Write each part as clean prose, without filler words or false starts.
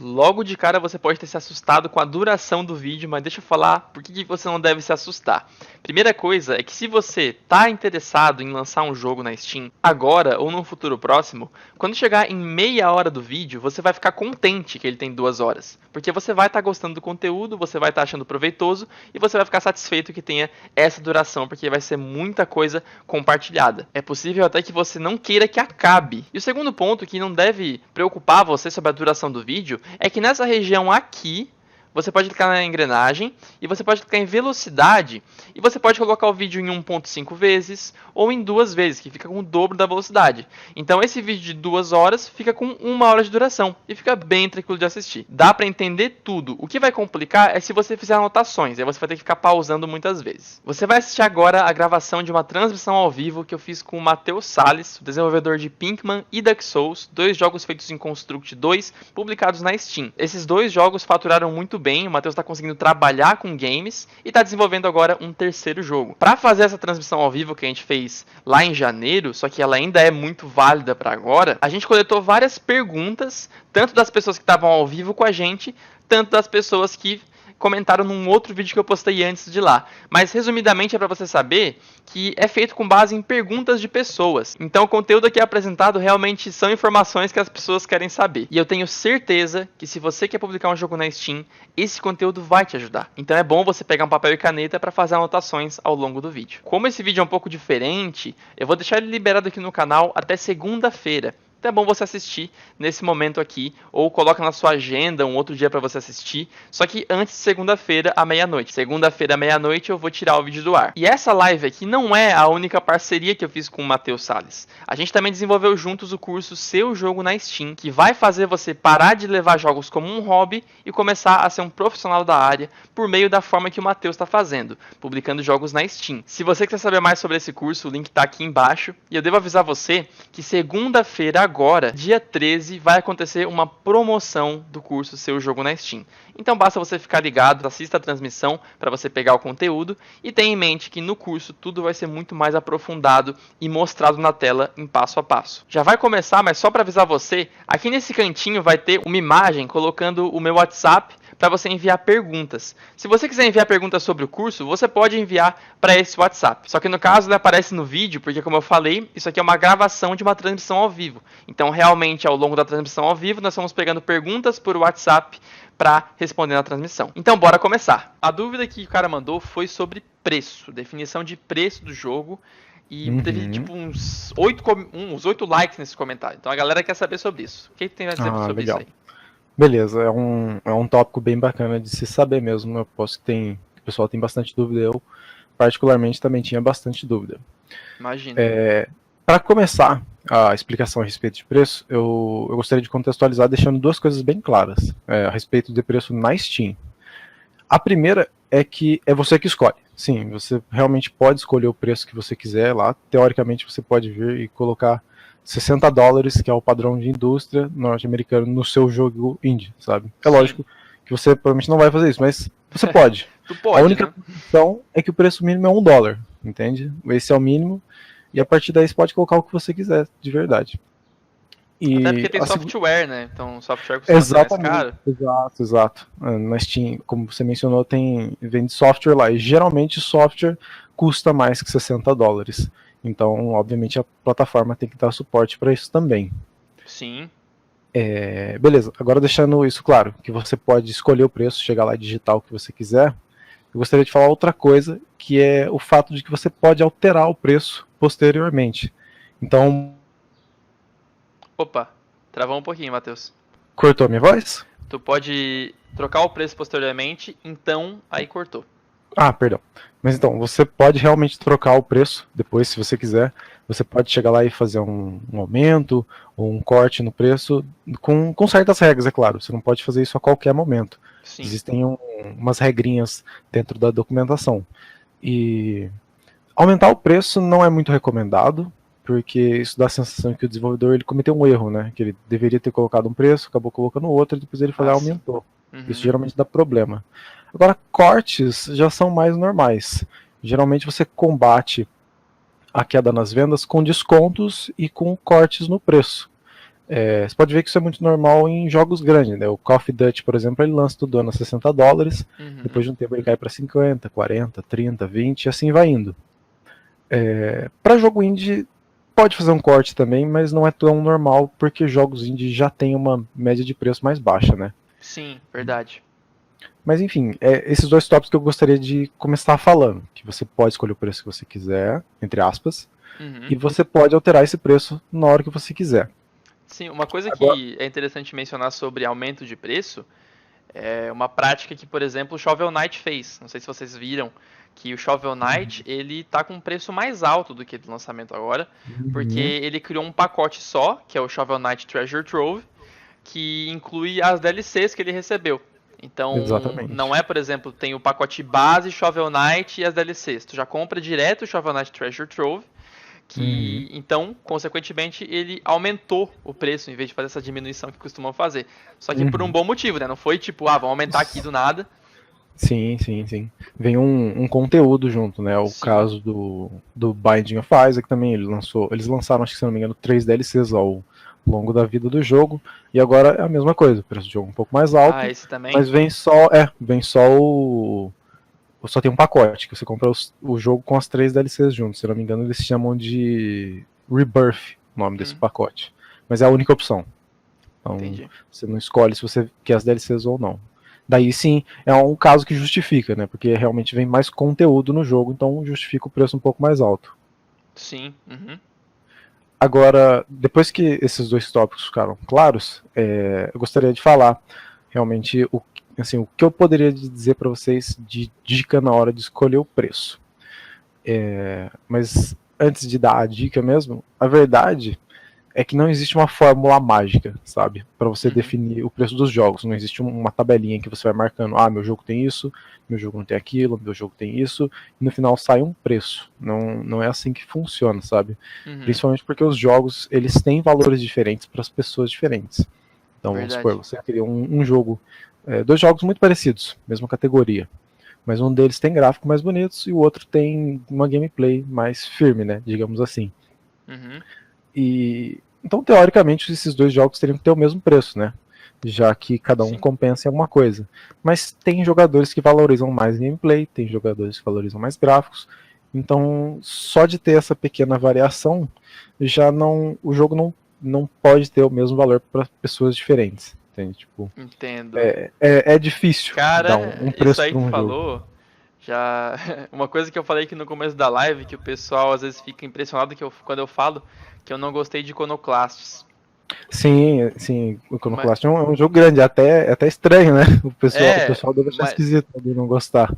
Logo de cara você pode ter se assustado com a duração do vídeo, mas deixa eu falar por que você não deve se assustar. Primeira coisa é que se você está interessado em lançar um jogo na Steam agora ou num futuro próximo, quando chegar em meia hora do vídeo, você vai ficar contente que ele tem 2 horas. Porque você vai estar gostando do conteúdo, você vai estar achando proveitoso e você vai ficar satisfeito que tenha essa duração, porque vai ser muita coisa compartilhada. É possível até que você não queira que acabe. E o segundo ponto que não deve preocupar você sobre a duração do vídeo é que nessa região aqui você pode clicar na engrenagem e você pode clicar em velocidade e você pode colocar o vídeo em 1.5 vezes ou em 2 vezes, que fica com o dobro da velocidade. Então esse vídeo de 2 horas fica com 1 hora de duração e fica bem tranquilo de assistir. Dá para entender tudo. O que vai complicar é se você fizer anotações, aí você vai ter que ficar pausando muitas vezes. Você vai assistir agora a gravação de uma transmissão ao vivo que eu fiz com o Matheus Salles, desenvolvedor de Pinkman e Dark Souls, 2 jogos feitos em Construct 2, publicados na Steam. Esses 2 jogos faturaram muito bem, o Matheus está conseguindo trabalhar com games e está desenvolvendo agora um terceiro jogo. Para fazer essa transmissão ao vivo que a gente fez lá em janeiro, só que ela ainda é muito válida para agora, a gente coletou várias perguntas, tanto das pessoas que estavam ao vivo com a gente, tanto das pessoas que comentaram num outro vídeo que eu postei antes de lá. Mas resumidamente é para você saber que é feito com base em perguntas de pessoas. Então o conteúdo aqui apresentado realmente são informações que as pessoas querem saber. E eu tenho certeza que se você quer publicar um jogo na Steam, esse conteúdo vai te ajudar. Então é bom você pegar um papel e caneta para fazer anotações ao longo do vídeo. Como esse vídeo é um pouco diferente, eu vou deixar ele liberado aqui no canal até segunda-feira. Então é bom você assistir nesse momento aqui, ou coloca na sua agenda um outro dia para você assistir, só que antes de segunda-feira à meia-noite. Segunda-feira à meia-noite eu vou tirar o vídeo do ar. E essa live aqui não é a única parceria que eu fiz com o Matheus Salles. A gente também desenvolveu juntos o curso Seu Jogo na Steam, que vai fazer você parar de levar jogos como um hobby e começar a ser um profissional da área por meio da forma que o Matheus está fazendo, publicando jogos na Steam. Se você quiser saber mais sobre esse curso, o link está aqui embaixo. E eu devo avisar você que segunda-feira agora, dia 13, vai acontecer uma promoção do curso Seu Jogo na Steam. Então basta você ficar ligado, assista a transmissão para você pegar o conteúdo e tenha em mente que no curso tudo vai ser muito mais aprofundado e mostrado na tela em passo a passo. Já vai começar, mas só para avisar você, aqui nesse cantinho vai ter uma imagem colocando o meu WhatsApp para você enviar perguntas. Se você quiser enviar perguntas sobre o curso, você pode enviar para esse WhatsApp. Só que no caso ele aparece no vídeo, porque como eu falei, isso aqui é uma gravação de uma transmissão ao vivo. Então realmente ao longo da transmissão ao vivo nós estamos pegando perguntas por WhatsApp para responder na transmissão. Então bora começar. A dúvida que o cara mandou foi sobre preço, definição de preço do jogo. E teve tipo uns 8 likes nesse comentário. Então a galera quer saber sobre isso. O que tem a dizer sobre legal. isso aí? Beleza, é um tópico bem bacana de se saber mesmo. Eu posso que o pessoal tem bastante dúvida. Eu, particularmente, também tinha bastante dúvida. Imagina. Para começar a explicação a respeito de preço, eu gostaria de contextualizar deixando 2 coisas bem claras a respeito de preço na Steam. A primeira é que é você que escolhe. Sim, você realmente pode escolher o preço que você quiser lá. Teoricamente, você pode vir e colocar $60, que é o padrão de indústria norte-americano, no seu jogo indie, sabe? É lógico que você provavelmente não vai fazer isso, mas você pode. Tu pode, a única né? condição é que o preço mínimo é $1, entende? Esse é o mínimo, e a partir daí você pode colocar o que você quiser, de verdade. E Até porque tem software, né? Então o software costuma ser mais caro. Exato. Na Steam, como você mencionou, vende software lá, e geralmente software custa mais que $60. Então, obviamente, a plataforma tem que dar suporte para isso também. Sim. Beleza, agora deixando isso claro, que você pode escolher o preço, chegar lá e digitar o que você quiser, eu gostaria de falar outra coisa, que é o fato de que você pode alterar o preço posteriormente. Então... Opa, travou um pouquinho, Matheus. Cortou a minha voz? Tu pode trocar o preço posteriormente, então aí cortou. Perdão. Mas então, você pode realmente trocar o preço depois, se você quiser. Você pode chegar lá e fazer um aumento ou um corte no preço, com certas regras, é claro. Você não pode fazer isso a qualquer momento. Sim. Existem umas regrinhas dentro da documentação. E aumentar o preço não é muito recomendado, porque isso dá a sensação que o desenvolvedor ele cometeu um erro, né? Que ele deveria ter colocado um preço, acabou colocando outro, e depois ele foi lá e aumentou. Isso geralmente dá problema. Agora, cortes já são mais normais. Geralmente você combate a queda nas vendas com descontos e com cortes no preço. Você pode ver que isso é muito normal em jogos grandes, né? O Call of Duty, por exemplo, ele lança todo ano a $60, depois de um tempo ele cai para 50, 40, 30, 20 e assim vai indo. Para jogo indie, pode fazer um corte também, mas não é tão normal porque jogos indie já tem uma média de preço mais baixa, né? Sim, verdade. Mas enfim, esses dois tópicos que eu gostaria de começar falando, que você pode escolher o preço que você quiser, entre aspas, e você pode alterar esse preço na hora que você quiser. Sim, uma coisa Agora, que é interessante mencionar sobre aumento de preço é uma prática que, por exemplo, o Shovel Knight fez. Não sei se vocês viram que o Shovel Knight ele tá com um preço mais alto do que do lançamento agora, porque ele criou um pacote só, que é o Shovel Knight Treasure Trove, que inclui as DLCs que ele recebeu. Então, exatamente. não é, por exemplo, tem o pacote base Shovel Knight e as DLCs. Tu já compra direto o Shovel Knight Treasure Trove, que então, consequentemente, ele aumentou o preço em vez de fazer essa diminuição que costumam fazer. Só que por um bom motivo, né? Não foi tipo, vamos aumentar aqui do nada. Sim, sim, sim. Vem um conteúdo junto, né? O Sim. caso do Binding of Isaac também, eles lançaram, acho que se não me engano, 3 DLCs ao longo da vida do jogo, e agora é a mesma coisa, o preço do jogo é um pouco mais alto, esse também? mas vem só só tem um pacote, que você compra o jogo com as 3 DLCs juntos, se não me engano eles chamam de Rebirth, o nome desse pacote, mas é a única opção. Então, Entendi. você não escolhe se você quer as DLCs ou não. Daí sim, é um caso que justifica, né? Porque realmente vem mais conteúdo no jogo, então justifica o preço um pouco mais alto. Sim. Agora, depois que esses dois tópicos ficaram claros, eu gostaria de falar realmente o que eu poderia dizer para vocês de dica na hora de escolher o preço. Mas antes de dar a dica mesmo, a verdade é que não existe uma fórmula mágica, sabe? Para você definir o preço dos jogos. Não existe uma tabelinha que você vai marcando, meu jogo tem isso, meu jogo não tem aquilo, meu jogo tem isso, e no final sai um preço. Não é assim que funciona, sabe? Principalmente porque os jogos, eles têm valores diferentes para as pessoas diferentes. Então, vamos supor, você cria um jogo, dois jogos muito parecidos, mesma categoria, mas um deles tem gráficos mais bonitos e o outro tem uma gameplay mais firme, né? Digamos assim. Então, teoricamente, esses dois jogos teriam que ter o mesmo preço, né? Já que cada um compensa em alguma coisa. Mas tem jogadores que valorizam mais gameplay, tem jogadores que valorizam mais gráficos. Então, só de ter essa pequena variação, o jogo não pode ter o mesmo valor para pessoas diferentes. Entende? Tipo, Entendo. É difícil dar um preço isso aí para um que jogo. falou. Já uma coisa que eu falei aqui no começo da live, que o pessoal às vezes fica impressionado quando eu falo que eu não gostei de Iconoclasts. Sim, o Iconoclast é um jogo grande, é até estranho, né? O pessoal deve achar esquisito de não gostar.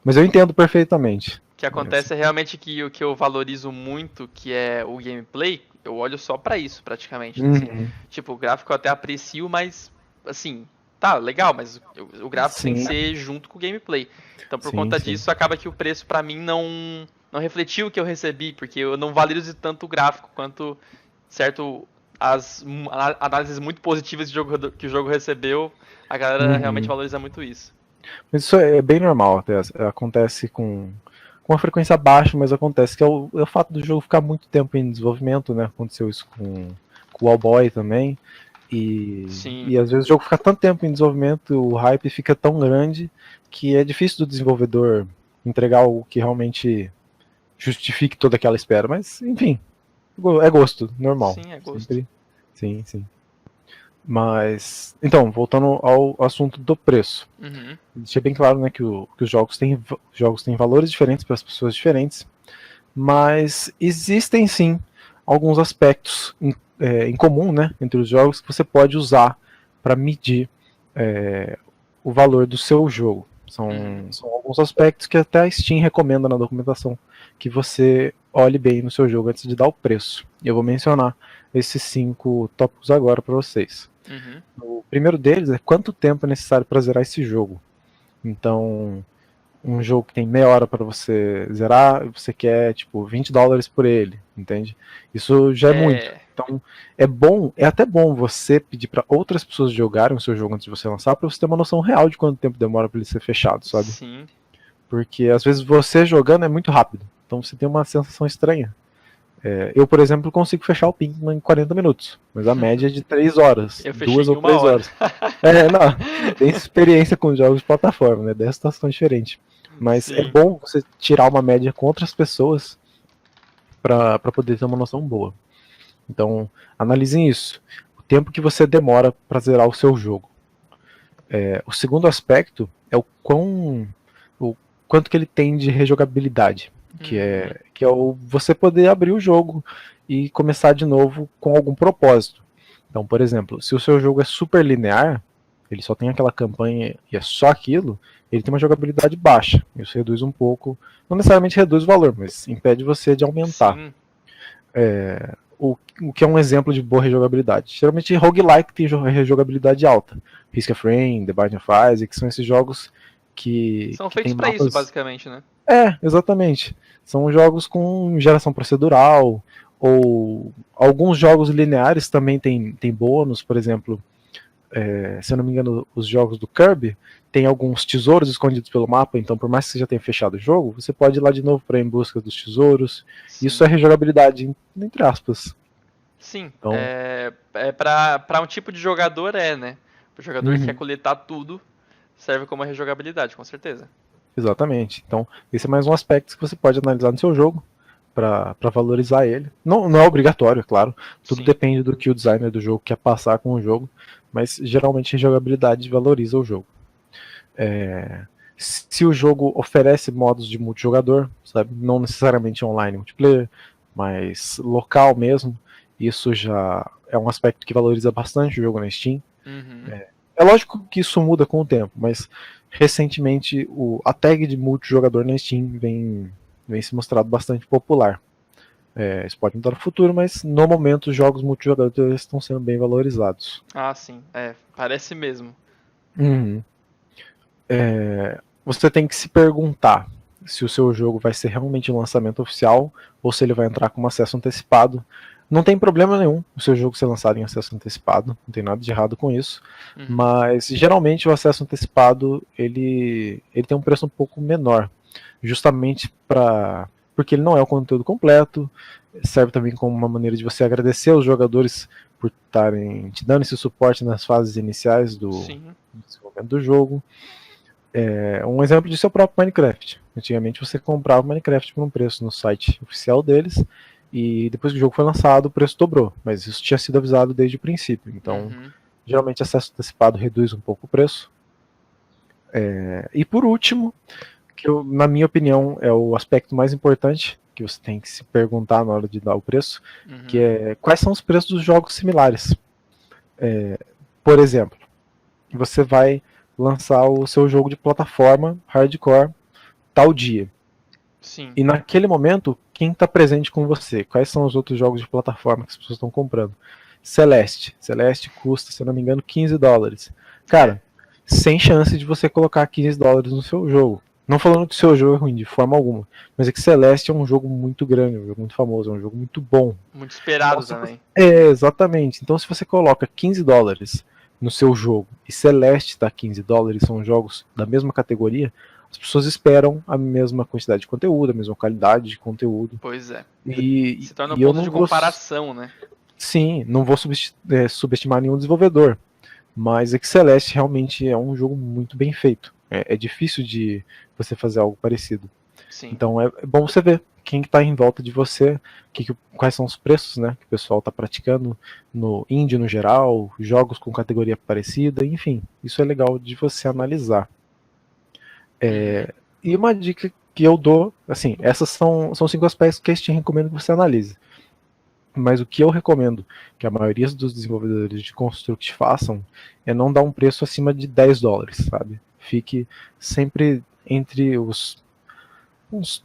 Mas eu entendo perfeitamente. O que acontece é realmente que o que eu valorizo muito, que é o gameplay, eu olho só pra isso, praticamente. Assim. Tipo, o gráfico eu até aprecio, mas, assim, tá, legal, mas o gráfico tem que ser junto com o gameplay. Então, por conta disso, acaba que o preço pra mim não refletiu o que eu recebi, porque eu não valorizo tanto o gráfico quanto, certo, as análises muito positivas que o jogo recebeu, a galera realmente valoriza muito isso. Mas isso é bem normal, até acontece com uma frequência baixa, mas acontece que é o fato do jogo ficar muito tempo em desenvolvimento, né? Aconteceu isso com o Wallboy também. E às vezes o jogo fica tanto tempo em desenvolvimento, o hype fica tão grande que é difícil do desenvolvedor entregar algo que realmente justifique toda aquela espera. Mas, enfim, é gosto, normal. Sim, é gosto. Sempre. Sim. Mas, então, voltando ao assunto do preço. Deixei bem claro, né, que os jogos têm valores diferentes para as pessoas diferentes, mas existem sim alguns aspectos em comum, né, entre os jogos que você pode usar para medir o valor do seu jogo. São alguns aspectos que até a Steam recomenda na documentação que você olhe bem no seu jogo antes de dar o preço. E eu vou mencionar esses 5 tópicos agora para vocês. O primeiro deles é quanto tempo é necessário para zerar esse jogo. Então, um jogo que tem meia hora para você zerar, você quer tipo $20 por ele, entende? Isso já é muito. Então, é até bom você pedir para outras pessoas jogarem o seu jogo antes de você lançar, para você ter uma noção real de quanto tempo demora para ele ser fechado, sabe? Sim. Porque às vezes você jogando é muito rápido, então você tem uma sensação estranha. Eu, por exemplo, consigo fechar o Pikmin em 40 minutos, mas a média é de 3 horas, Eu fechei 2 em ou uma 3 hora. horas. Não, tem experiência com jogos de plataforma, né? 10 situações diferentes. Mas é Sim. bom você tirar uma média com outras pessoas para poder ter uma noção boa. Então, analisem isso. O tempo que você demora para zerar o seu jogo. O segundo aspecto é o quanto que ele tem de rejogabilidade, Uhum. que é você poder abrir o jogo e começar de novo com algum propósito. Então, por exemplo, se o seu jogo é super linear, ele só tem aquela campanha e é só aquilo, ele tem uma jogabilidade baixa. Isso reduz um pouco, não necessariamente reduz o valor, mas impede você de aumentar. Sim. O que é um exemplo de boa rejogabilidade. Geralmente roguelike tem rejogabilidade alta. Risk of Rain, The Binding of Isaac, são esses jogos São que tem feitos pra isso, mapas. basicamente, né? Exatamente. São jogos com geração procedural, ou alguns jogos lineares também tem bônus, por exemplo, se eu não me engano, os jogos do Kirby tem alguns tesouros escondidos pelo mapa, então por mais que você já tenha fechado o jogo, você pode ir lá de novo para ir em busca dos tesouros. Isso Sim. é rejogabilidade, entre aspas. Sim. Então, Pra um tipo de jogador né? Pro jogador que quer uhum, coletar tudo, serve como rejogabilidade, com certeza. exatamente. Então, esse é mais um aspecto que você pode analisar no seu jogo para valorizar ele. Não é obrigatório, claro. Tudo Sim. depende do que o designer do jogo quer passar com o jogo, mas geralmente a jogabilidade valoriza o jogo. Se o jogo oferece modos de multijogador, sabe, não necessariamente online multiplayer, mas local mesmo, isso já é um aspecto que valoriza bastante o jogo na Steam. Uhum. É lógico que isso muda com o tempo, mas recentemente a tag de multijogador na Steam vem se mostrado bastante popular. Isso pode mudar no futuro, mas no momento os jogos multijogadores estão sendo bem valorizados. Ah, sim. Parece mesmo. Uhum. Você tem que se perguntar se o seu jogo vai ser realmente um lançamento oficial ou se ele vai entrar com acesso antecipado. Não tem problema nenhum o seu jogo ser lançado em acesso antecipado, não tem nada de errado com isso, Uhum. mas geralmente o acesso antecipado ele tem um preço um pouco menor, justamente porque ele não é o conteúdo completo, serve também como uma maneira de você agradecer aos jogadores por estarem te dando esse suporte nas fases iniciais do Sim. desenvolvimento do jogo. Um exemplo disso é o próprio Minecraft. Antigamente você comprava o Minecraft por um preço no site oficial deles, e depois que o jogo foi lançado, o preço dobrou. Mas isso tinha sido avisado desde o princípio. Então, Uhum. geralmente acesso antecipado reduz um pouco o preço. E por último, na minha opinião é o aspecto mais importante que você tem que se perguntar na hora de dar o preço, que Uhum. é quais são os preços dos jogos similares. Por exemplo, você vai lançar o seu jogo de plataforma hardcore tal dia. Sim. E naquele momento, quem está presente com você? Quais são os outros jogos de plataforma que as pessoas estão comprando? Celeste. Celeste custa, se eu não me engano, $15. É. Cara, sem chance de você colocar $15 no seu jogo. Não falando que o seu jogo é ruim de forma alguma, mas é que Celeste é um jogo muito grande, um jogo muito famoso, é um jogo muito bom. Muito Então, esperado se você... também. Exatamente. Então, se você coloca $15 no seu jogo e Celeste está $15, são jogos da mesma categoria, as pessoas esperam a mesma quantidade de conteúdo, a mesma qualidade de conteúdo. Pois é. E, Se torna um e eu ponto não de vou. comparação, né? Sim, não vou subestimar nenhum desenvolvedor. Mas é que Celeste realmente é um jogo muito bem feito. É difícil de você fazer algo parecido. Sim. Então é bom você ver quem está em volta de você, quais são os preços, né, que o pessoal está praticando no indie no geral, jogos com categoria parecida, enfim, isso é legal de você analisar. Uhum. E uma dica que eu dou, assim, essas são 5 aspectos que a Steam recomenda que você analise. Mas o que eu recomendo que a maioria dos desenvolvedores de Construct façam é não dar um preço acima de $10, sabe? Fique sempre entre uns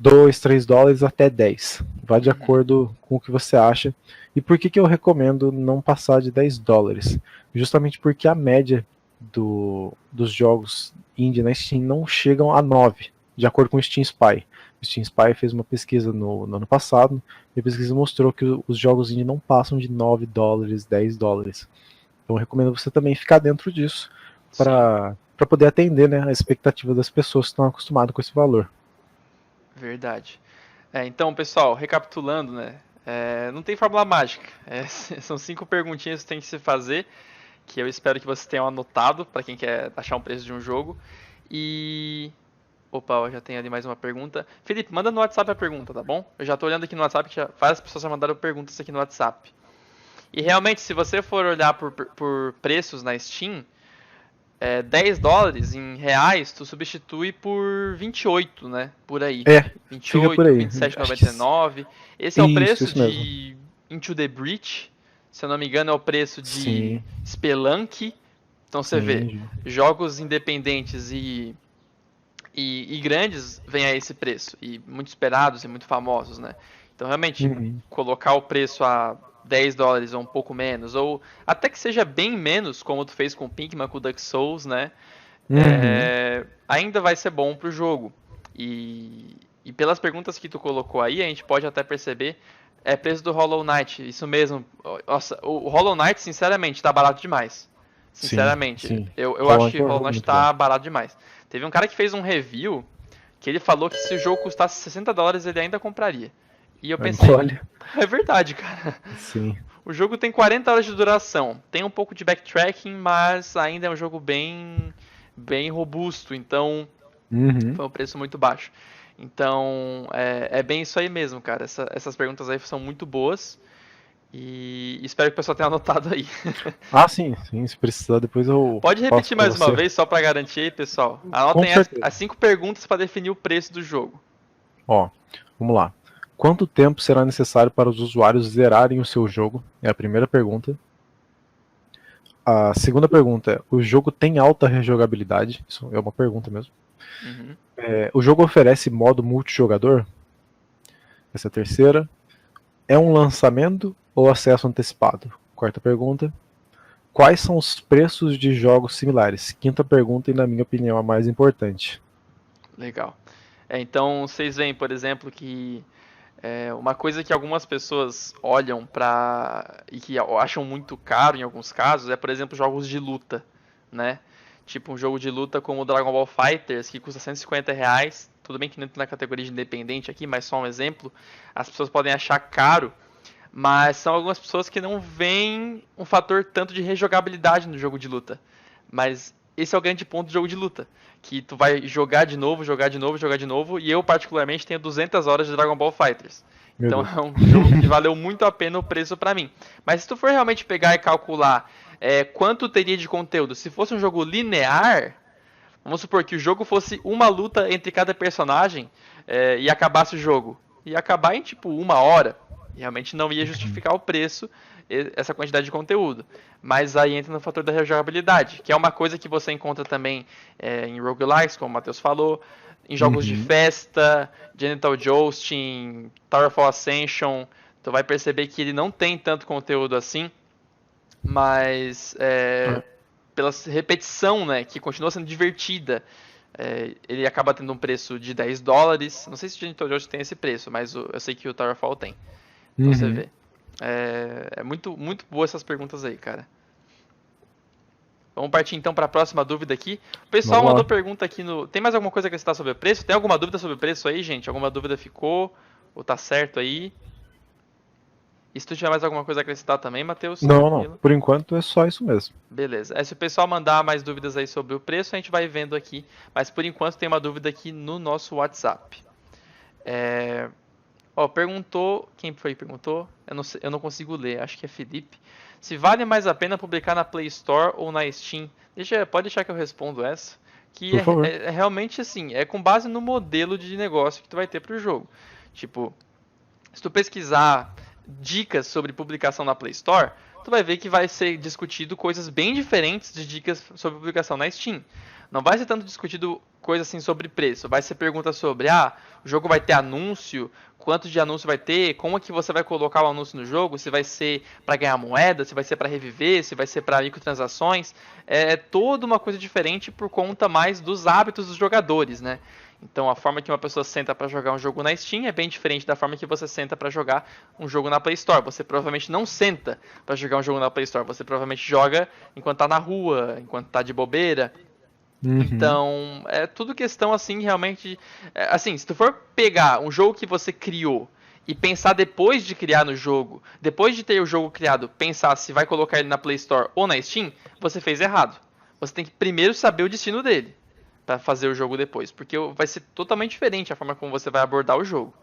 2, $3 até 10. Vá de Uhum. acordo com o que você acha. E por que eu recomendo não passar de $10? Justamente porque a média dos jogos indie na Steam não chegam a 9, de acordo com o Steam Spy. O Steam Spy fez uma pesquisa no ano passado, e a pesquisa mostrou que os jogos indie não passam de $9, $10. Então eu recomendo você também ficar dentro disso Sim. para poder atender, né, a expectativa das pessoas que estão acostumadas com esse valor. Verdade. Então, pessoal, recapitulando, né? Não tem fórmula mágica. São 5 perguntinhas que tem que se fazer, que eu espero que vocês tenham anotado para quem quer achar um preço de um jogo. E opa, já tem ali mais uma pergunta. Felipe, manda no WhatsApp a pergunta, tá bom? Eu já tô olhando aqui no WhatsApp, que várias pessoas já mandaram perguntas aqui no WhatsApp. E realmente, se você for olhar por preços na Steam, $10 em reais, tu substitui por 28, né? Por aí. Fica por 28, aí. 27,99. Esse é o preço isso mesmo. de Into the Breach. Se eu não me engano, é o preço de Sim. Spelunky. Então você vê, Sim. jogos independentes e grandes vêm a esse preço. E muito esperados e muito famosos, né? Então realmente, colocar o preço a $10 ou um pouco menos, ou até que seja bem menos, como tu fez com o Pinkman, com o Dark Souls, né? Ainda vai ser bom pro jogo. E pelas perguntas que tu colocou aí, a gente pode até perceber, preço do Hollow Knight, isso mesmo. Nossa, o Hollow Knight, sinceramente, tá barato demais. Sinceramente, sim. eu acho que o Hollow Knight tá barato demais. Teve um cara que fez um review que ele falou que se o jogo custasse $60, ele ainda compraria. E eu pensei, Olha. é verdade, cara. Sim. O jogo tem 40 horas de duração, tem um pouco de backtracking, mas ainda é um jogo bem robusto, então foi um preço muito baixo. Então, é bem isso aí mesmo, cara. Essas perguntas aí são muito boas e espero que o pessoal tenha anotado aí. Sim, se precisar depois eu Pode repetir mais uma você. vez, só pra garantir aí, pessoal. Anotem as 5 perguntas para definir o preço do jogo. Vamos lá. Quanto tempo será necessário para os usuários zerarem o seu jogo? É a primeira pergunta. A segunda pergunta é: o jogo tem alta rejogabilidade? Isso é uma pergunta mesmo. O jogo oferece modo multijogador? Essa é a terceira. É um lançamento ou acesso antecipado? Quarta pergunta. Quais são os preços de jogos similares? Quinta pergunta e, na minha opinião, a mais importante. Legal. Então, vocês veem, por exemplo, que uma coisa que algumas pessoas olham e que acham muito caro em alguns casos é, por exemplo, jogos de luta, né? Tipo um jogo de luta como o Dragon Ball FighterZ, que custa R$150. Tudo bem que não entra na categoria de independente aqui, mas só um exemplo. As pessoas podem achar caro, mas são algumas pessoas que não veem um fator tanto de rejogabilidade no jogo de luta. Mas esse é o grande ponto do jogo de luta, que tu vai jogar de novo, e eu particularmente tenho 200 horas de Dragon Ball FighterZ. Então é um jogo que valeu muito a pena o preço pra mim. Mas se tu for realmente pegar e calcular quanto teria de conteúdo, se fosse um jogo linear, vamos supor que o jogo fosse uma luta entre cada personagem e acabasse o jogo. Ia acabar em tipo 1 hora. Realmente não ia justificar o preço, essa quantidade de conteúdo. Mas aí entra no fator da rejogabilidade, que é uma coisa que você encontra também em roguelikes, como o Matheus falou, em jogos de festa, Genital Jousting, Towerfall Ascension. Tu vai perceber que ele não tem tanto conteúdo assim, mas pela repetição, né, que continua sendo divertida, ele acaba tendo um preço de $10. Não sei se o Genital Jousting tem esse preço, mas eu sei que o Towerfall tem. Então você vê. É muito, muito boa essas perguntas aí, cara. Vamos partir então para a próxima dúvida aqui. O pessoal mandou pergunta aqui no... Tem mais alguma coisa a acrescentar sobre o preço? Tem alguma dúvida sobre o preço aí, gente? Alguma dúvida ficou? Ou tá certo aí? E se tu tiver mais alguma coisa a acrescentar também, Matheus? Não. Por enquanto é só isso mesmo. Beleza. Se o pessoal mandar mais dúvidas aí sobre o preço, a gente vai vendo aqui. Mas por enquanto tem uma dúvida aqui no nosso WhatsApp. Perguntou... Quem foi que perguntou? Eu não consigo ler, acho que é Felipe. Se vale mais a pena publicar na Play Store ou na Steam? Pode deixar que eu respondo essa. Que é realmente assim, é com base no modelo de negócio que tu vai ter pro jogo. Tipo, se tu pesquisar dicas sobre publicação na Play Store, tu vai ver que vai ser discutido coisas bem diferentes de dicas sobre publicação na Steam. Não vai ser tanto discutido coisa assim sobre preço, vai ser pergunta sobre, o jogo vai ter anúncio, quanto de anúncio vai ter, como é que você vai colocar o anúncio no jogo, se vai ser para ganhar moeda, se vai ser para reviver, se vai ser para microtransações, é toda uma coisa diferente por conta mais dos hábitos dos jogadores, né? Então a forma que uma pessoa senta para jogar um jogo na Steam é bem diferente da forma que você senta para jogar um jogo na Play Store. Você provavelmente não senta para jogar um jogo na Play Store, você provavelmente joga enquanto tá na rua, enquanto tá de bobeira. Então, é tudo questão assim, realmente... assim, se tu for pegar um jogo que você criou e pensar depois de criar no jogo, depois de ter o jogo criado, pensar se vai colocar ele na Play Store ou na Steam, você fez errado. Você tem que primeiro saber o destino dele para fazer o jogo depois, porque vai ser totalmente diferente a forma como você vai abordar o jogo.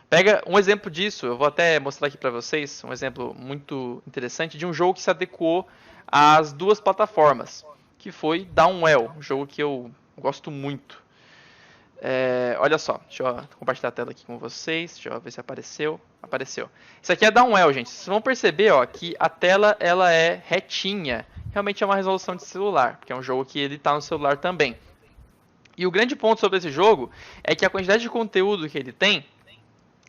Pega um exemplo disso, eu vou até mostrar aqui para vocês, um exemplo muito interessante de um jogo que se adequou às duas plataformas, que foi Downwell, um jogo que eu gosto muito. Olha só, deixa eu compartilhar a tela aqui com vocês, deixa eu ver se apareceu. Apareceu. Isso aqui é Downwell, gente. Vocês vão perceber que a tela ela é retinha. Realmente é uma resolução de celular, porque é um jogo que ele está no celular também. E o grande ponto sobre esse jogo é que a quantidade de conteúdo que ele tem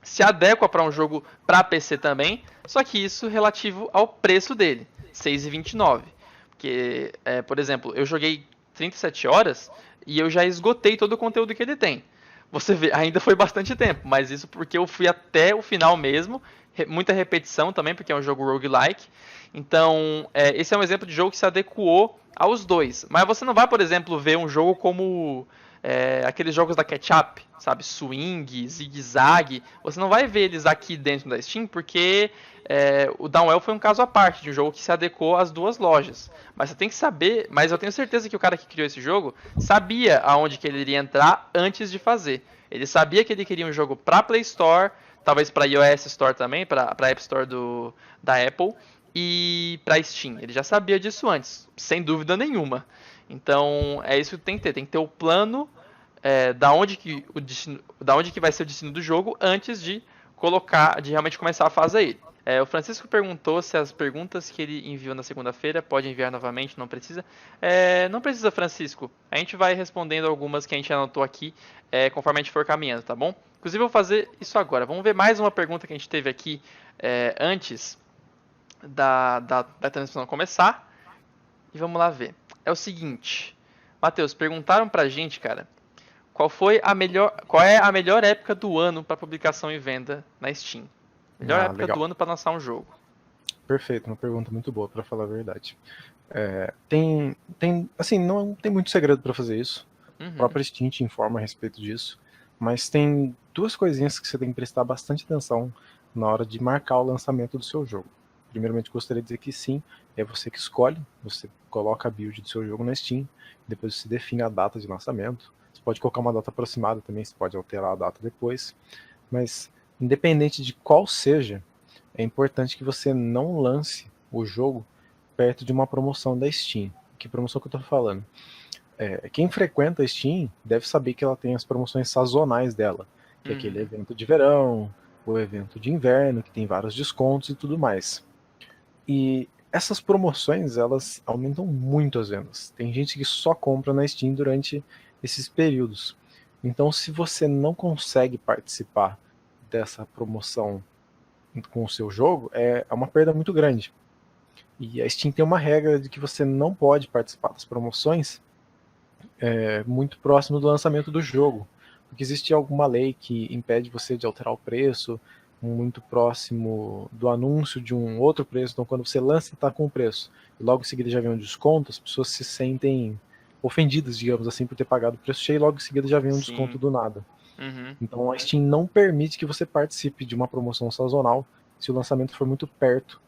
se adequa para um jogo para PC também, só que isso relativo ao preço dele, R$ 6,29. Porque, por exemplo, eu joguei 37 horas e eu já esgotei todo o conteúdo que ele tem. Você vê, ainda foi bastante tempo, mas isso porque eu fui até o final mesmo, muita repetição também, porque é um jogo roguelike. Então, esse é um exemplo de jogo que se adequou aos dois. Mas você não vai, por exemplo, ver um jogo como aqueles jogos da Ketchup, sabe? Swing, Zig Zag. Você não vai ver eles aqui dentro da Steam, porque o Downwell foi um caso à parte, de um jogo que se adequou às duas lojas. Mas você tem que saber, mas eu tenho certeza que o cara que criou esse jogo sabia aonde que ele iria entrar antes de fazer. Ele sabia que ele queria um jogo para Play Store, talvez para iOS Store também, para App Store da Apple, e para Steam. Ele já sabia disso antes, sem dúvida nenhuma. Então é isso que tem que ter o plano da onde que vai ser o destino do jogo antes de realmente começar a fazer ele. O Francisco perguntou se as perguntas que ele enviou na segunda-feira pode enviar novamente, não precisa. Não precisa, Francisco. A gente vai respondendo algumas que a gente anotou aqui conforme a gente for caminhando, tá bom? Inclusive eu vou fazer isso agora. Vamos ver mais uma pergunta que a gente teve aqui antes da transmissão começar. E vamos lá ver. É o seguinte, Matheus, perguntaram pra gente, cara, qual é a melhor época do ano para publicação e venda na Steam? Melhor época legal. do ano para lançar um jogo. Perfeito, uma pergunta muito boa, para falar a verdade. Assim, não tem muito segredo para fazer isso. A própria Steam te informa a respeito disso. Mas tem duas coisinhas que você tem que prestar bastante atenção na hora de marcar o lançamento do seu jogo. Primeiramente, gostaria de dizer que sim, é você que escolhe, você coloca a build do seu jogo na Steam, depois você define a data de lançamento. Você pode colocar uma data aproximada também, você pode alterar a data depois. Mas, independente de qual seja, é importante que você não lance o jogo perto de uma promoção da Steam. Que promoção que eu estou falando? Quem frequenta a Steam deve saber que ela tem as promoções sazonais dela, que é aquele evento de verão, o evento de inverno, que tem vários descontos e tudo mais. E essas promoções, elas aumentam muito as vendas. Tem gente que só compra na Steam durante esses períodos. Então, se você não consegue participar dessa promoção com o seu jogo, é uma perda muito grande. E a Steam tem uma regra de que você não pode participar das promoções muito próximo do lançamento do jogo, porque existe alguma lei que impede você de alterar o preço muito próximo do anúncio de um outro preço. Então, quando você lança, está com o preço, e logo em seguida já vem um desconto, as pessoas se sentem ofendidas, digamos assim, por ter pagado o preço cheio, e logo em seguida já vem um desconto do nada. Então a Steam não permite que você participe de uma promoção sazonal se o lançamento for muito perto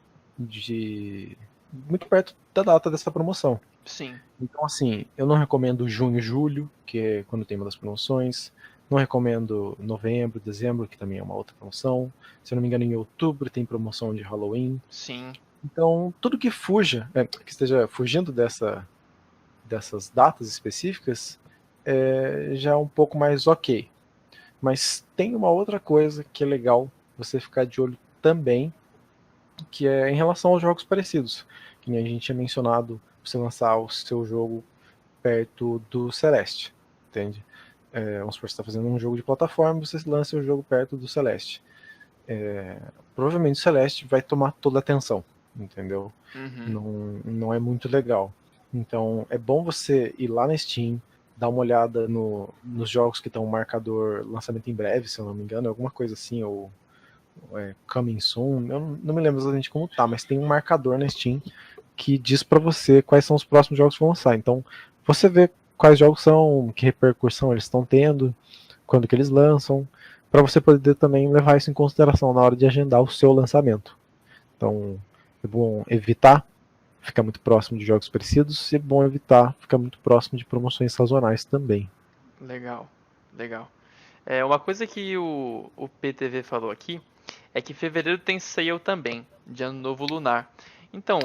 da data dessa promoção. Sim. Então, assim, eu não recomendo junho e julho, que é quando tem uma das promoções. Não recomendo novembro, dezembro, que também é uma outra promoção. Se eu não me engano, em outubro tem promoção de Halloween. Sim. Então, tudo que que esteja fugindo dessas datas específicas, já é um pouco mais ok. Mas tem uma outra coisa que é legal você ficar de olho também, que é em relação aos jogos parecidos. Que nem a gente tinha mencionado, você lançar o seu jogo perto do Celeste, entende? Vamos supor que você está fazendo um jogo de plataforma, você lança o jogo perto do Celeste. Provavelmente o Celeste vai tomar toda a atenção, entendeu? Não é muito legal. Então é bom você ir lá na Steam, dar uma olhada nos jogos que estão marcador lançamento em breve, se eu não me engano, alguma coisa assim, ou coming soon, eu não me lembro exatamente como tá, mas tem um marcador na Steam que diz para você quais são os próximos jogos que vão lançar. Então você vê quais jogos são, que repercussão eles estão tendo, quando que eles lançam, para você poder também levar isso em consideração na hora de agendar o seu lançamento. Então, é bom evitar ficar muito próximo de jogos parecidos e é bom evitar ficar muito próximo de promoções sazonais também. Legal, legal. Uma coisa que o PTV falou aqui é que fevereiro tem sale também, de Ano Novo Lunar. Então,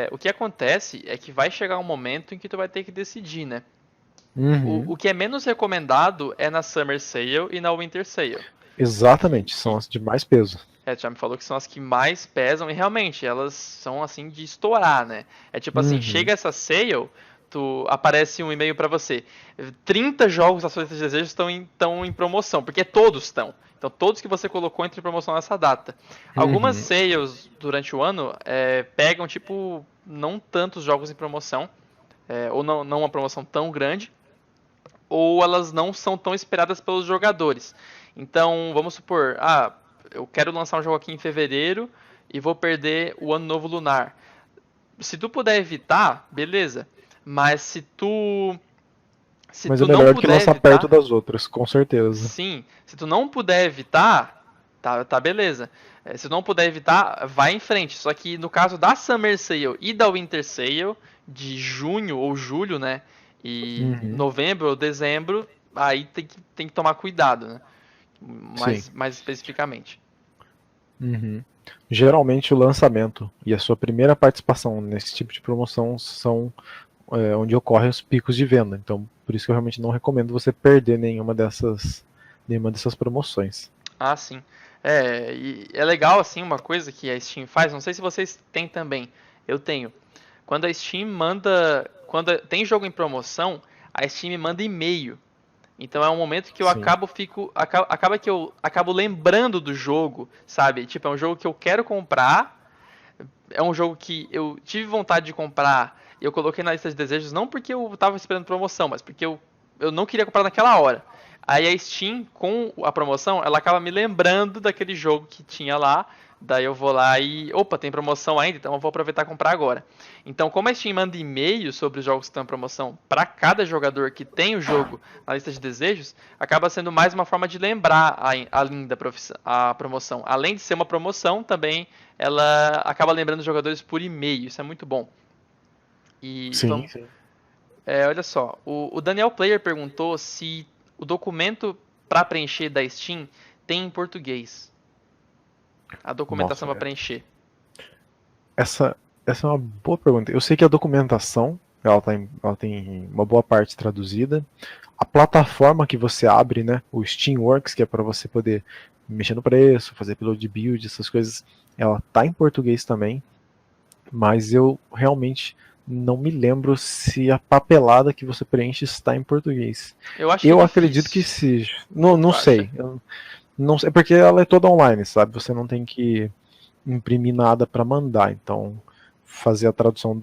o que acontece é que vai chegar um momento em que tu vai ter que decidir, né? O que é menos recomendado é na Summer Sale e na Winter Sale. Exatamente, são as de mais peso. Já me falou que são as que mais pesam e realmente elas são assim de estourar, né? É tipo assim, chega essa sale, aparece um e-mail pra você. 30 jogos da sua lista de desejos estão em promoção, porque todos estão. Então todos que você colocou entram em promoção nessa data. Algumas sales durante o ano pegam tipo não tantos jogos em promoção, ou não uma promoção tão grande, ou elas não são tão esperadas pelos jogadores. Então, vamos supor, eu quero lançar um jogo aqui em fevereiro e vou perder o Ano Novo Lunar. Se tu puder evitar, beleza. Mas se tu não não puder que lançar evitar, perto das outras, com certeza. Sim, se tu não puder evitar, tá beleza. Se tu não puder evitar, vai em frente. Só que no caso da Summer Sale e da Winter Sale, de junho ou julho, né? E novembro ou dezembro, aí tem que tomar cuidado, né? Mais especificamente. Geralmente o lançamento e a sua primeira participação nesse tipo de promoção são onde ocorrem os picos de venda. Então, por isso que eu realmente não recomendo você perder nenhuma dessas promoções. Ah, sim. E é legal, assim, uma coisa que a Steam faz, não sei se vocês têm também, eu tenho. Quando a Steam quando tem jogo em promoção, a Steam me manda e-mail. Então é um momento que eu acaba que eu acabo lembrando do jogo, sabe? Tipo, é um jogo que eu quero comprar, é um jogo que eu tive vontade de comprar e eu coloquei na lista de desejos não porque eu tava esperando promoção, mas porque eu não queria comprar naquela hora. Aí a Steam, com a promoção, ela acaba me lembrando daquele jogo que tinha lá. Daí eu vou lá e, opa, tem promoção ainda, então eu vou aproveitar e comprar agora. Então, como a Steam manda e-mail sobre os jogos que estão em promoção para cada jogador que tem o jogo na lista de desejos, acaba sendo mais uma forma de lembrar a promoção. Além de ser uma promoção, também ela acaba lembrando os jogadores por e-mail. Isso é muito bom. Sim. Olha só, o Daniel Player perguntou se o documento para preencher da Steam tem em português. A documentação para preencher. Essa é uma boa pergunta. Eu sei que a documentação ela tem uma boa parte traduzida. A plataforma que você abre, né, o Steamworks, que é para você poder mexer no preço, fazer upload de build, essas coisas, ela tá em português também. Mas eu realmente não me lembro se a papelada que você preenche está em português. Eu acredito que seja. Não sei. Não sei, porque ela é toda online, sabe? Você não tem que imprimir nada para mandar, então fazer a tradução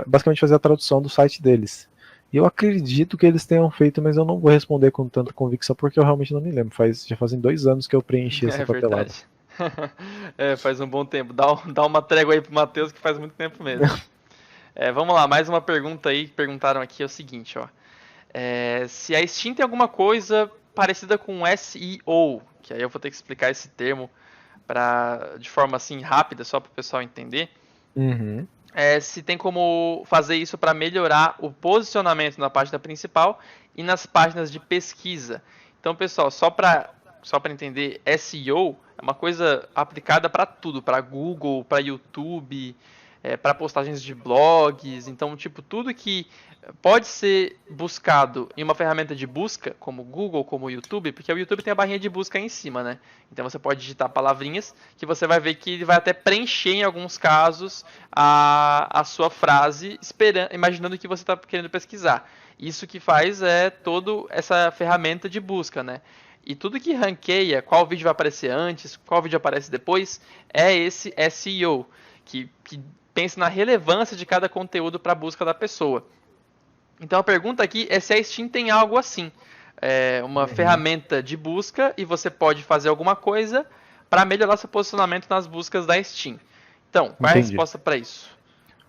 basicamente fazer a tradução do site deles. E eu acredito que eles tenham feito, mas eu não vou responder com tanta convicção porque eu realmente não me lembro. Já fazem 2 anos que eu preenchi essa papelada. Faz um bom tempo. Dá uma trégua aí pro Matheus que faz muito tempo mesmo. Vamos lá, mais uma pergunta aí que perguntaram aqui é o seguinte, ó. Se a Steam tem alguma coisa parecida com SEO, que aí eu vou ter que explicar esse termo de forma assim rápida, só para o pessoal entender. Se tem como fazer isso para melhorar o posicionamento na página principal e nas páginas de pesquisa. Então, pessoal, só para entender, SEO é uma coisa aplicada para tudo, para Google, para YouTube, para postagens de blogs. Então, tipo, tudo que pode ser buscado em uma ferramenta de busca, como Google, como YouTube, porque o YouTube tem a barrinha de busca aí em cima, né? Então você pode digitar palavrinhas que você vai ver que ele vai até preencher em alguns casos a sua frase, imaginando que você está querendo pesquisar. Isso que faz toda essa ferramenta de busca, né? E tudo que ranqueia qual vídeo vai aparecer antes, qual vídeo aparece depois, é esse SEO, que pensa na relevância de cada conteúdo para a busca da pessoa. Então a pergunta aqui é se a Steam tem algo assim, uma ferramenta de busca e você pode fazer alguma coisa para melhorar seu posicionamento nas buscas da Steam. Então, qual é a resposta para isso?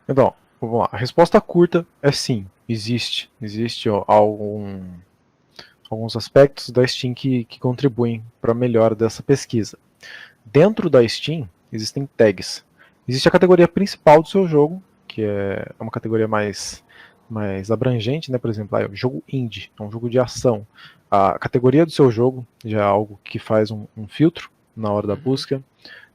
Então, vamos lá. A resposta curta é sim, existe algum alguns aspectos da Steam que contribuem para a melhora dessa pesquisa. Dentro da Steam existem tags. Existe a categoria principal do seu jogo, que é uma categoria mais abrangente, né? Por exemplo, jogo indie, é um jogo de ação. A categoria do seu jogo já é algo que faz um filtro na hora da busca.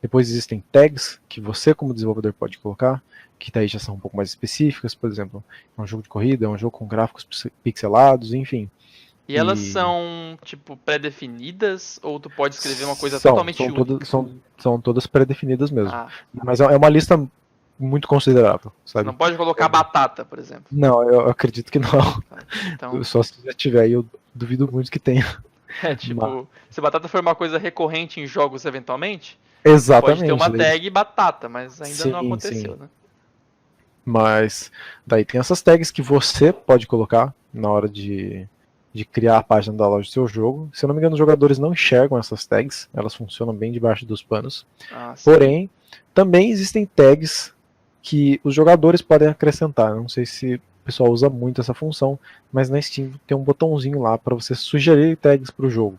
Depois existem tags que você como desenvolvedor pode colocar, que daí já são um pouco mais específicas, por exemplo, é um jogo de corrida, é um jogo com gráficos pixelados, enfim. E elas são, tipo, pré-definidas ou tu pode escrever uma coisa totalmente única? São todas pré-definidas mesmo. Mas é uma lista muito considerável, sabe? Você não pode colocar batata, por exemplo. Não, eu acredito que não. Então... Só se já tiver, e eu duvido muito que tenha. Tipo, se batata for uma coisa recorrente em jogos eventualmente, exatamente, pode ter uma tag batata, mas ainda não aconteceu, né? Mas daí tem essas tags que você pode colocar na hora de criar a página da loja do seu jogo. Se eu não me engano, os jogadores não enxergam essas tags, elas funcionam bem debaixo dos panos. Porém, também existem tags que os jogadores podem acrescentar. Não sei se o pessoal usa muito essa função, mas na Steam tem um botãozinho lá para você sugerir tags para o jogo.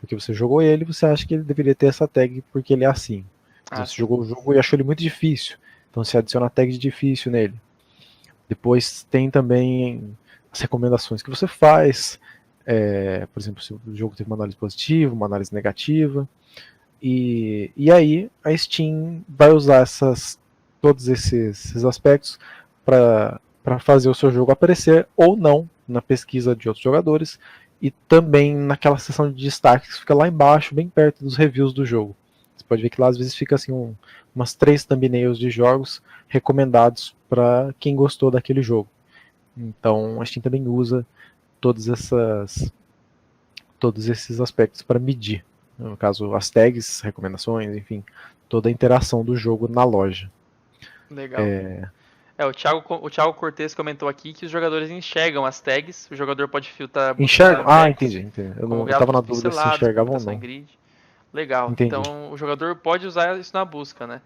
Porque você jogou ele e você acha que ele deveria ter essa tag porque ele é assim. Você jogou o jogo e achou ele muito difícil, então você adiciona a tag de difícil nele. Depois tem também as recomendações que você faz, por exemplo, se o jogo teve uma análise positiva, uma análise negativa, e aí a Steam vai usar todos esses aspectos para fazer o seu jogo aparecer ou não na pesquisa de outros jogadores, e também naquela seção de destaques que fica lá embaixo, bem perto dos reviews do jogo. Você pode ver que lá às vezes fica assim umas 3 thumbnails de jogos recomendados para quem gostou daquele jogo. Então a Steam também usa todos esses aspectos para medir, no caso as tags, recomendações, enfim, toda a interação do jogo na loja. Legal. O Thiago Cortez comentou aqui que os jogadores enxergam as tags, o jogador pode filtrar... Enxergam? Entendi. Eu estava na dúvida se enxergavam ou não. Legal. Entendi. Então o jogador pode usar isso na busca, né?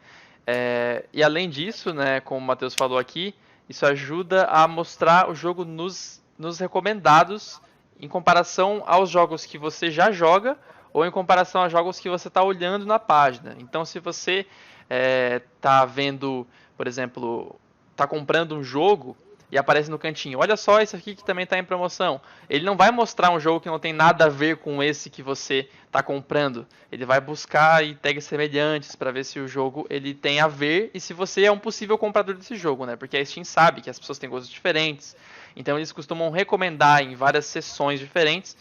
E além disso, né, como o Matheus falou aqui, isso ajuda a mostrar o jogo nos recomendados em comparação aos jogos que você já joga ou em comparação aos jogos que você está olhando na página. Então, se você está vendo, por exemplo, está comprando um jogo e aparece no cantinho, olha só esse aqui que também está em promoção. Ele não vai mostrar um jogo que não tem nada a ver com esse que você está comprando. Ele vai buscar tags semelhantes para ver se o jogo ele tem a ver e se você é um possível comprador desse jogo, né? Porque a Steam sabe que as pessoas têm gostos diferentes. Então eles costumam recomendar em várias sessões diferentes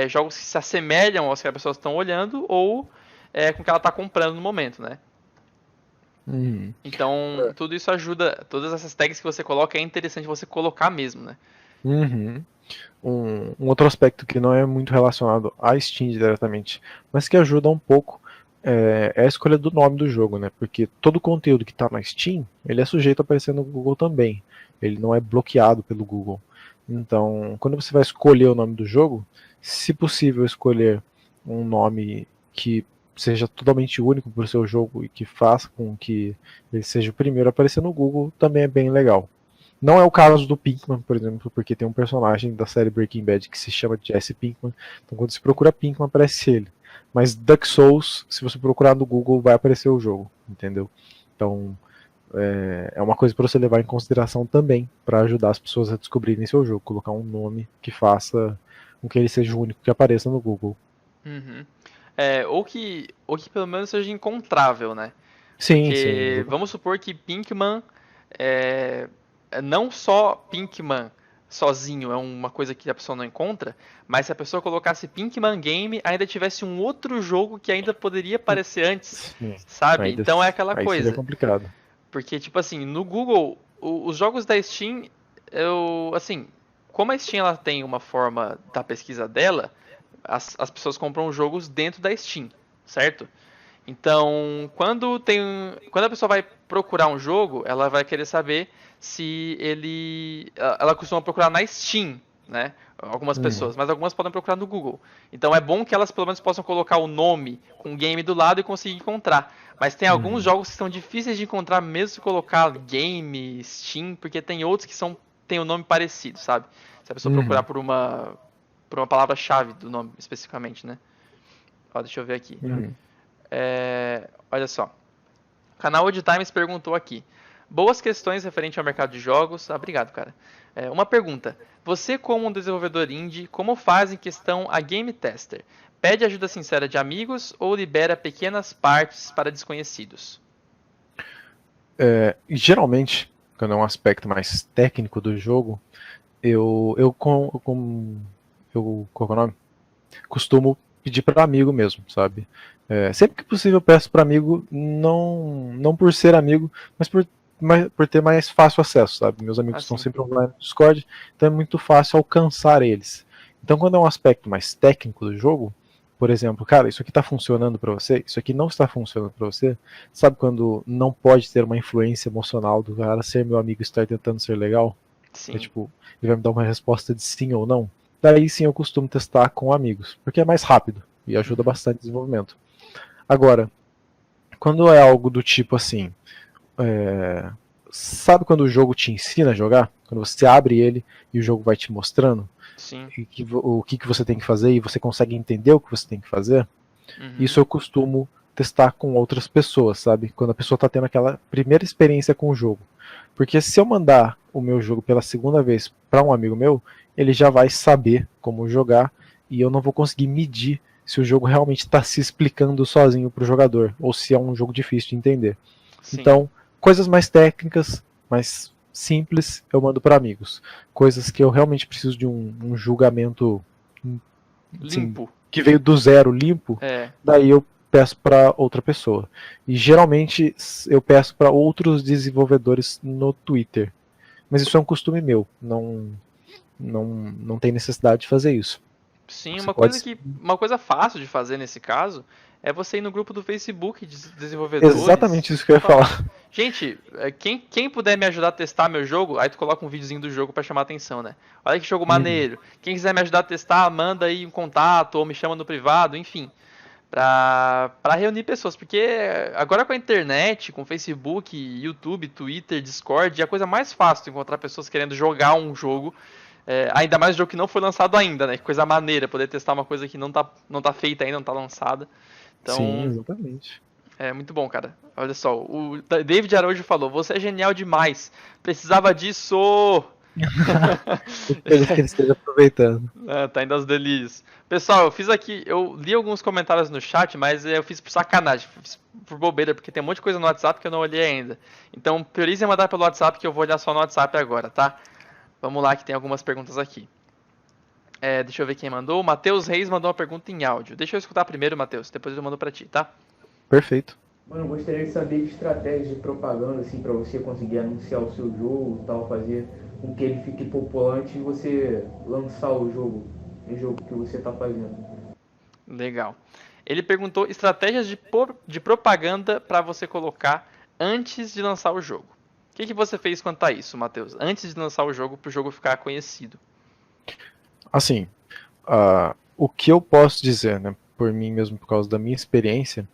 jogos que se assemelham aos que as pessoas estão olhando ou com o que ela está comprando no momento, né? Então, tudo isso ajuda. Todas essas tags que você coloca é interessante você colocar mesmo, né? Um outro aspecto que não é muito relacionado à Steam diretamente, mas que ajuda um pouco, é a escolha do nome do jogo, né? Porque todo o conteúdo que está na Steam, ele é sujeito a aparecer no Google também. Ele não é bloqueado pelo Google. Então, quando você vai escolher o nome do jogo, se possível escolher um nome que seja totalmente único para o seu jogo e que faça com que ele seja o primeiro a aparecer no Google, também é bem legal. Não é o caso do Pinkman, por exemplo, porque tem um personagem da série Breaking Bad que se chama Jesse Pinkman, então quando se procura Pinkman aparece ele. Mas Dark Souls, se você procurar no Google, vai aparecer o jogo, entendeu? Então é uma coisa para você levar em consideração também, para ajudar as pessoas a descobrirem seu jogo, colocar um nome que faça com que ele seja o único que apareça no Google. Ou que pelo menos seja encontrável, né? Sim. Vamos supor que Pinkman não só Pinkman sozinho é uma coisa que a pessoa não encontra, mas se a pessoa colocasse Pinkman Game, ainda tivesse um outro jogo que ainda poderia aparecer antes, sabe? Então é aquela coisa. Seria complicado. Porque, tipo assim, no Google, os jogos da Steam, como a Steam ela tem uma forma da pesquisa dela, as pessoas compram jogos dentro da Steam, certo? Então, quando a pessoa vai procurar um jogo, ela vai querer saber se ela costuma procurar na Steam, né? Algumas pessoas, mas algumas podem procurar no Google. Então é bom que elas pelo menos possam colocar o nome com o game do lado e conseguir encontrar. Mas tem alguns jogos que são difíceis de encontrar mesmo se colocar game, Steam, porque tem outros que têm um nome parecido, sabe? Se a pessoa procurar por por uma palavra-chave do nome, especificamente, né? Ó, deixa eu ver aqui. Olha só. O canal Old Times perguntou aqui. Boas questões referente ao mercado de jogos. Obrigado, cara. Uma pergunta. Você, como um desenvolvedor indie, como faz em questão a game tester? Pede ajuda sincera de amigos ou libera pequenas partes para desconhecidos? Geralmente, quando é um aspecto mais técnico do jogo, qual é o nome? Costumo pedir para amigo mesmo, sabe? Sempre que possível eu peço para amigo, não por ser amigo, mas por ter mais fácil acesso, sabe? Meus amigos estão sempre online no Discord, então é muito fácil alcançar eles. Então quando é um aspecto mais técnico do jogo, por exemplo, cara, isso aqui está funcionando para você, isso aqui não está funcionando para você, sabe quando não pode ter uma influência emocional do cara ser meu amigo e estar tentando ser legal? Sim. Tipo, ele vai me dar uma resposta de sim ou não. Daí sim eu costumo testar com amigos, porque é mais rápido e ajuda bastante o desenvolvimento. Agora, quando é algo do tipo assim, sabe quando o jogo te ensina a jogar? Quando você abre ele e o jogo vai te mostrando o que você tem que fazer e você consegue entender o que você tem que fazer? Isso eu costumo testar com outras pessoas, sabe? Quando a pessoa está tendo aquela primeira experiência com o jogo. Porque se eu mandar o meu jogo pela segunda vez para um amigo meu, ele já vai saber como jogar e eu não vou conseguir medir se o jogo realmente está se explicando sozinho para o jogador ou se é um jogo difícil de entender. Sim. Então, coisas mais técnicas, mais simples, eu mando para amigos. Coisas que eu realmente preciso de um julgamento limpo, assim, que veio do zero limpo, daí eu peço para outra pessoa. E geralmente eu peço para outros desenvolvedores no Twitter. Mas isso é um costume meu, não tem necessidade de fazer isso. Sim, uma coisa fácil de fazer nesse caso é você ir no grupo do Facebook de desenvolvedores. Exatamente isso que eu ia falar. Gente, quem puder me ajudar a testar meu jogo, aí tu coloca um videozinho do jogo pra chamar a atenção, né? Olha que jogo maneiro. Quem quiser me ajudar a testar, manda aí um contato ou me chama no privado, enfim. Pra reunir pessoas, porque agora com a internet, com Facebook, YouTube, Twitter, Discord, é a coisa mais fácil de encontrar pessoas querendo jogar um jogo. Ainda mais um jogo que não foi lançado ainda, né? Que coisa maneira, poder testar uma coisa que não tá feita ainda, não tá lançada. Então, sim, exatamente. É muito bom, cara. Olha só, o David Araújo falou: você é genial demais. Precisava disso! Espero que ele esteja aproveitando. Tá indo aos delírios. Pessoal, eu fiz aqui, eu li alguns comentários no chat, mas eu fiz por sacanagem, fiz por bobeira, porque tem um monte de coisa no WhatsApp que eu não olhei ainda. Então, priorizem mandar pelo WhatsApp que eu vou olhar só no WhatsApp agora, tá? Vamos lá que tem algumas perguntas aqui. Deixa eu ver quem mandou. O Matheus Reis mandou uma pergunta em áudio. Deixa eu escutar primeiro, Matheus, depois eu mando pra ti, tá? Perfeito. Mano, eu gostaria de saber de estratégias de propaganda, assim, pra você conseguir anunciar o seu jogo e tal, fazer com que ele fique popular antes de você lançar o jogo que você tá fazendo. Legal. Ele perguntou estratégias de propaganda para você colocar antes de lançar o jogo. O que você fez quanto a isso, Matheus? Antes de lançar o jogo, para o jogo ficar conhecido. Assim, o que eu posso dizer, né, por mim mesmo, por causa da minha experiência,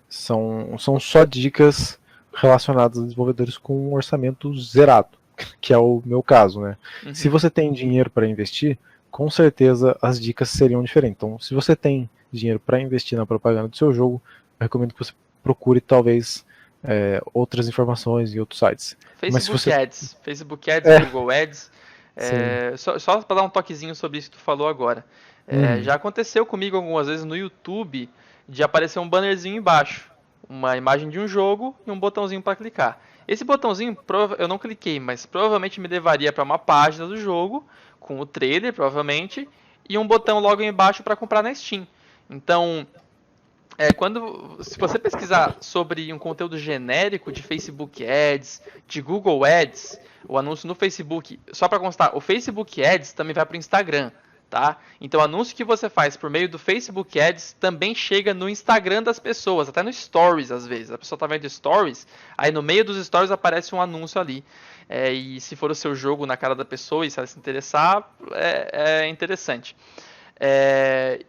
são só dicas relacionadas a desenvolvedores com um orçamento zerado, que é o meu caso, né? Se você tem dinheiro para investir, com certeza as dicas seriam diferentes. Então, se você tem dinheiro para investir na propaganda do seu jogo, eu recomendo que você procure talvez outras informações em outros sites. Facebook Ads, Google Ads. Só para dar um toquezinho sobre isso que tu falou agora. Já aconteceu comigo algumas vezes no YouTube de aparecer um bannerzinho embaixo, uma imagem de um jogo e um botãozinho para clicar. Esse botãozinho eu não cliquei, mas provavelmente me levaria para uma página do jogo com o trailer, provavelmente, e um botão logo embaixo para comprar na Steam. Então, se você pesquisar sobre um conteúdo genérico de Facebook Ads, de Google Ads, o anúncio no Facebook, só para constar, o Facebook Ads também vai para o Instagram. Tá? Então o anúncio que você faz por meio do Facebook Ads também chega no Instagram das pessoas, até no Stories às vezes. A pessoa está vendo Stories, aí no meio dos Stories aparece um anúncio ali. E se for o seu jogo na cara da pessoa e se ela se interessar, é interessante.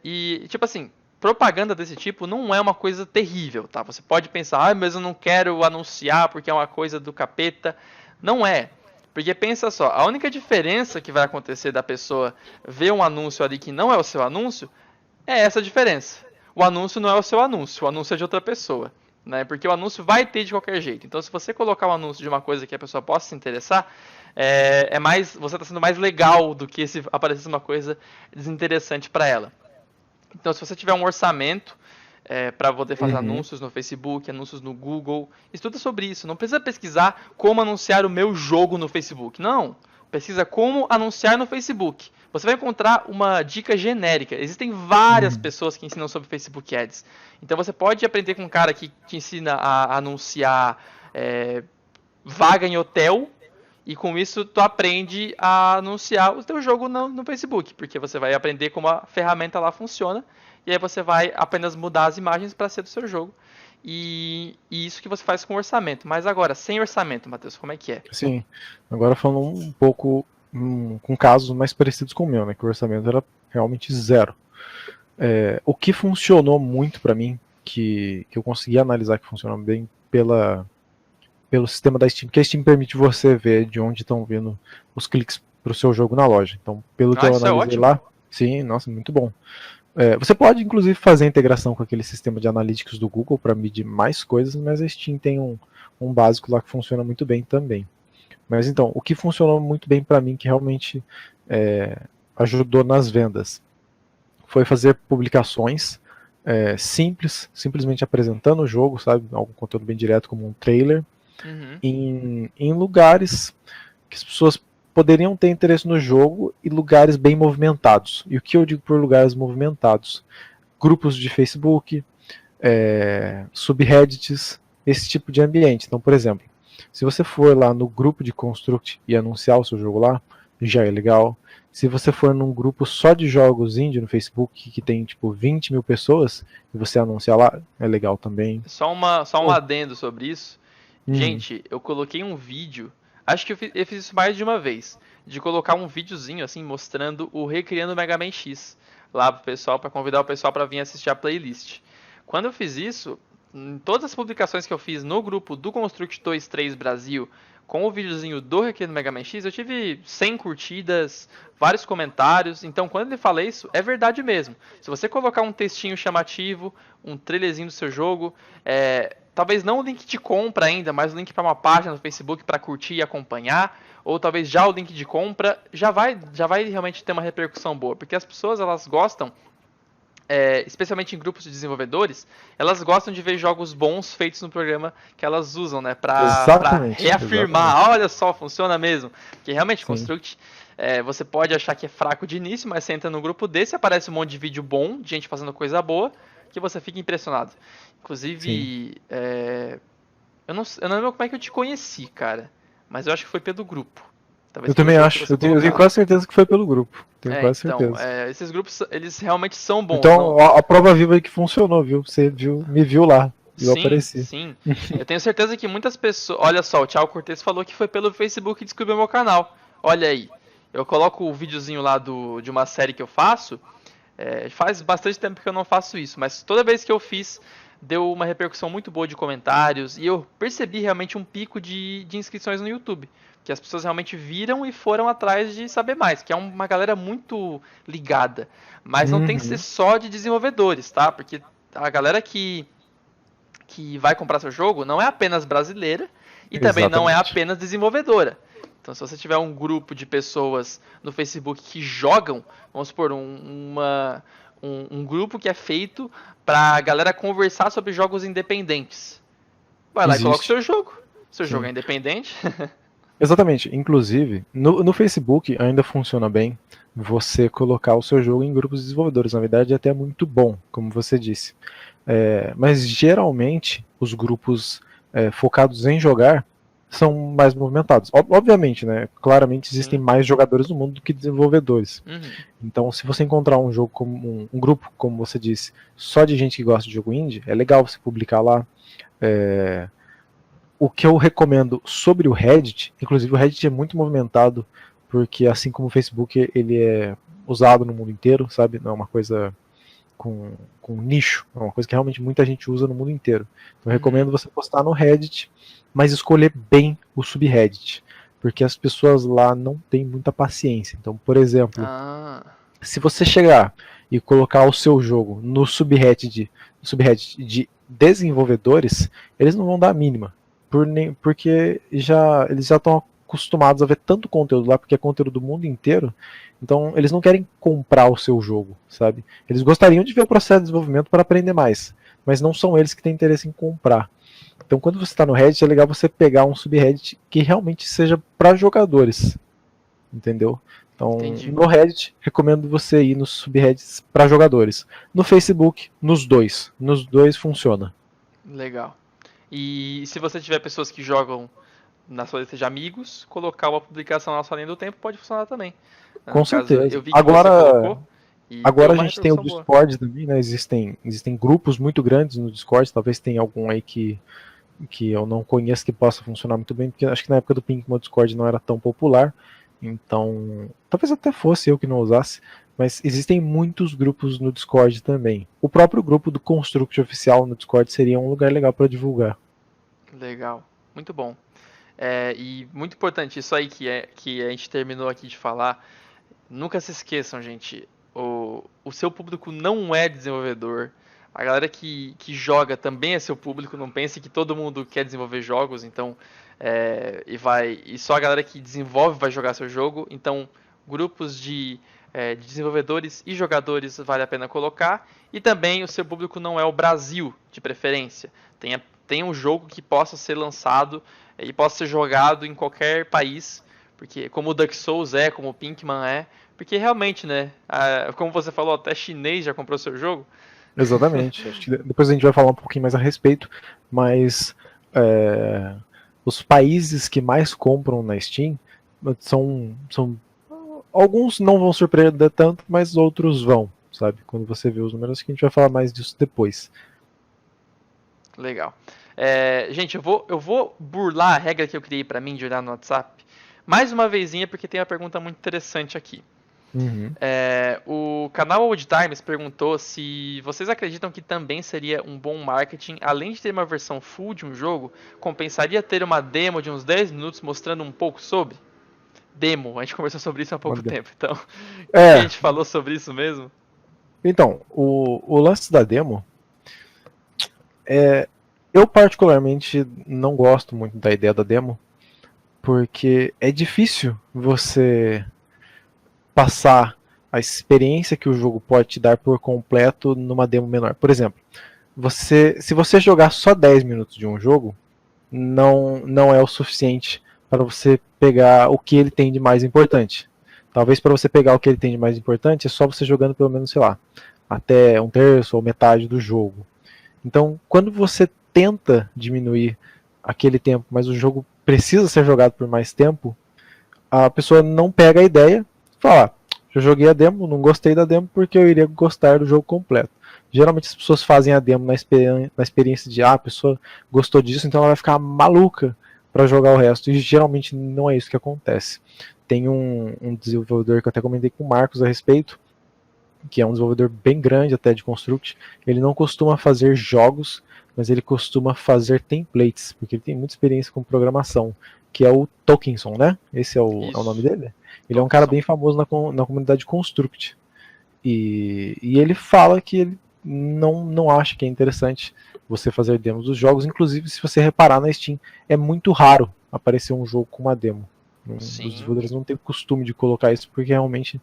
E tipo assim, propaganda desse tipo não é uma coisa terrível, tá? Você pode pensar, mas eu não quero anunciar porque é uma coisa do capeta. Não é. Porque pensa só, a única diferença que vai acontecer da pessoa ver um anúncio ali que não é o seu anúncio é essa diferença. O anúncio não é o seu anúncio, o anúncio é de outra pessoa. Né? Porque o anúncio vai ter de qualquer jeito. Então, se você colocar um anúncio de uma coisa que a pessoa possa se interessar, você está sendo mais legal do que se aparecesse uma coisa desinteressante para ela. Então, se você tiver um orçamento para poder fazer anúncios no Facebook, anúncios no Google, estuda sobre isso. Não precisa pesquisar como anunciar o meu jogo no Facebook. Não. Pesquisa como anunciar no Facebook. Você vai encontrar uma dica genérica. Existem várias pessoas que ensinam sobre Facebook Ads. Então você pode aprender com um cara que te ensina a anunciar vaga em hotel, e com isso tu aprende a anunciar o teu jogo no Facebook, porque você vai aprender como a ferramenta lá funciona, e aí você vai apenas mudar as imagens para ser do seu jogo. E isso que você faz com orçamento. Mas agora, sem orçamento, Matheus, como é que é? Sim, agora falando um pouco com casos mais parecidos com o meu, né, que o orçamento era realmente zero. O que funcionou muito para mim, que eu consegui analisar que funcionou bem pelo sistema da Steam, porque a Steam permite você ver de onde estão vindo os cliques para o seu jogo na loja. Então, pelo que eu analisei lá, sim, nossa, muito bom. Você pode, inclusive, fazer a integração com aquele sistema de analytics do Google para medir mais coisas, mas a Steam tem um básico lá que funciona muito bem também. Mas então, o que funcionou muito bem para mim, que realmente ajudou nas vendas, foi fazer publicações simplesmente apresentando o jogo, sabe? Algum conteúdo bem direto, como um trailer, em lugares que as pessoas poderiam ter interesse no jogo e lugares bem movimentados. E o que eu digo por lugares movimentados? Grupos de Facebook, subreddits, esse tipo de ambiente. Então, por exemplo, se você for lá no grupo de Construct e anunciar o seu jogo lá, já é legal. Se você for num grupo só de jogos indie no Facebook, que tem tipo 20 mil pessoas, e você anunciar lá, é legal também. Só um adendo sobre isso. Gente, eu coloquei um vídeo, acho que eu fiz isso mais de uma vez, de colocar um videozinho assim, mostrando o Recriando Mega Man X lá pro pessoal, para convidar o pessoal para vir assistir a playlist. Quando eu fiz isso, em todas as publicações que eu fiz no grupo do Construct 23 Brasil, com o videozinho do Recriando Mega Man X, eu tive 100 curtidas, vários comentários. Então, quando ele fala isso, é verdade mesmo. Se você colocar um textinho chamativo, um trailerzinho do seu jogo, talvez não o link de compra ainda, mas o link para uma página no Facebook para curtir e acompanhar, ou talvez já o link de compra, já vai realmente ter uma repercussão boa, porque as pessoas, elas gostam, especialmente em grupos de desenvolvedores, elas gostam de ver jogos bons feitos no programa que elas usam, né, para reafirmar, olha só, funciona mesmo, porque realmente Construct, você pode achar que é fraco de início, mas você entra no grupo desse, aparece um monte de vídeo bom, de gente fazendo coisa boa, que você fica impressionado. Inclusive, eu não lembro como é que eu te conheci, cara, mas eu acho que foi pelo grupo. Talvez eu também acho, eu tenho quase certeza que foi pelo grupo. Tenho quase certeza. Esses grupos, eles realmente são bons. Então, a prova viva é que funcionou, viu? Você me viu lá, eu apareci. Sim, eu tenho certeza que muitas pessoas... Olha só, o Thiago Cortez falou que foi pelo Facebook e descobriu meu canal. Olha aí, eu coloco o videozinho lá de uma série que eu faço. Faz bastante tempo que eu não faço isso, mas toda vez que eu fiz, deu uma repercussão muito boa de comentários, e eu percebi realmente um pico de inscrições no YouTube, que as pessoas realmente viram e foram atrás de saber mais, que é uma galera muito ligada, mas não tem que ser só de desenvolvedores, tá? Porque a galera que vai comprar seu jogo não é apenas brasileira e também não é apenas desenvolvedora. Então, se você tiver um grupo de pessoas no Facebook que jogam, vamos supor, um grupo que é feito pra galera conversar sobre jogos independentes. Vai lá e coloca o seu jogo. Seu jogo é independente. Exatamente. Inclusive, no Facebook ainda funciona bem você colocar o seu jogo em grupos de desenvolvedores. Na verdade, é até muito bom, como você disse. Mas, geralmente, os grupos focados em jogar são mais movimentados. Obviamente, né? Claramente existem mais jogadores no mundo do que desenvolvedores. Então, se você encontrar um jogo como um grupo, como você disse, só de gente que gosta de jogo indie, é legal você publicar lá. O que eu recomendo sobre o Reddit, inclusive o Reddit é muito movimentado, porque assim como o Facebook, ele é usado no mundo inteiro, sabe? Não é uma coisa com nicho, é uma coisa que realmente muita gente usa no mundo inteiro. Então eu recomendo você postar no Reddit, mas escolher bem o subreddit. porque as pessoas lá não têm muita paciência. Então, por exemplo, Ah, se você chegar e colocar o seu jogo no subreddit de desenvolvedores, eles não vão dar a mínima, porque eles já estão acostumados a ver tanto conteúdo lá, porque é conteúdo do mundo inteiro, então eles não querem comprar o seu jogo, sabe? Eles gostariam de ver o processo de desenvolvimento para aprender mais, mas não são eles que têm interesse em comprar. Então, quando você está no Reddit, é legal você pegar um subreddit que realmente seja para jogadores, entendeu? Então, entendi. no Reddit, recomendo você ir nos subreddits para jogadores. No Facebook, nos dois. Nos dois funciona. Legal. E se você tiver pessoas que jogam na sua lista de amigos, colocar uma publicação na sua linha do tempo pode funcionar também. Com No caso, certeza. eu vi que você colocou e deu Agora a uma gente tem o repercussão boa. Discord também, né? Existem grupos muito grandes no Discord. Talvez tenha algum aí que eu não conheço que possa funcionar muito bem, porque acho que na época do Pink o Discord não era tão popular. Então, talvez até fosse eu que não usasse, mas existem muitos grupos no Discord também. O próprio grupo do Construct oficial no Discord seria um lugar legal para divulgar. Legal, muito bom. E muito importante, isso aí que a gente terminou aqui de falar. Nunca se esqueçam, gente. O seu público não é desenvolvedor. A galera que joga também é seu público. Não pense que todo mundo quer desenvolver jogos, então e só a galera que desenvolve vai jogar seu jogo. Então, grupos de desenvolvedores e jogadores vale a pena colocar. E também o seu público não é o Brasil, de preferência. Tenha um jogo que possa ser lançado e possa ser jogado em qualquer país, porque como o Dark Souls como o Pinkman porque realmente, né, como você falou, até chinês já comprou seu jogo. Exatamente. Acho que depois a gente vai falar um pouquinho mais a respeito, mas os países que mais compram na Steam são alguns não vão surpreender tanto, mas outros vão, sabe? Quando você vê os números, que a gente vai falar mais disso depois. Legal. Gente, eu vou burlar a regra que eu criei pra mim de olhar no WhatsApp mais uma vezinha, porque tem uma pergunta muito interessante aqui. Uhum. O canal Old Times perguntou se vocês acreditam que também seria um bom marketing, além de ter uma versão full de um jogo, compensaria ter uma demo de uns 10 minutos mostrando um pouco sobre? Demo, a gente conversou sobre isso há pouco tempo, então. A gente falou sobre isso mesmo? Então, o lance da demo eu particularmente não gosto muito da ideia da demo, porque é difícil você passar a experiência que o jogo pode te dar por completo numa demo menor. Por exemplo, se você jogar só 10 minutos de um jogo, não é o suficiente para você pegar o que ele tem de mais importante. Talvez para você pegar o que ele tem de mais importante, é só você jogando pelo menos, sei lá, até um terço ou metade do jogo. Então, quando você tenta diminuir aquele tempo, mas o jogo precisa ser jogado por mais tempo, a pessoa não pega a ideia e fala, já joguei a demo, não gostei da demo porque eu iria gostar do jogo completo. Geralmente as pessoas fazem a demo na experiência de, a pessoa gostou disso, então ela vai ficar maluca para jogar o resto, e geralmente não é isso que acontece. Tem um desenvolvedor que eu até comentei com o Marcos a respeito, que é um desenvolvedor bem grande até de Construct. Ele não costuma fazer jogos, mas ele costuma fazer templates, porque ele tem muita experiência com programação, que é o Tokinson, né? Esse é o nome dele? Ele é um cara bem famoso na comunidade Construct. E ele fala que ele não acha que é interessante você fazer demos dos jogos. Inclusive, se você reparar na Steam, é muito raro aparecer um jogo com uma demo. Os desenvolvedores não têm o costume de colocar isso, porque realmente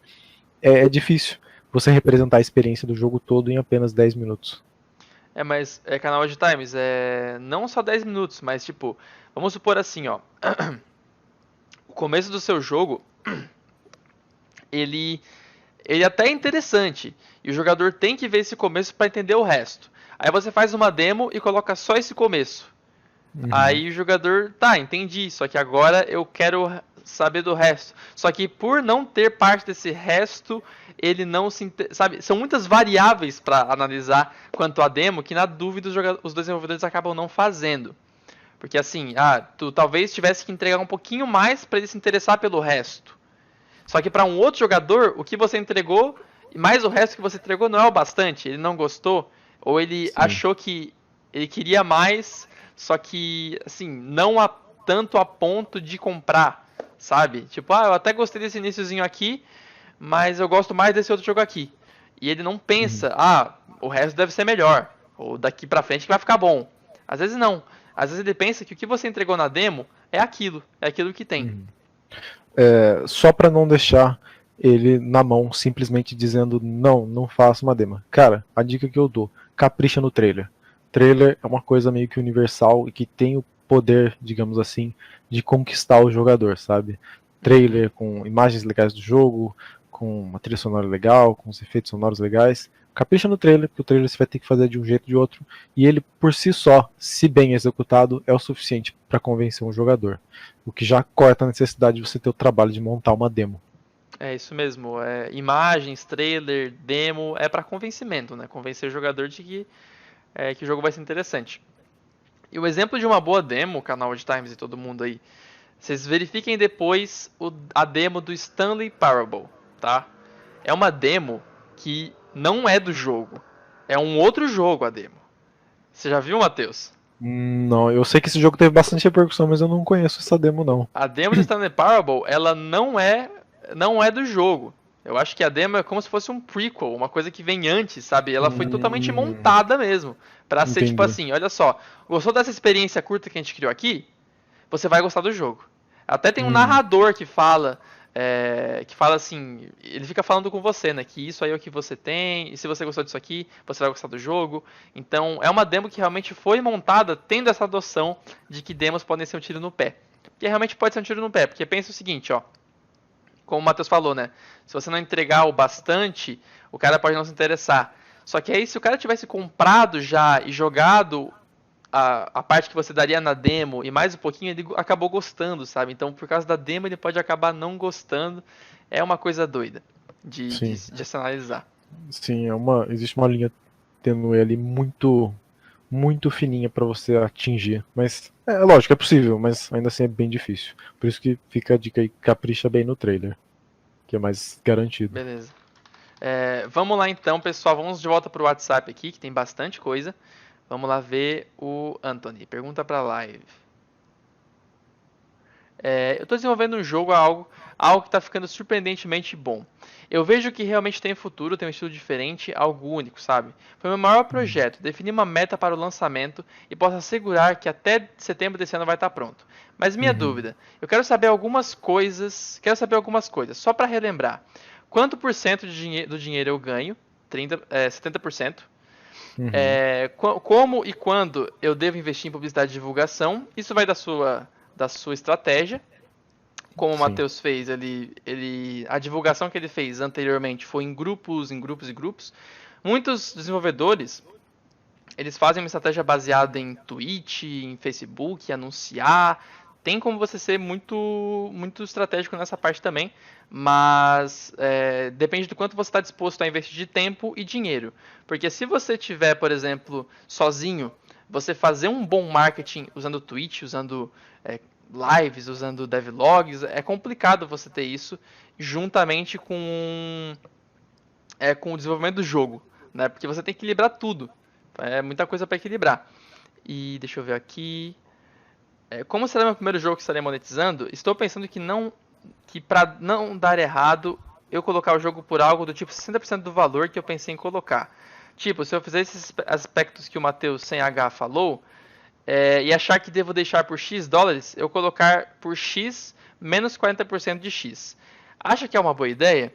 é difícil você representar a experiência do jogo todo em apenas 10 minutos. Mas canal de times, não só 10 minutos, mas tipo, vamos supor assim, ó. O começo do seu jogo, ele até é interessante, e o jogador tem que ver esse começo para entender o resto. Aí você faz uma demo e coloca só esse começo. Aí o jogador, tá, entendi, só que agora eu quero saber do resto. Só que por não ter parte desse resto, ele não se... Sabe, são muitas variáveis para analisar quanto à demo, que na dúvida os desenvolvedores acabam não fazendo. Porque assim, tu talvez tivesse que entregar um pouquinho mais para ele se interessar pelo resto. Só que para um outro jogador, o que você entregou, mais o resto que você entregou não é o bastante. Ele não gostou, ou ele achou que ele queria mais, só que, assim, não tanto a ponto de comprar, sabe? Tipo, eu até gostei desse iniciozinho aqui, mas eu gosto mais desse outro jogo aqui. E ele não pensa, o resto deve ser melhor, ou daqui pra frente que vai ficar bom. Às vezes não. Às vezes ele pensa que o que você entregou na demo é aquilo que tem. Só pra não deixar ele na mão, simplesmente dizendo não faça uma demo. Cara, a dica que eu dou, capricha no trailer. Trailer é uma coisa meio que universal e que tem o poder, digamos assim, de conquistar o jogador, sabe? Trailer com imagens legais do jogo, com uma trilha sonora legal, com os efeitos sonoros legais. Capricha no trailer, porque o trailer você vai ter que fazer de um jeito ou de outro, e ele por si só, se bem executado, é o suficiente para convencer um jogador. O que já corta a necessidade de você ter o trabalho de montar uma demo. É isso mesmo. Imagens, trailer, demo, é para convencimento, né? Convencer o jogador de que o jogo vai ser interessante. E o exemplo de uma boa demo, canal de Times e todo mundo aí, vocês verifiquem depois a demo do Stanley Parable, tá? É uma demo que não é do jogo. É um outro jogo a demo. Você já viu, Matheus? Não, eu sei que esse jogo teve bastante repercussão, mas eu não conheço essa demo, não. A demo do Stanley Parable, ela não é do jogo. Eu acho que a demo é como se fosse um prequel, uma coisa que vem antes, sabe? Ela foi totalmente montada mesmo. Pra ser tipo assim, olha só, gostou dessa experiência curta que a gente criou aqui? Você vai gostar do jogo. Até tem um narrador que fala assim, ele fica falando com você, né? Que isso aí é o que você tem, e se você gostou disso aqui, você vai gostar do jogo. Então, é uma demo que realmente foi montada tendo essa adoção de que demos podem ser um tiro no pé. Porque realmente pode ser um tiro no pé, porque pensa o seguinte, ó. Como o Matheus falou, né? Se você não entregar o bastante, o cara pode não se interessar. Só que aí, se o cara tivesse comprado já e jogado a parte que você daria na demo e mais um pouquinho, ele acabou gostando, sabe? Então, por causa da demo, ele pode acabar não gostando. É uma coisa doida de se analisar. Sim, existe uma linha tênue ali muito fininha para você atingir. Mas é lógico, é possível, mas ainda assim é bem difícil. Por isso que fica a dica aí, capricha bem no trailer, que é mais garantido. Beleza. Vamos lá então, pessoal. Vamos de volta pro WhatsApp aqui, que tem bastante coisa. Vamos lá ver o Anthony. Pergunta pra live. Eu estou desenvolvendo um jogo, algo que está ficando surpreendentemente bom. Eu vejo que realmente tem futuro, tem um estilo diferente, algo único, sabe? Foi meu maior projeto, definir uma meta para o lançamento e posso assegurar que até setembro desse ano vai estar pronto. Mas minha dúvida, eu quero saber algumas coisas, só para relembrar. Quanto por cento do dinheiro eu ganho? 70%. Como e quando eu devo investir em publicidade e divulgação? Isso vai da sua estratégia. Como o Matheus fez, a divulgação que ele fez anteriormente foi em grupos. Muitos desenvolvedores, eles fazem uma estratégia baseada em Twitch, em Facebook, anunciar. Tem como você ser muito, muito estratégico nessa parte também, mas depende do quanto você está disposto a investir de tempo e dinheiro. Porque se você tiver, por exemplo, sozinho, você fazer um bom marketing usando Twitch, usando lives, usando devlogs, é complicado você ter isso juntamente com o desenvolvimento do jogo, né? Porque você tem que equilibrar tudo. É muita coisa para equilibrar. E deixa eu ver aqui. Como será meu primeiro jogo que estarei monetizando, estou pensando que para não dar errado, eu colocar o jogo por algo do tipo 60% do valor que eu pensei em colocar. Tipo, se eu fizer esses aspectos que o Matheus sem H falou, e achar que devo deixar por X dólares, eu colocar por X menos 40% de X. Acha que é uma boa ideia?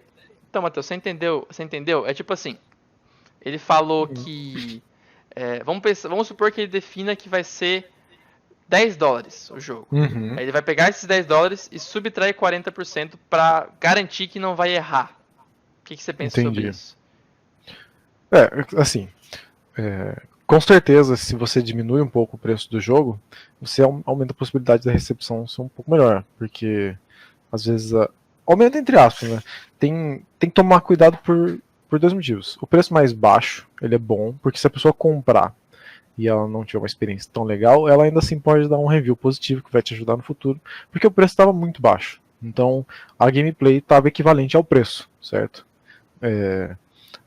Então, Matheus, você entendeu? É tipo assim, ele falou que... vamos supor que ele defina que vai ser $10 o jogo. Aí ele vai pegar esses $10 e subtrair 40% para garantir que não vai errar. O que você pensa sobre isso? Assim, com certeza, se você diminui um pouco o preço do jogo, você aumenta a possibilidade da recepção ser um pouco melhor, porque às vezes aumenta entre aspas, né? Tem que tomar cuidado por dois motivos. O preço mais baixo, ele é bom, porque se a pessoa comprar e ela não tiver uma experiência tão legal, ela ainda assim pode dar um review positivo que vai te ajudar no futuro, porque o preço estava muito baixo. Então, a gameplay estava equivalente ao preço, certo?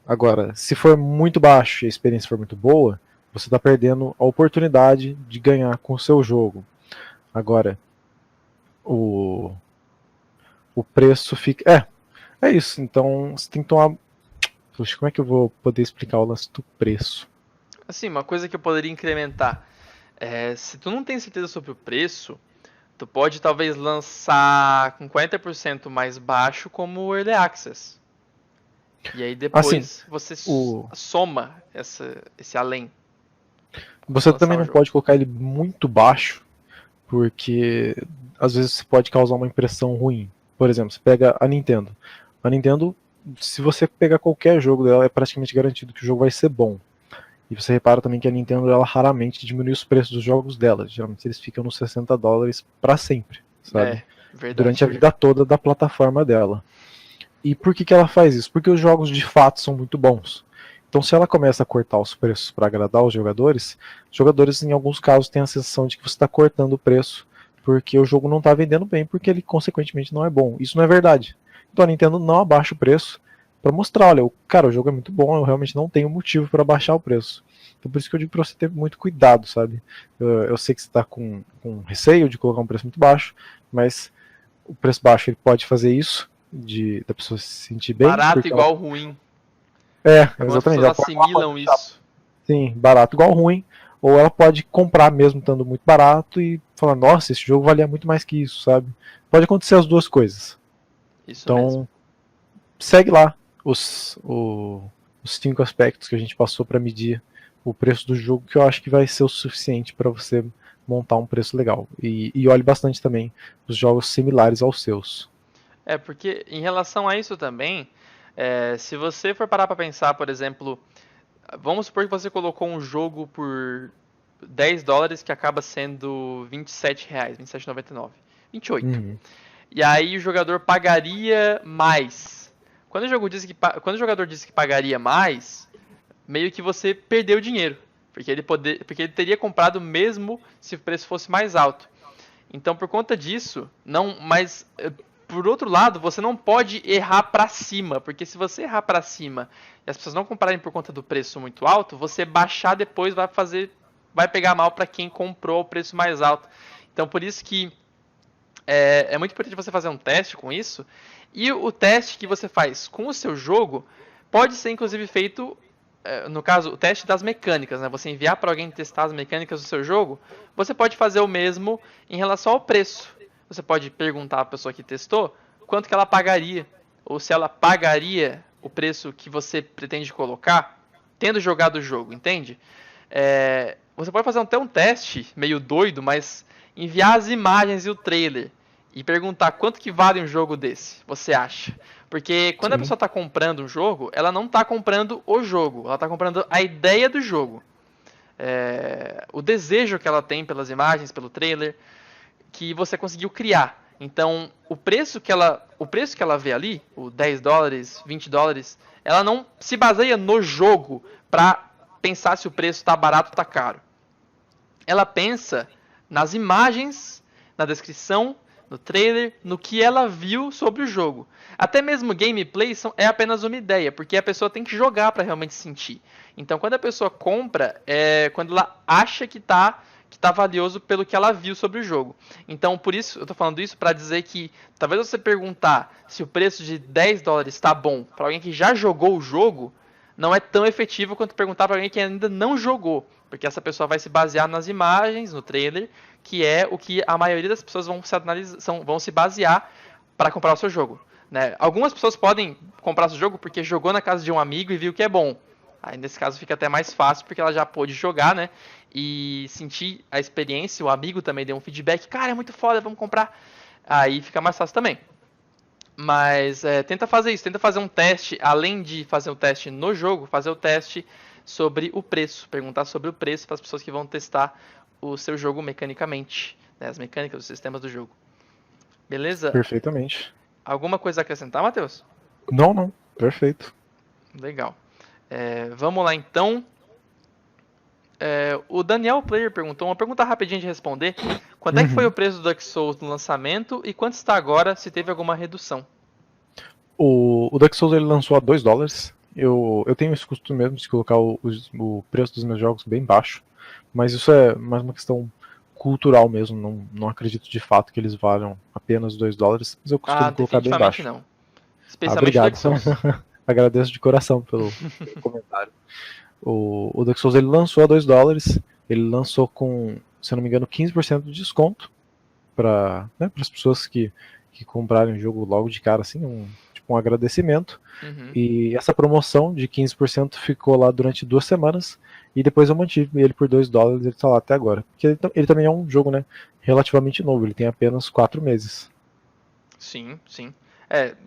Agora, se for muito baixo e a experiência for muito boa, você está perdendo a oportunidade de ganhar com o seu jogo. Agora, o preço fica... É isso, então você tem que tomar... Puxa, como é que eu vou poder explicar o lance do preço? Assim, uma coisa que eu poderia incrementar. Se tu não tem certeza sobre o preço, tu pode talvez lançar com 40% mais baixo como Early Access. E aí Assim, depois você o... soma esse além. você Lançar também um não jogo. pode colocar ele muito baixo, porque às vezes você pode causar uma impressão ruim. Por exemplo, você pega a Nintendo. A Nintendo, se você pegar qualquer jogo dela, é praticamente garantido que o jogo vai ser bom. E você repara também que a Nintendo, ela raramente diminui os preços dos jogos dela. Geralmente eles ficam nos $60 para sempre, sabe? Durante a Verdade. vida toda da plataforma dela. E por que ela faz isso? Porque os jogos de fato são muito bons. Então, se ela começa a cortar os preços para agradar os jogadores em alguns casos têm a sensação de que você está cortando o preço porque o jogo não está vendendo bem, porque ele consequentemente não é bom. Isso não é verdade. Então a Nintendo não abaixa o preço para mostrar, olha, o jogo é muito bom, eu realmente não tenho motivo para baixar o preço. Então por isso que eu digo para você ter muito cuidado, sabe? Eu sei que você está com receio de colocar um preço muito baixo, mas o preço baixo ele pode fazer isso, da pessoa se sentir bem, Barato porque ela... igual ruim. Algumas exatamente. pessoas Ela pode assimilam isso. sim, barato igual ruim, ou ela pode comprar mesmo estando muito barato e falar, nossa, esse jogo valia muito mais que isso, sabe? Pode acontecer as duas coisas. Isso mesmo. Então, segue lá os 5 aspectos que a gente passou para medir o preço do jogo, que eu acho que vai ser o suficiente para você montar um preço legal. E olhe bastante também os jogos similares aos seus. Porque em relação a isso também, se você for parar pra pensar, por exemplo, vamos supor que você colocou um jogo por $10 que acaba sendo R$ 27, R$ 27,99. 28. Uhum. E aí o jogador pagaria mais. Quando o jogador disse que pagaria mais, meio que você perdeu dinheiro. Porque ele teria comprado mesmo se o preço fosse mais alto. Então, por conta disso, por outro lado, você não pode errar pra cima, porque se você errar pra cima e as pessoas não comprarem por conta do preço muito alto, você baixar depois vai pegar mal pra quem comprou o preço mais alto. Então, por isso que é muito importante você fazer um teste com isso. E o teste que você faz com o seu jogo pode ser inclusive feito, no caso, o teste das mecânicas, né? Você enviar para alguém testar as mecânicas do seu jogo. Você pode fazer o mesmo em relação ao preço. Você pode perguntar à pessoa que testou quanto que ela pagaria, ou se ela pagaria o preço que você pretende colocar, tendo jogado o jogo, entende? Você pode fazer até um teste meio doido, mas enviar as imagens e o trailer e perguntar quanto que vale um jogo desse, você acha? Porque quando a Sim. pessoa está comprando um jogo, ela não está comprando o jogo, ela está comprando a ideia do jogo. O desejo que ela tem pelas imagens, pelo trailer, que você conseguiu criar. Então, o preço que ela vê ali, o $10, $20, ela não se baseia no jogo para pensar se o preço está barato ou está caro. Ela pensa nas imagens, na descrição, no trailer, no que ela viu sobre o jogo. Até mesmo gameplay é apenas uma ideia, porque a pessoa tem que jogar para realmente sentir. Então, quando a pessoa compra, é quando ela acha que tá valioso pelo que ela viu sobre o jogo. Então, por isso, eu tô falando isso para dizer que talvez você perguntar se o preço de $10 está bom para alguém que já jogou o jogo, não é tão efetivo quanto perguntar para alguém que ainda não jogou, porque essa pessoa vai se basear nas imagens, no trailer, que é o que a maioria das pessoas vão se basear para comprar o seu jogo. Né? Algumas pessoas podem comprar o seu jogo porque jogou na casa de um amigo e viu que é bom. Aí nesse caso fica até mais fácil porque ela já pôde jogar, né? E sentir a experiência, o amigo também deu um feedback, cara, é muito foda, vamos comprar. Aí fica mais fácil também. Mas tenta fazer isso, tenta fazer um teste, além de fazer o teste no jogo, fazer o teste sobre o preço, perguntar sobre o preço para as pessoas que vão testar o seu jogo mecanicamente, né, as mecânicas, os sistemas do jogo. Beleza? Perfeitamente. Alguma coisa a acrescentar, Matheus? Não. Perfeito. Legal. Vamos lá então. O Daniel Player perguntou, uma pergunta rapidinha de responder. Quanto é que foi o preço do Dark Souls no lançamento e quanto está agora, se teve alguma redução? O Dark Souls ele lançou a $2. Eu tenho esse costume mesmo de colocar o preço dos meus jogos bem baixo, mas isso é mais uma questão cultural mesmo, não acredito de fato que eles valham apenas $2, mas eu costumo colocar bem definitivamente baixo. não. Especialmente o Obrigado. Dark Souls. Agradeço de coração pelo comentário. O Dark Souls ele lançou a $2, ele lançou com, se eu não me engano, 15% de desconto para as pessoas que comprarem o jogo logo de cara, assim, tipo um agradecimento. Uhum. E essa promoção de 15% ficou lá durante 2 semanas e depois eu mantive ele por $2, ele tá lá até agora. Porque ele também é um jogo, né, relativamente novo, ele tem apenas 4 meses. Sim, sim.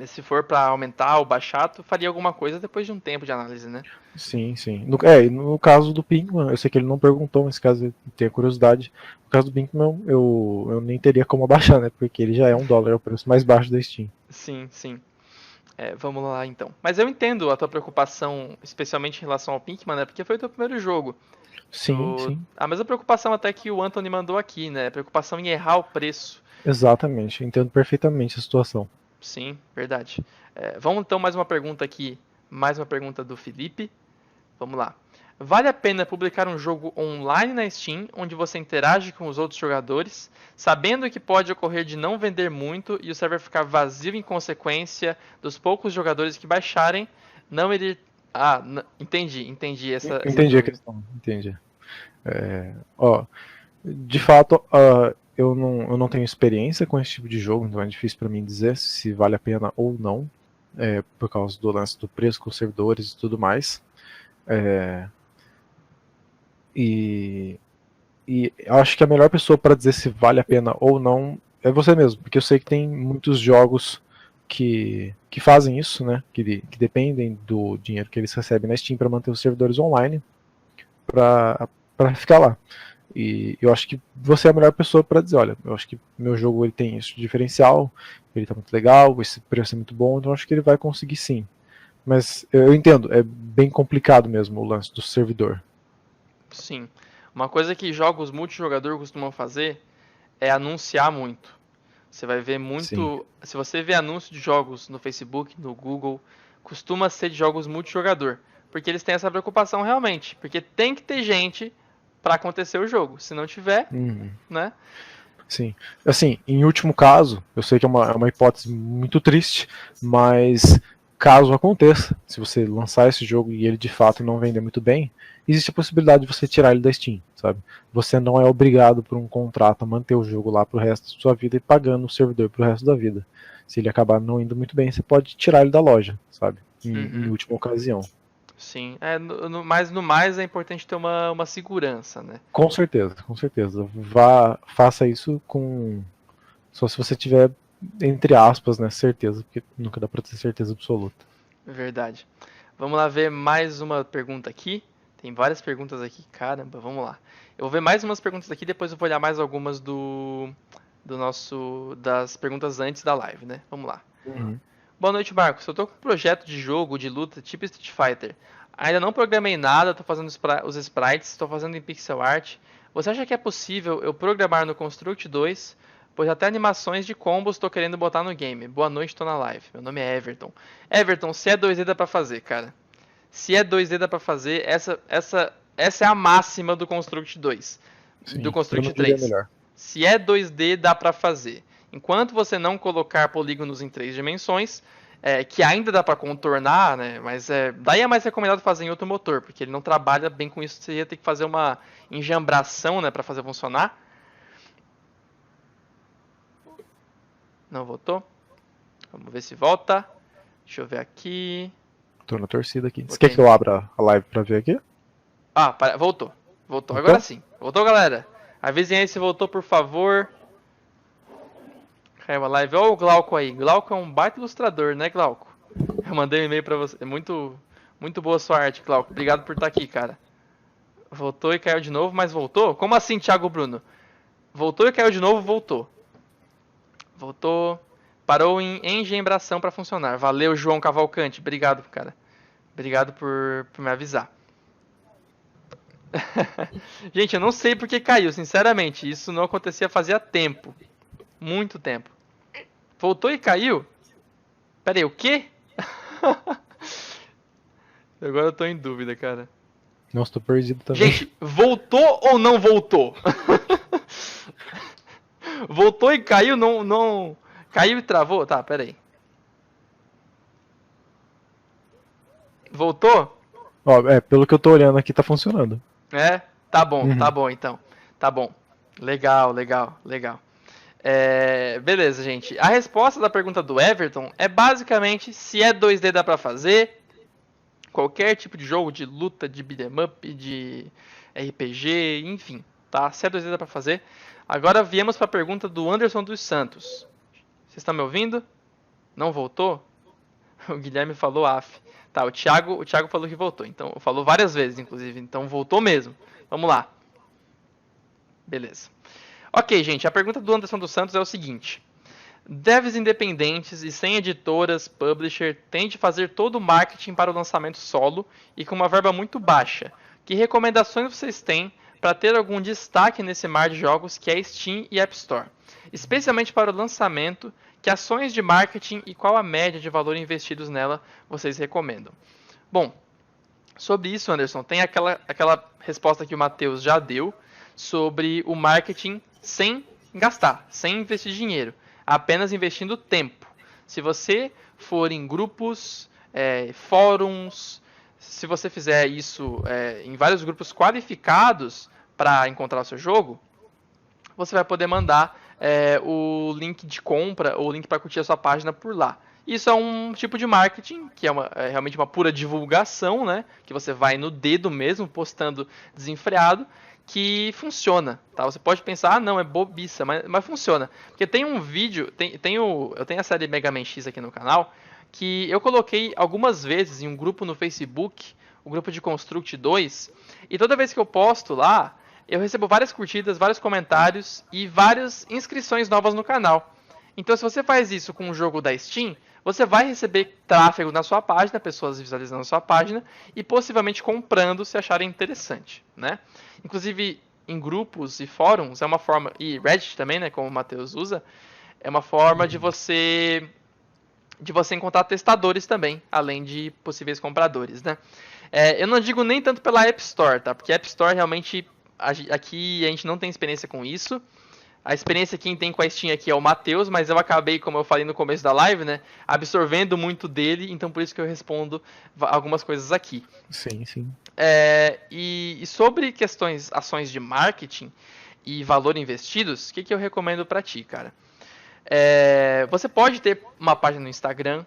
Se for pra aumentar ou baixar, tu faria alguma coisa depois de um tempo de análise, né? Sim, sim. No caso do Pinkman, eu sei que ele não perguntou, mas caso ele tenha curiosidade, no caso do Pinkman, eu nem teria como abaixar, né? Porque ele já é $1, é o preço mais baixo da Steam. Sim, sim. Vamos lá então. Mas eu entendo a tua preocupação, especialmente em relação ao Pinkman, né? Porque foi o teu primeiro jogo. Sim, sim. A mesma preocupação até que o Anthony mandou aqui, né? Preocupação em errar o preço. Exatamente, entendo perfeitamente a situação. Sim, verdade. Vamos então mais uma pergunta aqui. Mais uma pergunta do Felipe. Vamos lá. Vale a pena publicar um jogo online na Steam, onde você interage com os outros jogadores, sabendo que pode ocorrer de não vender muito e o server ficar vazio em consequência dos poucos jogadores que baixarem, não ir... entendi essa Entendi a dúvida. questão, entendi. De fato, eu não tenho experiência com esse tipo de jogo, então é difícil para mim dizer se vale a pena ou não, por causa do lance do preço com os servidores e tudo mais. E acho que a melhor pessoa para dizer se vale a pena ou não é você mesmo, porque eu sei que tem muitos jogos que fazem isso, né? Que dependem do dinheiro que eles recebem na Steam para manter os servidores online, para ficar lá. E eu acho que você é a melhor pessoa para dizer, olha, eu acho que meu jogo ele tem esse diferencial, ele tá muito legal, esse preço é muito bom, então eu acho que ele vai conseguir sim. Mas eu entendo, é bem complicado mesmo o lance do servidor. Sim. Uma coisa que jogos multijogador costumam fazer é anunciar muito. Você vai ver Sim. muito. Se você vê anúncio de jogos no Facebook, no Google, costuma ser de jogos multijogador. Porque eles têm essa preocupação realmente. Porque tem que ter gente para acontecer o jogo. Se não tiver, né? Sim. Assim, em último caso, eu sei que é uma hipótese muito triste, mas caso aconteça, se você lançar esse jogo e ele de fato não vender muito bem, existe a possibilidade de você tirar ele da Steam, sabe? Você não é obrigado por um contrato a manter o jogo lá pro resto da sua vida e pagando o servidor pro resto da vida. Se ele acabar não indo muito bem, você pode tirar ele da loja, sabe? Em última ocasião. Sim, mas no mais é importante ter uma segurança, né? Com certeza, com certeza. Faça isso só se você tiver, entre aspas, né, certeza, porque nunca dá pra ter certeza absoluta. Verdade. Vamos lá ver mais uma pergunta aqui. Tem várias perguntas aqui, caramba, vamos lá. Eu vou ver mais umas perguntas aqui, depois eu vou olhar mais algumas das perguntas antes da live, né? Vamos lá. Boa noite, Marcos. Eu tô com um projeto de jogo de luta tipo Street Fighter. Ainda não programei nada, tô fazendo os sprites, tô fazendo em pixel art. Você acha que é possível eu programar no Construct 2? Pois até animações de combos tô querendo botar no game. Boa noite, tô na live. Meu nome é Everton. Everton, se é 2D dá pra fazer, cara. Se é 2D dá pra fazer, essa é a máxima do Construct 2. Sim, do Construct 3. Se é 2D dá pra fazer. Enquanto você não colocar polígonos em 3 dimensões, que ainda dá pra contornar, né? Mas daí é mais recomendado fazer em outro motor, porque ele não trabalha bem com isso. Você ia ter que fazer uma enjambração, né, pra fazer funcionar. Não voltou? Vamos ver se volta. Deixa eu ver aqui. Tô na torcida aqui. Você quer que eu abra a live pra ver aqui? Voltou. Voltou agora sim. Voltou, galera. Avisem aí se voltou, por favor. Caiu a live. Olha o Glauco aí. Glauco é um baita ilustrador, né, Glauco? Eu mandei um e-mail pra você. Muito boa sua arte, Glauco. Obrigado por estar aqui, cara. Voltou e caiu de novo, mas voltou? Como assim, Thiago Bruno? Voltou e caiu de novo, voltou. Voltou. Parou em engembração para funcionar. Valeu, João Cavalcante. Obrigado, cara. Obrigado por me avisar. Gente, eu não sei porque caiu, sinceramente. Isso não acontecia fazia tempo. Muito tempo. Voltou e caiu? Pera aí, o quê? Agora eu tô em dúvida, cara. Nossa, tô perdido também. Gente, voltou ou não voltou? Voltou e caiu, não... Caiu e travou? Tá, pera aí. Voltou? Ó, pelo que eu tô olhando aqui, tá funcionando. É? Tá bom então. Tá bom. Legal. Beleza, gente. A resposta da pergunta do Everton é basicamente se é 2D dá pra fazer. Qualquer tipo de jogo, de luta, de beat'em up, de RPG, enfim. Tá? Se é 2D dá pra fazer. Agora viemos pra pergunta do Anderson dos Santos. Vocês estão me ouvindo? Não voltou? O Guilherme falou af. Tá, o Thiago falou que voltou. Então, falou várias vezes, inclusive. Então, voltou mesmo. Vamos lá. Beleza. Ok, gente. A pergunta do Anderson dos Santos é o seguinte. Devs independentes e sem editoras, publisher, têm de fazer todo o marketing para o lançamento solo e com uma verba muito baixa. Que recomendações vocês têm para ter algum destaque nesse mar de jogos que é Steam e App Store? Especialmente para o lançamento, que ações de marketing e qual a média de valor investidos nela vocês recomendam? Bom, sobre isso, Anderson, tem aquela resposta que o Matheus já deu sobre o marketing sem gastar, sem investir dinheiro, apenas investindo tempo. Se você for em grupos, fóruns, se você fizer isso em vários grupos qualificados para encontrar o seu jogo, você vai poder mandar o link de compra ou o link para curtir a sua página por lá. Isso é um tipo de marketing, que é realmente uma pura divulgação, né? Que você vai no dedo mesmo, postando desenfreado, que funciona, tá? Você pode pensar, não, é bobiça, mas funciona. Porque tem um vídeo, eu tenho a série Mega Man X aqui no canal, que eu coloquei algumas vezes em um grupo no Facebook, o grupo de Construct 2, e toda vez que eu posto lá, eu recebo várias curtidas, vários comentários e várias inscrições novas no canal. Então, se você faz isso com um jogo da Steam, você vai receber tráfego na sua página, pessoas visualizando a sua página e possivelmente comprando se acharem interessante, né? Inclusive, em grupos e fóruns, é uma forma, e Reddit também, né, como o Matheus usa, é uma forma de você encontrar testadores também, além de possíveis compradores, né? Eu não digo nem tanto pela App Store, tá? Porque a App Store realmente, aqui a gente não tem experiência com isso. A experiência quem tem com a Steam aqui é o Matheus, mas eu acabei, como eu falei no começo da live, né, absorvendo muito dele, então por isso que eu respondo algumas coisas aqui. Sim. E sobre ações de marketing e valor investidos, o que eu recomendo pra ti, cara? Você pode ter uma página no Instagram,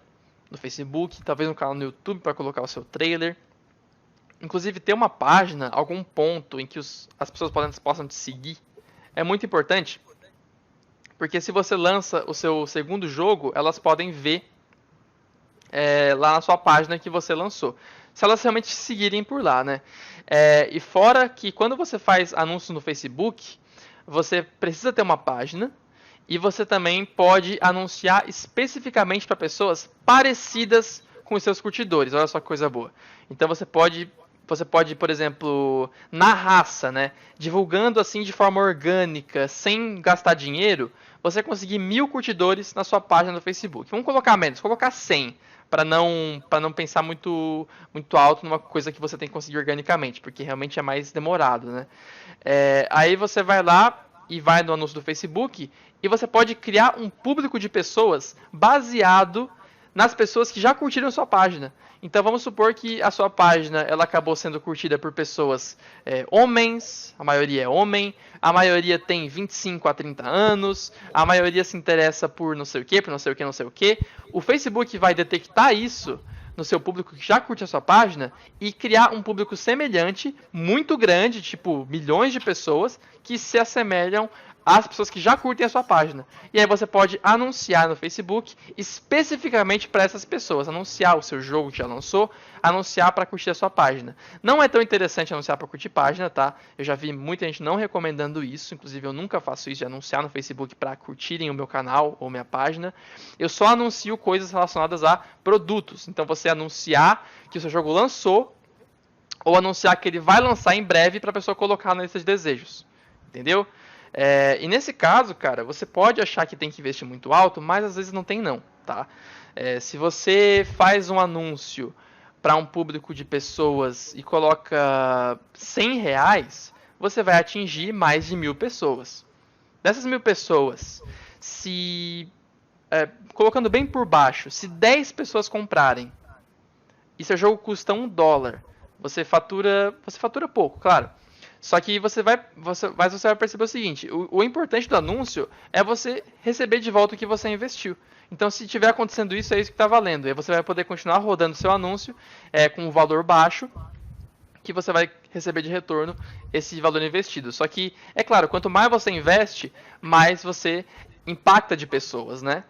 no Facebook, talvez um canal no YouTube para colocar o seu trailer. Inclusive ter uma página, algum ponto em que as pessoas possam te seguir, é muito importante, porque se você lança o seu segundo jogo, elas podem ver lá na sua página que você lançou. Se elas realmente te seguirem por lá, né? E fora que quando você faz anúncios no Facebook, você precisa ter uma página e você também pode anunciar especificamente para pessoas parecidas com os seus curtidores. Olha só que coisa boa. Então você pode, por exemplo, na raça, né, divulgando assim de forma orgânica, sem gastar dinheiro, você conseguir 1000 curtidores na sua página do Facebook. Vamos colocar menos, colocar 100, para não pensar muito alto numa coisa que você tem que conseguir organicamente, porque realmente é mais demorado, né? Aí você vai lá e vai no anúncio do Facebook e você pode criar um público de pessoas baseado nas pessoas que já curtiram sua página. Então vamos supor que a sua página ela acabou sendo curtida por pessoas homens, a maioria é homem, a maioria tem 25 a 30 anos, a maioria se interessa por não sei o que, por não sei o que, não sei o que. O Facebook vai detectar isso no seu público que já curte a sua página e criar um público semelhante, muito grande, tipo milhões de pessoas que se assemelham às pessoas que já curtem a sua página. E aí você pode anunciar no Facebook especificamente para essas pessoas, anunciar o seu jogo que já lançou, anunciar para curtir a sua página. Não é tão interessante anunciar para curtir página, tá? Eu já vi muita gente não recomendando isso, inclusive eu nunca faço isso de anunciar no Facebook para curtirem o meu canal ou minha página. Eu só anuncio coisas relacionadas a produtos. Então você anunciar que o seu jogo lançou ou anunciar que ele vai lançar em breve para a pessoa colocar na lista de desejos. Entendeu? E nesse caso, cara, você pode achar que tem que investir muito alto, mas às vezes não tem não, tá? Se você faz um anúncio para um público de pessoas e coloca R$100, você vai atingir mais de 1000 pessoas. Dessas 1.000 pessoas, se colocando bem por baixo, se 10 pessoas comprarem e seu jogo custa $1, você fatura pouco, claro. Só que você vai perceber o seguinte, o importante do anúncio é você receber de volta o que você investiu. Então, se estiver acontecendo isso, é isso que está valendo. E aí você vai poder continuar rodando seu anúncio com um valor baixo, que você vai receber de retorno esse valor investido. Só que, é claro, quanto mais você investe, mais você impacta de pessoas, né?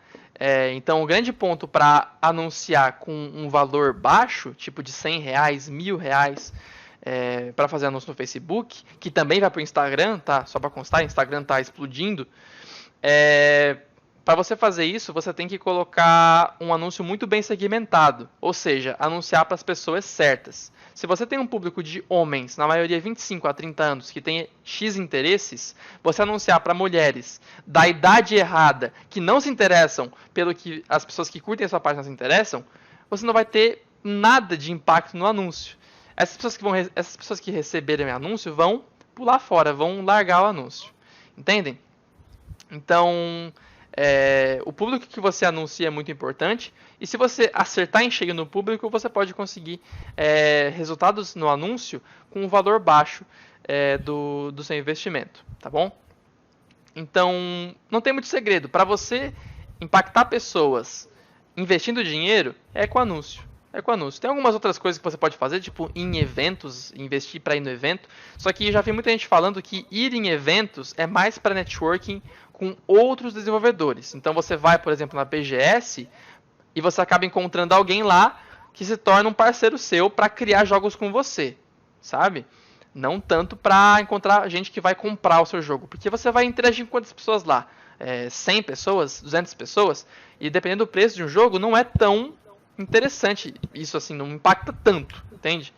Então, o grande ponto para anunciar com um valor baixo, tipo de R$100, R$1.000, para fazer anúncio no Facebook, que também vai para o Instagram, tá? Só para constar, o Instagram está explodindo. Para você fazer isso, você tem que colocar um anúncio muito bem segmentado, ou seja, anunciar para as pessoas certas. Se você tem um público de homens, na maioria 25 a 30 anos, que tem X interesses, você anunciar para mulheres da idade errada, que não se interessam pelo que as pessoas que curtem a sua página se interessam, você não vai ter nada de impacto no anúncio. Essas pessoas que receberem o anúncio vão pular fora, vão largar o anúncio. Entendem? Então, o público que você anuncia é muito importante. E se você acertar em cheio no público, você pode conseguir resultados no anúncio com um valor baixo do seu investimento. Tá bom? Então, não tem muito segredo. Para você impactar pessoas investindo dinheiro, é com anúncio. Tem algumas outras coisas que você pode fazer, tipo em eventos, investir para ir no evento. Só que já vi muita gente falando que ir em eventos é mais para networking com outros desenvolvedores. Então você vai, por exemplo, na BGS e você acaba encontrando alguém lá que se torna um parceiro seu para criar jogos com você, sabe? Não tanto para encontrar gente que vai comprar o seu jogo, porque você vai interagir com quantas pessoas lá? 100 pessoas, 200 pessoas, e dependendo do preço de um jogo, não é tão interessante isso, assim, não impacta tanto, entende?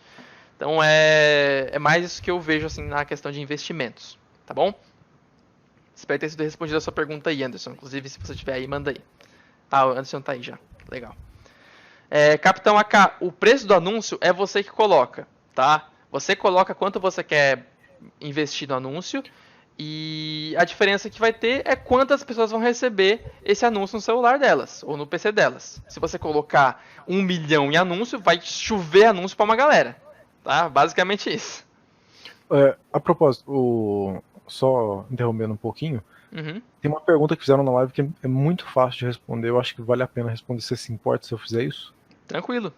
Então é mais isso que eu vejo assim na questão de investimentos, tá bom? Espero ter sido respondido a sua pergunta aí, Anderson. Inclusive, se você tiver aí, manda aí. Ah, o Anderson tá aí já. Legal. Capitão AK, o preço do anúncio é você que coloca, tá? Você coloca quanto você quer investir no anúncio e a diferença que vai ter é quantas pessoas vão receber esse anúncio no celular delas ou no PC delas. Se você colocar 1 milhão em anúncio, vai chover anúncio para uma galera, tá? Basicamente isso. A propósito, só interrompendo um pouquinho, Uhum. tem uma pergunta que fizeram na live que é muito fácil de responder. Eu acho que vale a pena responder. Se se importa se eu fizer isso? Tranquilo.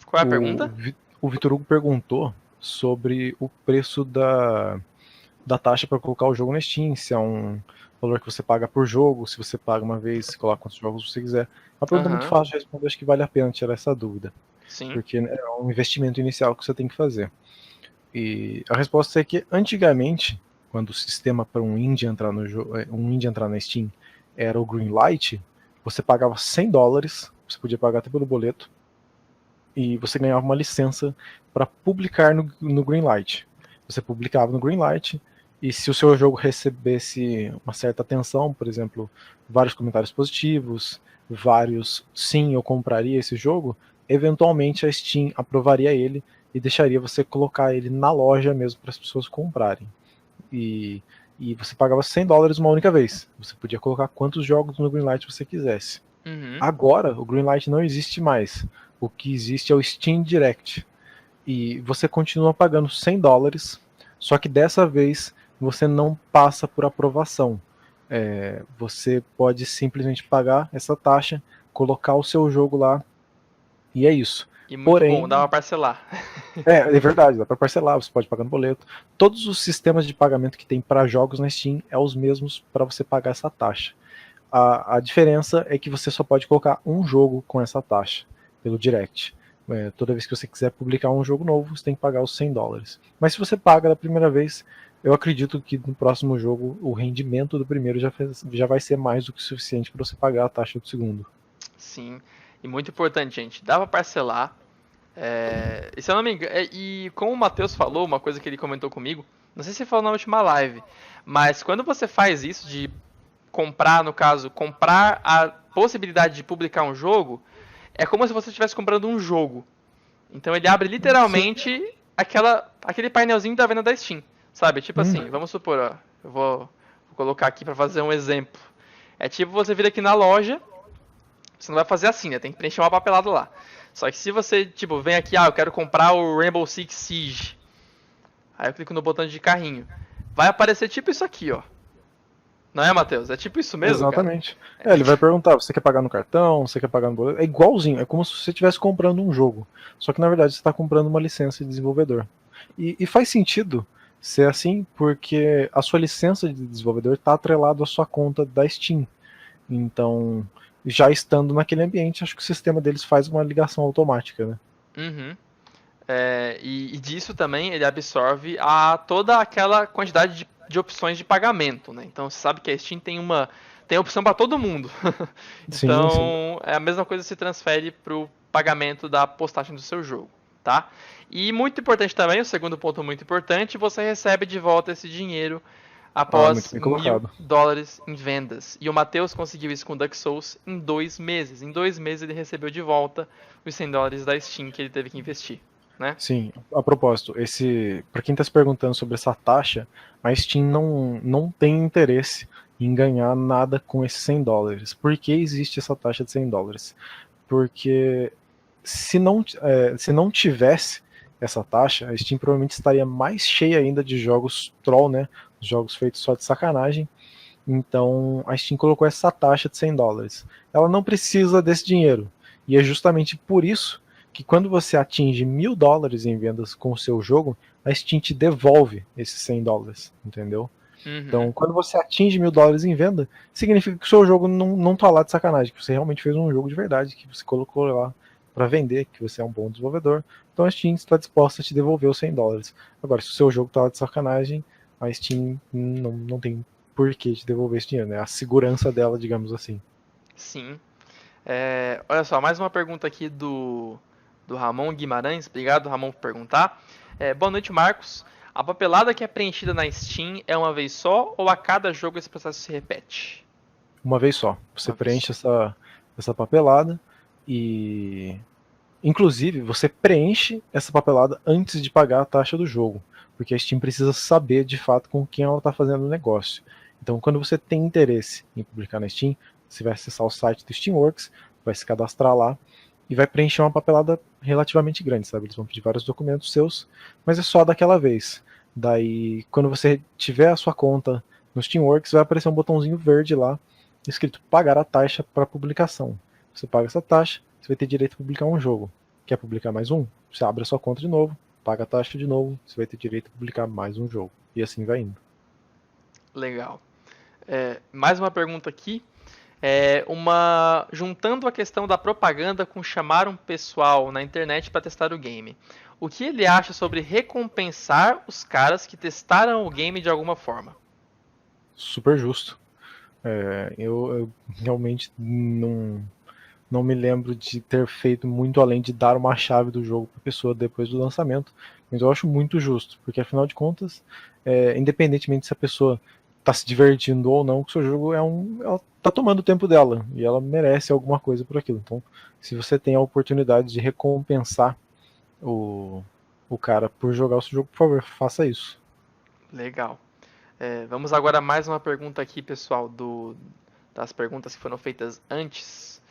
Qual é a pergunta? O Vitor Hugo perguntou sobre o preço da taxa para colocar o jogo na Steam, se é um valor que você paga por jogo, se você paga uma vez, coloca quantos jogos você quiser. É uma pergunta muito fácil de responder, acho que vale a pena tirar essa dúvida. Sim. Porque é um investimento inicial que você tem que fazer. E a resposta é que antigamente, quando o sistema para um indie entrar na Steam era o Greenlight, você pagava $100, você podia pagar até pelo boleto, e você ganhava uma licença para publicar no Greenlight. Você publicava no Greenlight, e se o seu jogo recebesse uma certa atenção, por exemplo, vários comentários positivos, vários sim, eu compraria esse jogo, eventualmente a Steam aprovaria ele e deixaria você colocar ele na loja mesmo para as pessoas comprarem. E você pagava $100 uma única vez. Você podia colocar quantos jogos no Greenlight você quisesse. Uhum. Agora, o Greenlight não existe mais. O que existe é o Steam Direct. E você continua pagando $100, só que dessa vez você não passa por aprovação. Você pode simplesmente pagar essa taxa, colocar o seu jogo lá, e é isso. E muito bom, dá pra parcelar. É verdade, dá pra parcelar, você pode pagar no boleto. Todos os sistemas de pagamento que tem para jogos na Steam é os mesmos para você pagar essa taxa. A diferença é que você só pode colocar um jogo com essa taxa, pelo Direct. Toda vez que você quiser publicar um jogo novo, você tem que pagar os $100. Mas se você paga da primeira vez, eu acredito que no próximo jogo o rendimento do primeiro já vai ser mais do que suficiente para você pagar a taxa do segundo. Sim, e muito importante, gente, dá pra parcelar. E se eu não me engano, e como o Matheus falou, uma coisa que ele comentou comigo, não sei se ele falou na última live, mas quando você faz isso de comprar, no caso, comprar a possibilidade de publicar um jogo, é como se você estivesse comprando um jogo. Então ele abre literalmente aquele painelzinho da venda da Steam, sabe? Tipo assim, vamos supor, ó, eu vou colocar aqui para fazer um exemplo. É tipo você vir aqui na loja, você não vai fazer assim, né? Tem que preencher uma papelada lá. Só que se você, tipo, vem aqui, eu quero comprar o Rainbow Six Siege. Aí eu clico no botão de carrinho. Vai aparecer tipo isso aqui, ó. Não é, Matheus? É tipo isso mesmo, Exatamente. cara? Ele vai perguntar, você quer pagar no cartão, você quer pagar no boleto? É igualzinho, é como se você estivesse comprando um jogo. Só que na verdade você está comprando uma licença de desenvolvedor. E faz sentido ser assim, porque a sua licença de desenvolvedor está atrelada à sua conta da Steam. Então, já estando naquele ambiente, acho que o sistema deles faz uma ligação automática, né? Uhum. E disso também ele absorve toda aquela quantidade de opções de pagamento, né? Então você sabe que a Steam tem opção para todo mundo. Então Sim. é a mesma coisa se transfere para o pagamento da postagem do seu jogo, tá? E muito importante também, o segundo ponto muito importante, você recebe de volta esse dinheiro Muito após bem colocado. $1.000 em vendas. E o Matheus conseguiu isso com o Dark Souls em 2 meses. Em 2 meses ele recebeu de volta os $100 da Steam que ele teve que investir. Né? Sim, a propósito, para quem está se perguntando sobre essa taxa, a Steam não tem interesse em ganhar nada com esses $100. Por que existe essa taxa de $100? Porque se não tivesse essa taxa, a Steam provavelmente estaria mais cheia ainda de jogos troll, né? Jogos feitos só de sacanagem. Então a Steam colocou essa taxa de $100. Ela não precisa desse dinheiro. E é justamente por isso que quando você atinge $1.000 em vendas com o seu jogo, a Steam te devolve esses $100, entendeu? Uhum. Então, quando você atinge $1.000 em venda, significa que o seu jogo não tá lá de sacanagem, que você realmente fez um jogo de verdade, que você colocou lá para vender, que você é um bom desenvolvedor. Então a Steam está disposta a te devolver os $100. Agora, se o seu jogo tá lá de sacanagem, a Steam não tem por que te devolver esse dinheiro, né? A segurança dela, digamos assim. Sim. Olha só, mais uma pergunta aqui do Ramon Guimarães. Obrigado, Ramon, por perguntar. Boa noite, Marcos. A papelada que é preenchida na Steam é uma vez só ou a cada jogo esse processo se repete? Uma vez só. Você preenche essa papelada e, inclusive, você preenche essa papelada antes de pagar a taxa do jogo, porque a Steam precisa saber de fato com quem ela está fazendo o negócio. Então, quando você tem interesse em publicar na Steam, você vai acessar o site do Steamworks, vai se cadastrar lá e vai preencher uma papelada relativamente grande, sabe? Eles vão pedir vários documentos seus, mas é só daquela vez. Daí, quando você tiver a sua conta no Steamworks, vai aparecer um botãozinho verde lá, escrito pagar a taxa para publicação. Você paga essa taxa, você vai ter direito a publicar um jogo. Quer publicar mais um? Você abre a sua conta de novo, paga a taxa de novo, você vai ter direito a publicar mais um jogo. E assim vai indo. Legal. Mais uma pergunta aqui. Juntando a questão da propaganda com chamar um pessoal na internet para testar o game. O que ele acha sobre recompensar os caras que testaram o game de alguma forma? Super justo. Eu realmente não me lembro de ter feito muito além de dar uma chave do jogo para a pessoa depois do lançamento, mas eu acho muito justo, porque afinal de contas, independentemente se a pessoa está se divertindo ou não, o seu jogo ela está tomando o tempo dela e ela merece alguma coisa por aquilo. Então, se você tem a oportunidade de recompensar o cara por jogar o seu jogo, por favor, faça isso. Legal. Vamos agora a mais uma pergunta aqui, pessoal, das perguntas que foram feitas antes.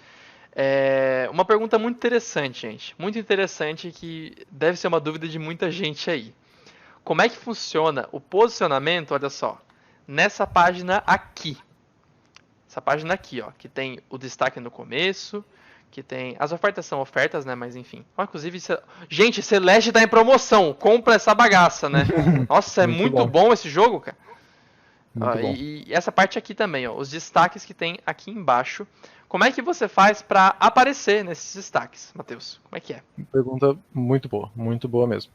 Uma pergunta muito interessante, gente. Muito interessante, que deve ser uma dúvida de muita gente aí. Como é que funciona o posicionamento, olha só, nessa página aqui. Essa página aqui, ó, que tem o destaque no começo, que tem... As ofertas são ofertas, né, mas enfim. Inclusive, gente, Celeste tá em promoção, compra essa bagaça, né? Nossa, é muito bom esse jogo, cara. E essa parte aqui também, ó, os destaques que tem aqui embaixo. Como é que você faz para aparecer nesses destaques, Matheus? Como é que é? Pergunta muito boa mesmo.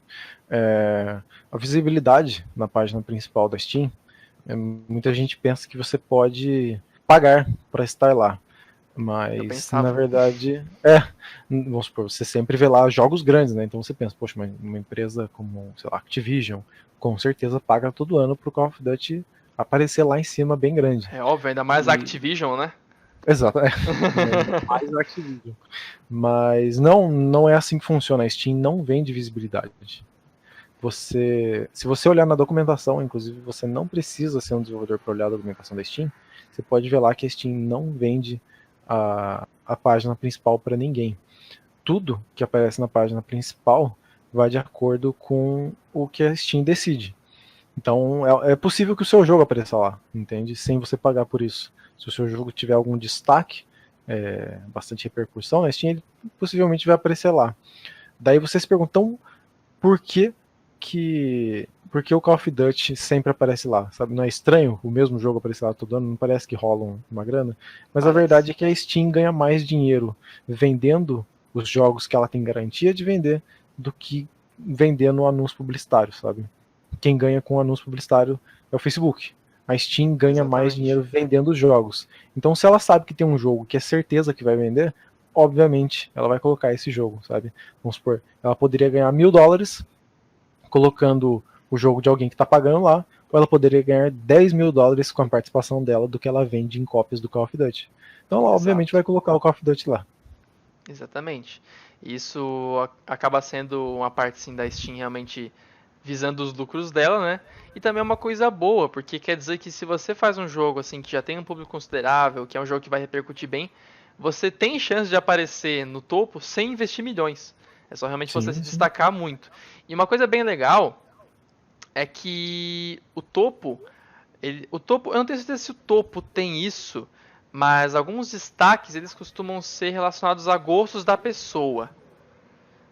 A visibilidade na página principal da Steam, muita gente pensa que você pode pagar para estar lá, mas na verdade vamos supor, você sempre vê lá jogos grandes, né? Então você pensa, poxa, uma empresa como, sei lá, Activision, com certeza paga todo ano pro Call of Duty aparecer lá em cima bem grande. É óbvio, ainda mais Activision, né? Exato, mais Activision. Mas não é assim que funciona. A Steam não vende visibilidade. se você olhar na documentação, inclusive você não precisa ser um desenvolvedor para olhar a documentação da Steam, você pode ver lá que a Steam não vende a página principal para ninguém. Tudo que aparece na página principal vai de acordo com o que a Steam decide. Então é possível que o seu jogo apareça lá, entende? Sem você pagar por isso. Se o seu jogo tiver algum destaque, bastante repercussão, a Steam ele possivelmente vai aparecer lá. Daí vocês perguntam por que o Call of Duty sempre aparece lá, sabe? Não é estranho o mesmo jogo aparecer lá todo ano? Não parece que rola uma grana? Mas a verdade é que a Steam ganha mais dinheiro vendendo os jogos que ela tem garantia de vender do que vendendo anúncio publicitário, sabe? Quem ganha com anúncio publicitário é o Facebook. A Steam ganha mais dinheiro vendendo os jogos. Então, se ela sabe que tem um jogo que é certeza que vai vender, obviamente ela vai colocar esse jogo, sabe? Vamos supor, ela poderia ganhar $1.000 colocando o jogo de alguém que está pagando lá, ou ela poderia ganhar $10.000 com a participação dela do que ela vende em cópias do Call of Duty. Então ela obviamente vai colocar o Call of Duty lá. Exatamente. Isso acaba sendo uma parte sim, da Steam realmente visando os lucros dela, né? E também é uma coisa boa, porque quer dizer que se você faz um jogo assim que já tem um público considerável, que é um jogo que vai repercutir bem, você tem chance de aparecer no topo sem investir milhões. É só realmente você se destacar muito. E uma coisa bem legal é que o topo, eu não tenho certeza se o topo tem isso, mas alguns destaques eles costumam ser relacionados a gostos da pessoa.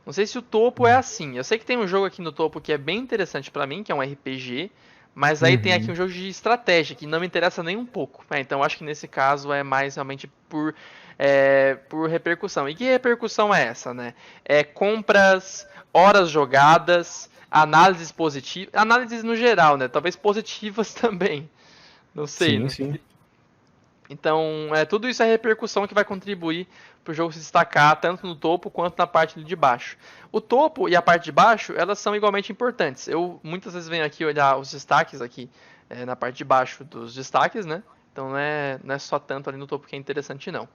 Não sei se o topo é assim. Eu sei que tem um jogo aqui no topo que é bem interessante pra mim, que é um RPG, mas aí tem aqui um jogo de estratégia que não me interessa nem um pouco. Então acho que nesse caso é mais realmente por repercussão. E que repercussão é essa, né? É compras, horas jogadas, análises positivas, análises no geral, né? Talvez positivas também. Não sei. Sim. Então, tudo isso é repercussão que vai contribuir para o jogo se destacar tanto no topo quanto na parte de baixo. O topo e a parte de baixo, elas são igualmente importantes. Eu muitas vezes venho aqui olhar os destaques aqui na parte de baixo dos destaques, né? Então não é só tanto ali no topo que é interessante, não.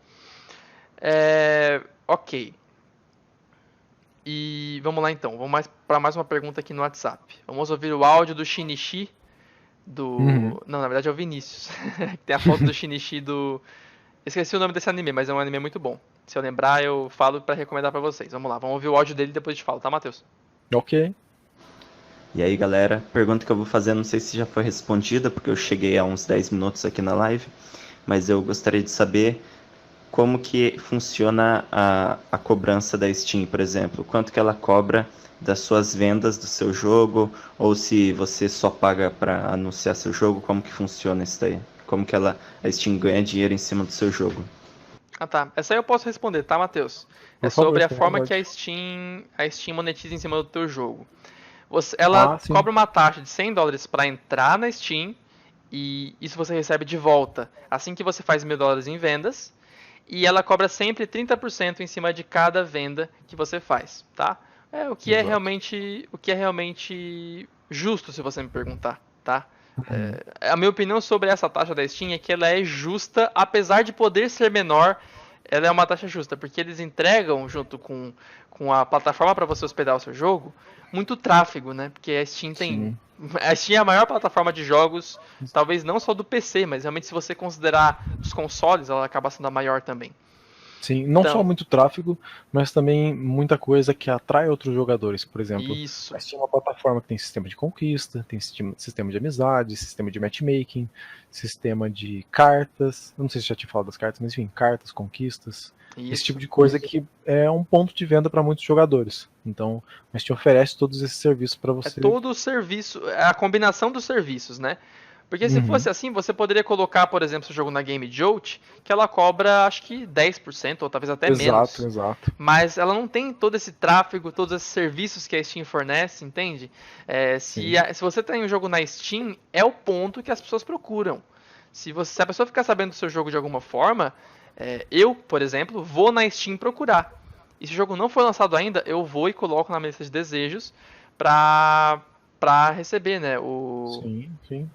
Ok. E vamos lá então. Vamos para mais uma pergunta aqui no WhatsApp. Vamos ouvir o áudio do Shinichi. Não, na verdade é o Vinícius. Tem a foto do Shinichi do... Esqueci o nome desse anime, mas é um anime muito bom. Se eu lembrar, eu falo pra recomendar pra vocês. Vamos lá, vamos ouvir o áudio dele e depois eu te falo, tá, Matheus? Ok. E aí, galera, pergunta que eu vou fazer, não sei se já foi respondida, porque eu cheguei há uns 10 minutos aqui na live, mas eu gostaria de saber como que funciona a cobrança da Steam, por exemplo. Quanto que ela cobra das suas vendas do seu jogo, ou se você só paga para anunciar seu jogo, como que funciona isso daí? Como que a Steam ganha dinheiro em cima do seu jogo? Ah, tá. Essa aí eu posso responder, tá, Matheus? É sobre a forma que a Steam monetiza em cima do teu jogo. Ela cobra uma taxa de $100 para entrar na Steam, e isso você recebe de volta assim que você faz $1.000 em vendas, e ela cobra sempre 30% em cima de cada venda que você faz, tá? O que é realmente justo, se você me perguntar, tá? A minha opinião sobre essa taxa da Steam é que ela é justa, apesar de poder ser menor, ela é uma taxa justa, porque eles entregam, junto com a plataforma para você hospedar o seu jogo, muito tráfego, né? Porque a Steam a Steam é a maior plataforma de jogos, talvez não só do PC, mas realmente se você considerar os consoles, ela acaba sendo a maior também. Sim, não só muito tráfego, mas também muita coisa que atrai outros jogadores. Por exemplo, a Steam é uma plataforma que tem sistema de conquista, tem sistema de amizade, sistema de matchmaking, sistema de cartas. Eu não sei se já te falado das cartas, mas enfim, cartas, conquistas. Esse tipo de coisa que é um ponto de venda para muitos jogadores. Então, a Steam oferece todos esses serviços para você. É todo o serviço, é a combinação dos serviços, né? Porque se fosse assim, você poderia colocar, por exemplo, seu jogo na Game Jolt, que ela cobra, acho que 10%, ou talvez até menos. Exato. Mas ela não tem todo esse tráfego, todos esses serviços que a Steam fornece, entende? Se você tem um jogo na Steam, é o ponto que as pessoas procuram. Se a pessoa ficar sabendo do seu jogo de alguma forma, eu, por exemplo, vou na Steam procurar. E se o jogo não foi lançado ainda, eu vou e coloco na minha lista de desejos pra receber, né? Sim.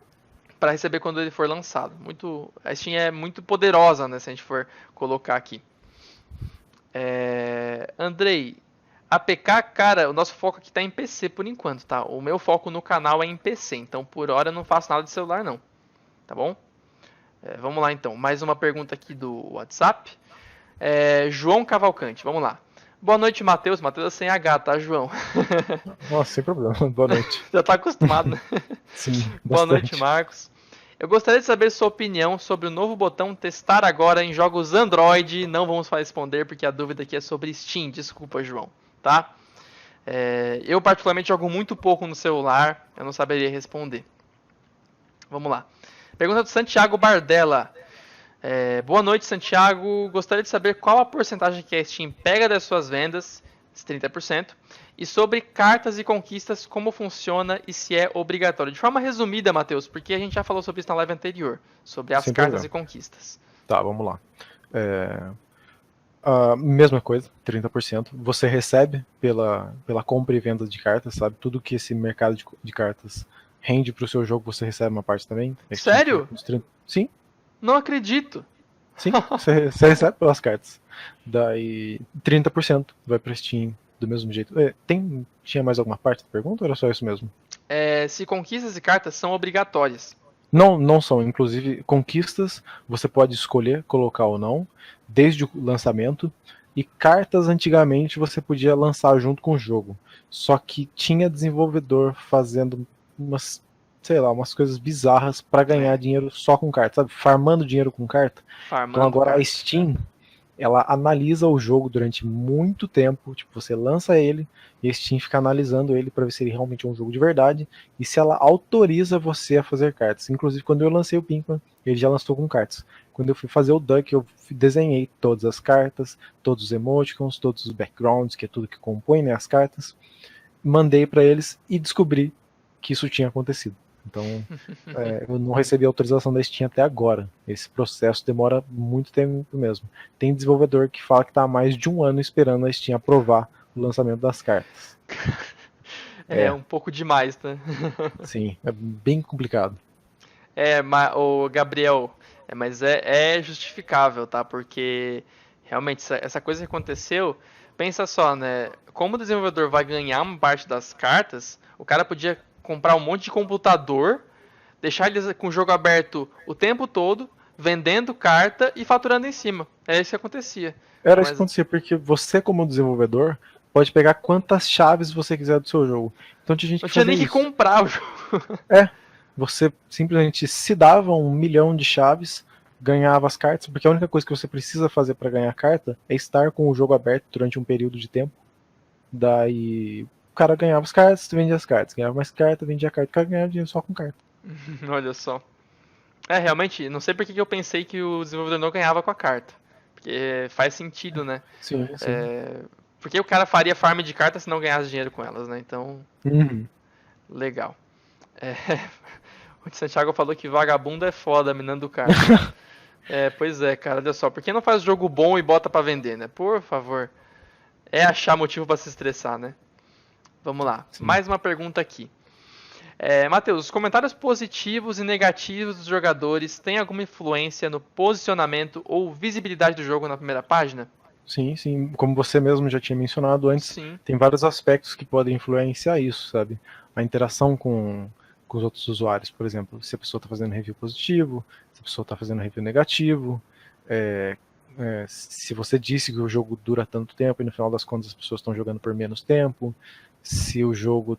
Para receber quando ele for lançado. A Steam é muito poderosa, né, se a gente for colocar aqui. Andrei, APK, cara, o nosso foco aqui tá em PC por enquanto, tá? O meu foco no canal é em PC, então por hora eu não faço nada de celular não, tá bom? Vamos lá então, mais uma pergunta aqui do WhatsApp. João Cavalcante, vamos lá. Boa noite, Matheus. Matheus é sem H, tá, João? Nossa, sem problema. Boa noite. Já tá acostumado, né? Sim, Boa bastante. noite, Marcos. Eu gostaria de saber sua opinião sobre o novo botão testar agora em jogos Android. Não vamos responder porque a dúvida aqui é sobre Steam. Desculpa, João, tá? Eu particularmente jogo muito pouco no celular, eu não saberia responder. Vamos lá. Pergunta do Santiago Bardella. Boa noite, Santiago. Gostaria de saber qual a porcentagem que a Steam pega das suas vendas, 30%, e sobre cartas e conquistas, como funciona e se é obrigatório. De forma resumida, Matheus, porque a gente já falou sobre isso na live anterior, sobre as Sem cartas problema. e conquistas. Tá, vamos lá. A mesma coisa, 30%. Você recebe pela compra e venda de cartas, sabe? Tudo que esse mercado de cartas rende pro seu jogo, você recebe uma parte também. Sério? Sim, Não acredito. sim. Você recebe pelas cartas. Daí 30% vai pra Steam do mesmo jeito. Tinha mais alguma parte da pergunta ou era só isso mesmo? Se conquistas e cartas são obrigatórias. Não são. Inclusive, conquistas você pode escolher colocar ou não, desde o lançamento. E cartas, antigamente, você podia lançar junto com o jogo. Só que tinha desenvolvedor fazendo umas coisas bizarras para ganhar dinheiro só com carta, sabe? Farmando dinheiro com carta. Então agora a Steam, ela analisa o jogo durante muito tempo. Tipo, você lança ele e a Steam fica analisando ele para ver se ele realmente é um jogo de verdade e se ela autoriza você a fazer cartas. Inclusive, quando eu lancei o Pinkman, ele já lançou com cartas. Quando eu fui fazer o Duck, eu desenhei todas as cartas, todos os emoticons, todos os backgrounds, que é tudo que compõe, né, as cartas. Mandei para eles e descobri que isso tinha acontecido. Então, eu não recebi autorização da Steam até agora. Esse processo demora muito tempo mesmo. Tem desenvolvedor que fala que está há mais de um ano esperando a Steam aprovar o lançamento das cartas. Um pouco demais, né? Sim, é bem complicado. O Gabriel, mas é justificável, tá? Porque realmente essa coisa que aconteceu, pensa só, né? Como o desenvolvedor vai ganhar uma parte das cartas, o cara podia comprar um monte de computador, deixar eles com o jogo aberto o tempo todo, vendendo carta e faturando em cima. É isso que acontecia. Isso que acontecia, porque você, como desenvolvedor, pode pegar quantas chaves você quiser do seu jogo. Então tinha gente que não tinha nem que comprar o jogo. Você simplesmente se dava 1 milhão de chaves, ganhava as cartas, porque a única coisa que você precisa fazer para ganhar carta é estar com o jogo aberto durante um período de tempo. Daí o cara ganhava as cartas, vendia as cartas, ganhava mais carta, vendia a carta, o cara ganhava dinheiro só com carta. Olha só. Realmente, não sei porque eu pensei que o desenvolvedor não ganhava com a carta. Porque faz sentido, né? Sim. Porque o cara faria farm de cartas se não ganhasse dinheiro com elas, né? Então, legal. O Santiago falou que vagabundo é foda, minando carta. Pois é, cara, olha só. Por que não faz jogo bom e bota pra vender, né? Por favor. Achar motivo pra se estressar, né? Vamos lá. Sim. Mais uma pergunta aqui. Matheus, os comentários positivos e negativos dos jogadores têm alguma influência no posicionamento ou visibilidade do jogo na primeira página? Sim. Como você mesmo já tinha mencionado antes, tem vários aspectos que podem influenciar isso, sabe? A interação com os outros usuários, por exemplo, se a pessoa está fazendo review positivo, se a pessoa está fazendo review negativo, se você disse que o jogo dura tanto tempo e no final das contas as pessoas estão jogando por menos tempo, se o jogo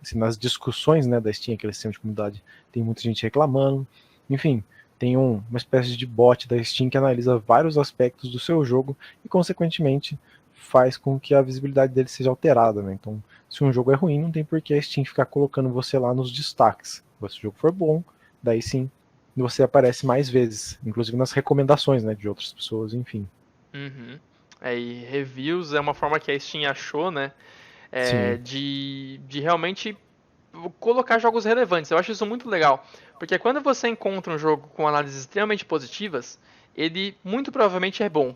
se nas discussões, né, da Steam, aquele sistema de comunidade, tem muita gente reclamando, enfim, tem uma espécie de bot da Steam que analisa vários aspectos do seu jogo e, consequentemente, faz com que a visibilidade dele seja alterada, né? Então, se um jogo é ruim, não tem por que a Steam ficar colocando você lá nos destaques. Se o jogo for bom, daí sim, você aparece mais vezes, inclusive nas recomendações, né, de outras pessoas, enfim. E reviews é uma forma que a Steam achou, né, de realmente colocar jogos relevantes. Eu acho isso muito legal, porque quando você encontra um jogo com análises extremamente positivas, ele muito provavelmente é bom.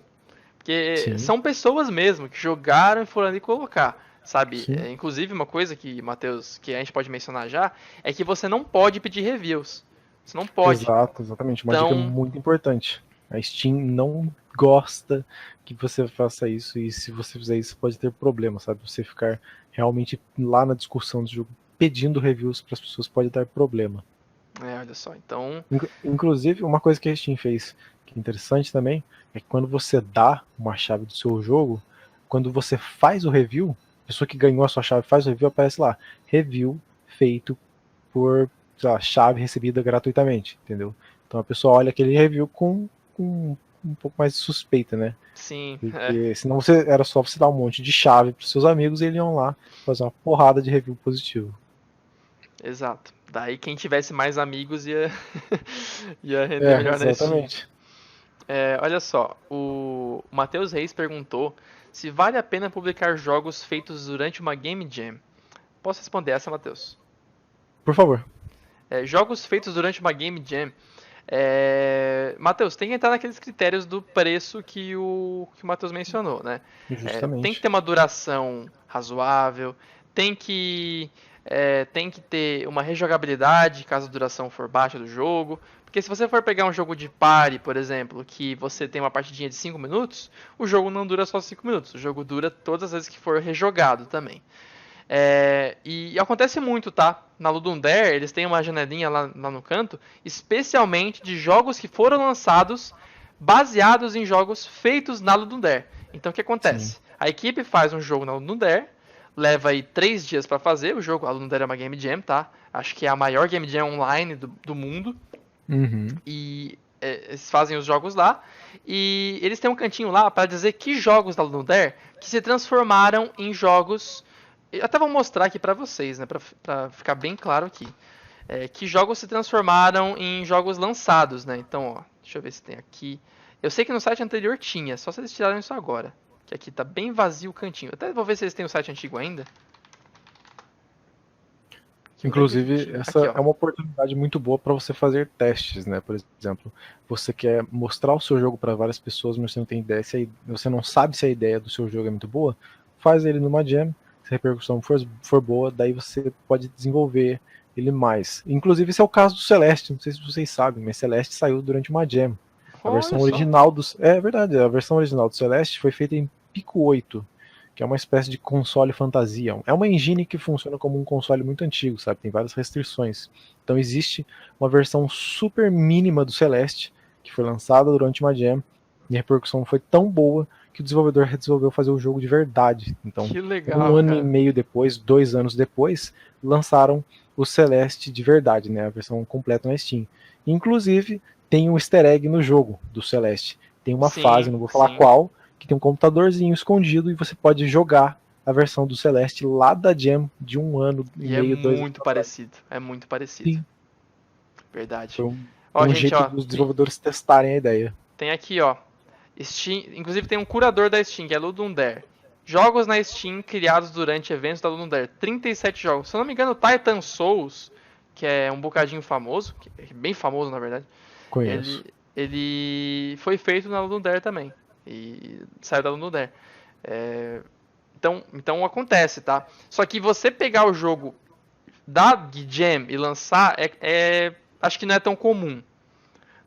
Porque são pessoas mesmo que jogaram e foram ali colocar, sabe? Inclusive, uma coisa que, Matheus, que a gente pode mencionar já, é que você não pode pedir reviews. Você não pode. Exatamente. Uma dica muito importante. A Steam não gosta que você faça isso, e se você fizer isso pode ter problema, sabe? Você ficar realmente lá na discussão do jogo pedindo reviews para as pessoas pode dar problema. Olha só, então... Inclusive, uma coisa que a Steam fez que é interessante também é que quando você dá uma chave do seu jogo, quando você faz o review, a pessoa que ganhou a sua chave faz o review, aparece lá, review feito por, sei lá, chave recebida gratuitamente, entendeu? Então a pessoa olha aquele review com um pouco mais de suspeita, né? Sim, Porque senão era só você dar um monte de chave para seus amigos e eles iam lá fazer uma porrada de review positivo. Exato. Daí quem tivesse mais amigos ia, ia render melhor na Steam. Exatamente. Olha só, o Matheus Reis perguntou se vale a pena publicar jogos feitos durante uma Game Jam. Posso responder essa, Matheus? Por favor. Jogos feitos durante uma Game Jam. Matheus, tem que entrar naqueles critérios do preço que o Matheus mencionou, né? Justamente. Tem que ter uma duração razoável, tem que ter uma rejogabilidade caso a duração for baixa do jogo. Porque se você for pegar um jogo de party, por exemplo, que você tem uma partidinha de 5 minutos, o jogo não dura só 5 minutos, o jogo dura todas as vezes que for rejogado também. E acontece muito, tá? Na Ludum Dare, eles têm uma janelinha lá no canto, especialmente de jogos que foram lançados baseados em jogos feitos na Ludum Dare. Então o que acontece? Sim. A equipe faz um jogo na Ludum Dare, leva aí 3 dias pra fazer o jogo. A Ludum Dare é uma Game Jam, tá? Acho que é a maior Game Jam online do mundo. Uhum. E eles fazem os jogos lá. E eles têm um cantinho lá para dizer que jogos da Ludum Dare que se transformaram em jogos... Eu até vou mostrar aqui pra vocês, né? Pra ficar bem claro aqui. Que jogos se transformaram em jogos lançados, né? Então, ó, deixa eu ver se tem aqui. Eu sei que no site anterior tinha, só se eles tiraram isso agora. Que aqui tá bem vazio o cantinho. Até vou ver se eles têm o site antigo ainda. Inclusive, essa aqui, é uma oportunidade muito boa para você fazer testes, né? Por exemplo, você quer mostrar o seu jogo para várias pessoas, mas você não tem ideia, você não sabe se a ideia do seu jogo é muito boa, faz ele numa jam, se a repercussão for boa, daí você pode desenvolver ele mais. Inclusive, esse é o caso do Celeste, não sei se vocês sabem, mas Celeste saiu durante uma jam. A versão original é verdade, a versão original do Celeste foi feita em Pico 8, que é uma espécie de console fantasia. É uma engine que funciona como um console muito antigo, sabe? Tem várias restrições. Então existe uma versão super mínima do Celeste, que foi lançada durante uma jam, e a repercussão foi tão boa que o desenvolvedor resolveu fazer o jogo de verdade. Então, que legal, um ano cara. e meio depois, 2 anos depois, lançaram o Celeste de verdade, né? A versão completa na Steam. Inclusive, tem um easter egg no jogo do Celeste. Tem uma fase, não vou falar qual, que tem um computadorzinho escondido e você pode jogar a versão do Celeste lá da Jam de 1 ano e meio, 2 anos. Muito parecido. É muito parecido. Sim. Verdade. Foi Gente, jeito dos desenvolvedores testarem a ideia. Tem aqui, ó. Steam, inclusive tem um curador da Steam, que é Ludum Dare. Jogos na Steam criados durante eventos da Ludum Dare. 37 jogos. Se eu não me engano, Titan Souls, que é um bocadinho famoso, que é bem famoso na verdade. Conheço. Ele foi feito na Ludum Dare também. E saiu da Ludum Dare. Então acontece, tá? Só que você pegar o jogo da Jam e lançar, acho que não é tão comum.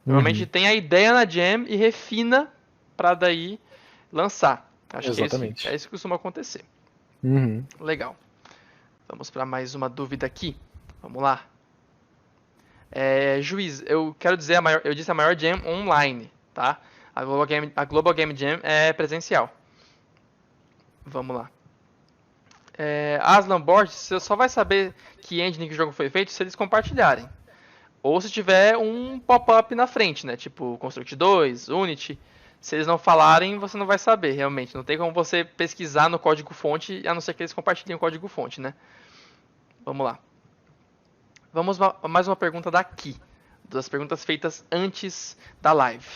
Normalmente tem a ideia na Jam e refina pra daí lançar. Acho Exatamente. que é isso que costuma acontecer. Uhum. Legal. Vamos para mais uma dúvida aqui. Vamos lá. Juiz, eu quero dizer, eu disse a maior Jam online, tá? A Global Game Jam é presencial. Vamos lá. Aslan Borges, você só vai saber que engine que o jogo foi feito se eles compartilharem. Ou se tiver um pop-up na frente, né? Tipo Construct 2, Unity. Se eles não falarem, você não vai saber, realmente. Não tem como você pesquisar no código-fonte, a não ser que eles compartilhem o código-fonte, né? Vamos lá. Vamos a mais uma pergunta daqui. Das perguntas feitas antes da live.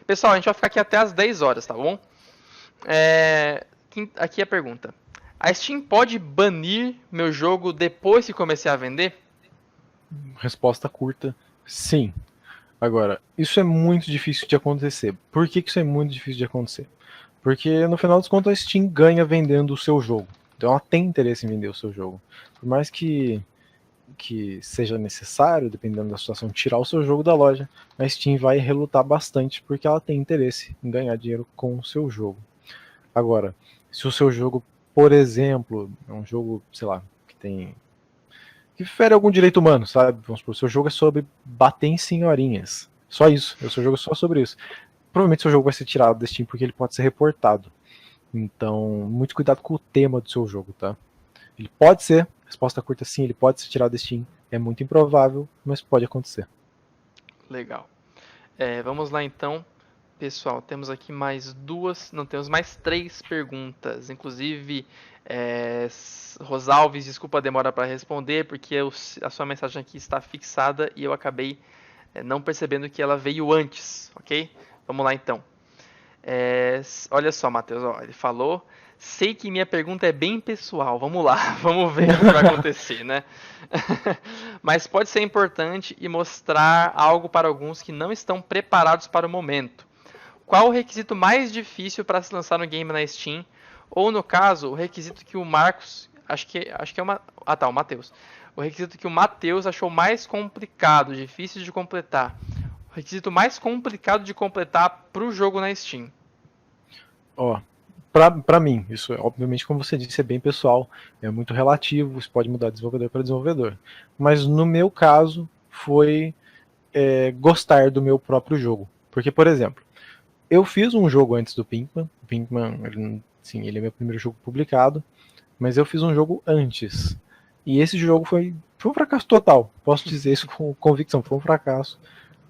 Pessoal, a gente vai ficar aqui até as 10 horas, tá bom? Aqui a pergunta. A Steam pode banir meu jogo depois que comecei a vender? Resposta curta, sim. Agora, isso é muito difícil de acontecer. Por que isso é muito difícil de acontecer? Porque no final dos contos a Steam ganha vendendo o seu jogo. Então ela tem interesse em vender o seu jogo. Por mais que que seja necessário, dependendo da situação, tirar o seu jogo da loja, a Steam vai relutar bastante porque ela tem interesse em ganhar dinheiro com o seu jogo. Agora, se o seu jogo, por exemplo, é um jogo, sei lá, que fere algum direito humano, sabe? Vamos supor, o seu jogo é sobre bater em senhorinhas. Só isso. O seu jogo é só sobre isso. Provavelmente seu jogo vai ser tirado da Steam porque ele pode ser reportado. Então, muito cuidado com o tema do seu jogo, tá? Ele pode ser, resposta curta sim, ele pode ser tirado da Steam. É muito improvável, mas pode acontecer. Legal. Vamos lá então. Pessoal, temos aqui temos mais 3 perguntas. Inclusive, Rosalves, desculpa a demora para responder, porque a sua mensagem aqui está fixada e eu acabei não percebendo que ela veio antes, ok? Vamos lá então. Olha só, Matheus, ele falou: sei que minha pergunta é bem pessoal, vamos lá, vamos ver o que vai acontecer, né? Mas pode ser importante e mostrar algo para alguns que não estão preparados para o momento. Qual o requisito mais difícil para se lançar no game na Steam? Ou, no caso, o requisito que o Marcos... Acho que é uma... Ah, tá, o Matheus. O requisito que o Matheus achou mais complicado, difícil de completar. O requisito mais complicado de completar para o jogo na Steam. Ó, pra mim, isso obviamente, como você disse, é bem pessoal, é muito relativo, isso pode mudar de desenvolvedor para desenvolvedor. Mas no meu caso, foi gostar do meu próprio jogo. Porque, por exemplo, eu fiz um jogo antes do Pinkman. O Pinkman, ele é meu primeiro jogo publicado, mas eu fiz um jogo antes. E esse jogo foi um fracasso total. Posso dizer isso com convicção, foi um fracasso.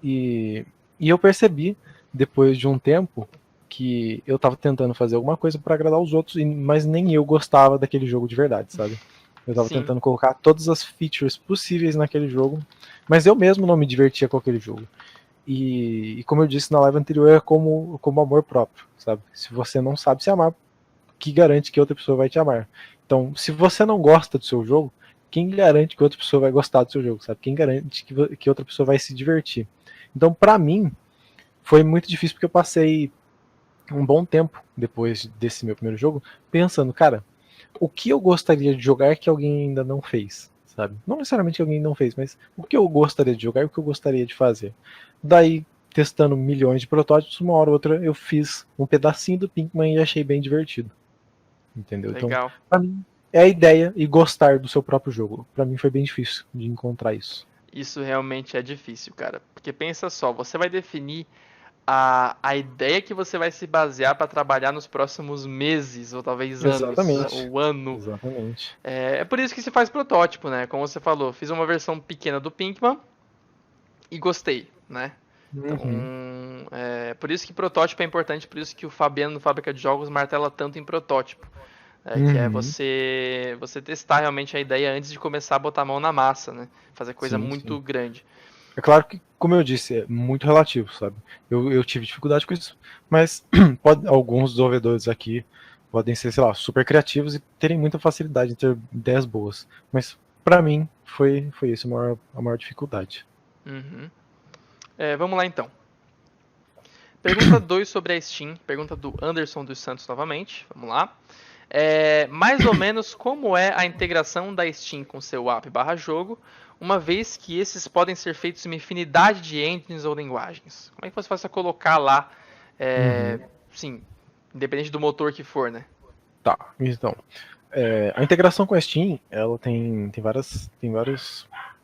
E eu percebi, depois de um tempo, que eu tava tentando fazer alguma coisa para agradar os outros, mas nem eu gostava daquele jogo de verdade, sabe? Eu tava tentando colocar todas as features possíveis naquele jogo, mas eu mesmo não me divertia com aquele jogo. E como eu disse na live anterior, é como amor próprio, sabe? Se você não sabe se amar, que garante que outra pessoa vai te amar? Então, se você não gosta do seu jogo, quem garante que outra pessoa vai gostar do seu jogo, sabe? Quem garante que outra pessoa vai se divertir? Então, pra mim, foi muito difícil porque eu passei um bom tempo depois desse meu primeiro jogo pensando, cara, o que eu gostaria de jogar que alguém ainda não fez, sabe? Não necessariamente que alguém não fez, mas o que eu gostaria de jogar e o que eu gostaria de fazer. Daí, testando milhões de protótipos, uma hora ou outra eu fiz um pedacinho do Pinkman e achei bem divertido. Entendeu? Legal. Então, pra mim, é a ideia e gostar do seu próprio jogo. Pra mim foi bem difícil de encontrar isso. Isso realmente é difícil, cara. Porque pensa só, você vai definir a ideia que você vai se basear para trabalhar nos próximos meses, ou talvez anos, ou ano. Exatamente. É por isso que se faz protótipo, né? Como você falou, fiz uma versão pequena do Pinkman e gostei, né? Então, por isso que protótipo é importante, por isso que o Fabiano no Fábrica de Jogos martela tanto em protótipo. Que é você testar realmente a ideia antes de começar a botar a mão na massa, né? Fazer coisa muito grande. É claro que, como eu disse, é muito relativo, sabe? Eu tive dificuldade com isso, mas alguns desenvolvedores aqui podem ser, sei lá, super criativos e terem muita facilidade em ter ideias boas. Mas, pra mim, foi isso a maior dificuldade. Vamos lá, então. Pergunta 2 sobre a Steam. Pergunta do Anderson dos Santos novamente. Vamos lá. Mais ou menos como é a integração da Steam com seu app/jogo, uma vez que esses podem ser feitos em uma infinidade de engines ou linguagens. Como é que você faz para colocar lá, sim, independente do motor que for, né? Tá, então, a integração com a Steam, ela tem várias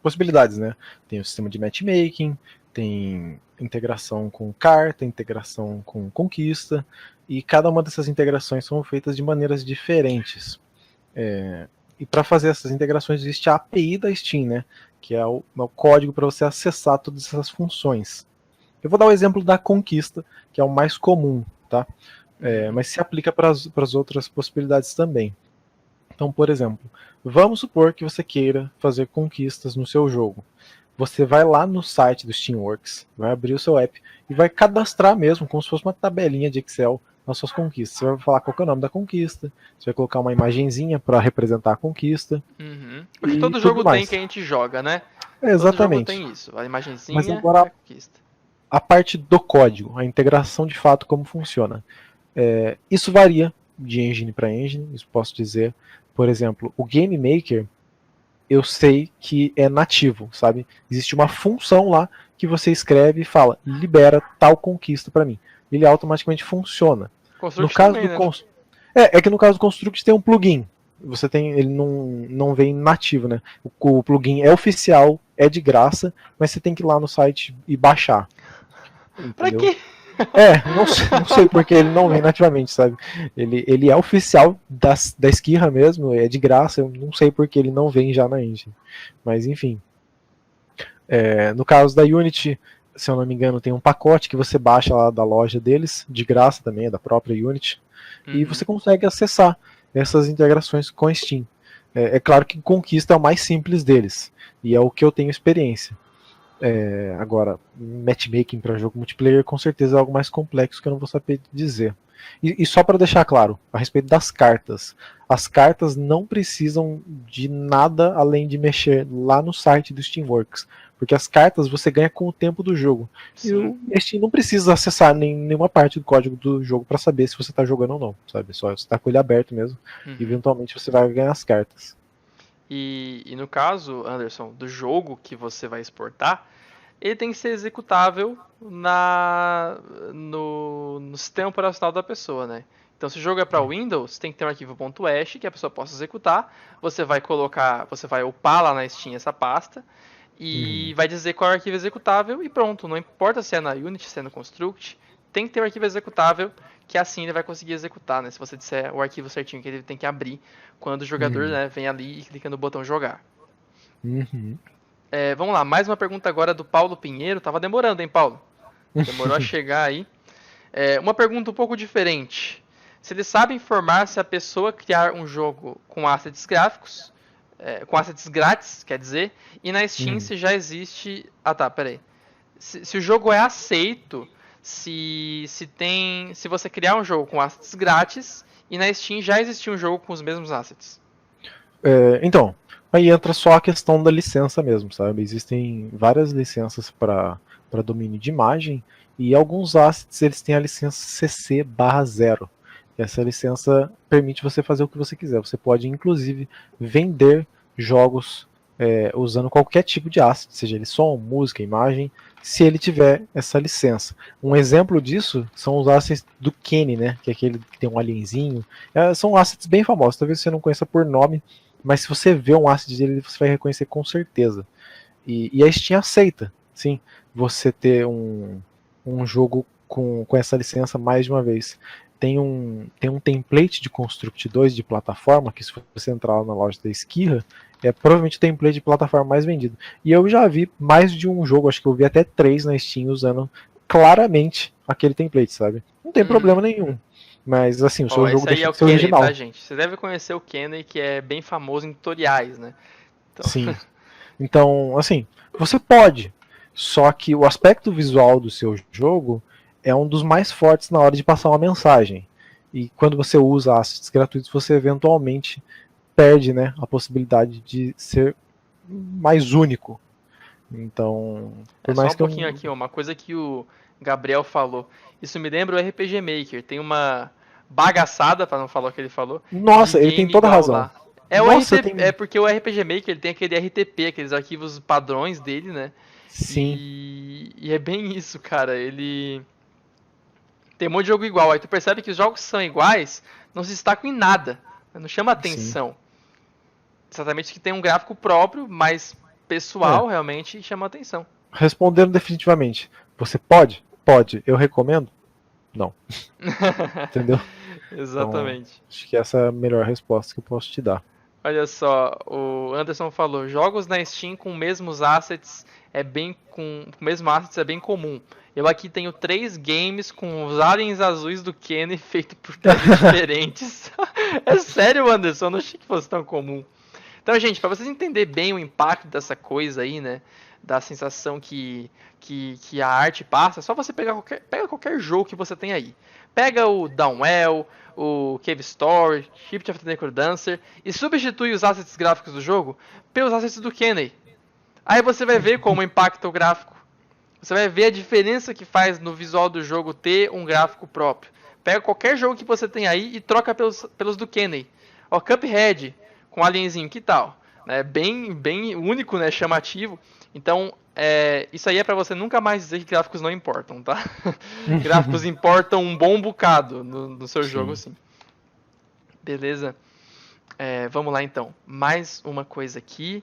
possibilidades, né? Tem o sistema de matchmaking, tem integração com carta, integração com conquista, e cada uma dessas integrações são feitas de maneiras diferentes. E para fazer essas integrações existe a API da Steam, né? Que é o código para você acessar todas essas funções. Eu vou dar o exemplo da conquista, que é o mais comum, tá? Mas se aplica para as outras possibilidades também. Então, por exemplo, vamos supor que você queira fazer conquistas no seu jogo. Você vai lá no site do Steamworks, vai abrir o seu app e vai cadastrar mesmo, como se fosse uma tabelinha de Excel, as suas conquistas. Você vai falar qual que é o nome da conquista, você vai colocar uma imagenzinha para representar a conquista. Porque todo jogo tem que a gente joga, né? Exatamente. Todo jogo tem isso, a imagenzinha. Mas agora, a conquista. A parte do código, a integração de fato, como funciona. Isso varia de engine para engine, isso posso dizer. Por exemplo, o Game Maker, eu sei que é nativo, sabe? Existe uma função lá que você escreve e fala, libera tal conquista para mim. Ele automaticamente funciona. No caso também, do né? é que no caso do Construct tem um plugin. Você tem, ele não vem nativo, né? O plugin é oficial, é de graça, mas você tem que ir lá no site e baixar. Pra Entendeu? quê? Não sei porque ele não vem nativamente, sabe? Ele é oficial da Esquirra mesmo, é de graça, eu não sei porque ele não vem já na engine. Mas enfim. No caso da Unity, se eu não me engano, tem um pacote que você baixa lá da loja deles, de graça também, é da própria Unity, e você consegue acessar essas integrações com a Steam. É claro que Conquista é o mais simples deles, e é o que eu tenho experiência. Agora, matchmaking para jogo multiplayer com certeza é algo mais complexo que eu não vou saber dizer. E só para deixar claro, a respeito das cartas. As cartas não precisam de nada além de mexer lá no site do Steamworks. Porque as cartas você ganha com o tempo do jogo. Sim. E o Steam não precisa acessar nenhuma parte do código do jogo para saber se você está jogando ou não. Sabe? Só você está com ele aberto mesmo. E eventualmente você vai ganhar as cartas. E no caso, Anderson, do jogo que você vai exportar, ele tem que ser executável no sistema operacional da pessoa, né? Então, se o jogo é para Windows, tem que ter um arquivo .exe que a pessoa possa executar. Você vai upar lá na Steam essa pasta e vai dizer qual é o arquivo executável e pronto. Não importa se é na Unity, se é no Construct, tem que ter um arquivo executável que assim ele vai conseguir executar, né? Se você disser o arquivo certinho que ele tem que abrir quando o jogador né, vem ali e clica no botão jogar. Vamos lá, mais uma pergunta agora do Paulo Pinheiro. Tava demorando, hein, Paulo? Demorou a chegar aí. Uma pergunta um pouco diferente. Se ele sabe informar se a pessoa criar um jogo com assets gráficos, com assets grátis, quer dizer, e na Steam se já existe... Ah tá, peraí. Se o jogo é aceito, se você criar um jogo com assets grátis e na Steam já existia um jogo com os mesmos assets. Então, aí entra só a questão da licença mesmo, sabe? Existem várias licenças para domínio de imagem e alguns assets eles têm a licença CC/0. Essa licença permite você fazer o que você quiser. Você pode, inclusive, vender jogos usando qualquer tipo de asset, seja ele som, música, imagem, se ele tiver essa licença. Um exemplo disso são os assets do Kenny, né? Que é aquele que tem um alienzinho. São assets bem famosos, talvez você não conheça por nome, mas se você vê um asset dele, você vai reconhecer com certeza. E a Steam aceita, sim, você ter um jogo com essa licença mais de uma vez. Tem um template de Construct 2 de plataforma, que se você entrar lá na loja da Esquirra, é provavelmente o template de plataforma mais vendido. E eu já vi mais de um jogo, acho que eu vi até 3 na Steam usando claramente aquele template, sabe? Não tem problema nenhum. Mas assim, o seu jogo deixa de ser original. Tá, gente? Você deve conhecer o Kenny, que é bem famoso em tutoriais, né? Então... Sim. Então, assim, você pode. Só que o aspecto visual do seu jogo é um dos mais fortes na hora de passar uma mensagem. E quando você usa assets gratuitos, você eventualmente perde, né, a possibilidade de ser mais único. Então, por mais só um que pouquinho aqui, ó, uma coisa que o Gabriel falou. Isso me lembra o RPG Maker. Tem uma bagaçada, para não falar o que ele falou. Nossa, ele tem toda a razão. É porque o RPG Maker ele tem aquele RTP, aqueles arquivos padrões dele, né? Sim. E é bem isso, cara. Ele tem um monte de jogo igual. Aí tu percebe que os jogos são iguais, não se destacam em nada. Não chama atenção. Sim. Exatamente que tem um gráfico próprio, mas pessoal realmente chama atenção. Respondendo definitivamente, você pode? Pode. Eu recomendo? Não. Entendeu? Exatamente. Então, acho que essa é a melhor resposta que eu posso te dar. Olha só, o Anderson falou, jogos na Steam com mesmos assets com mesmos assets é bem comum. Eu aqui tenho 3 games com os aliens azuis do Kenny feito por devs diferentes. É sério, Anderson, eu não achei que fosse tão comum. Então, gente, para vocês entenderem bem o impacto dessa coisa aí, né, da sensação que a arte passa, é só você pega qualquer jogo que você tem aí. Pega o Downwell, o Cave Story, Shift of the Necrodancer e substitui os assets gráficos do jogo pelos assets do Kenny. Aí você vai ver como impacta o gráfico. Você vai ver a diferença que faz no visual do jogo ter um gráfico próprio. Pega qualquer jogo que você tem aí e troca pelos do Kenny. Ó, Cuphead com alienzinho, que tal? né, bem único, né, chamativo. Então, isso aí é pra você nunca mais dizer que gráficos não importam, tá? Gráficos importam um bom bocado no seu jogo, sim. Beleza? Vamos lá, então. Mais uma coisa aqui.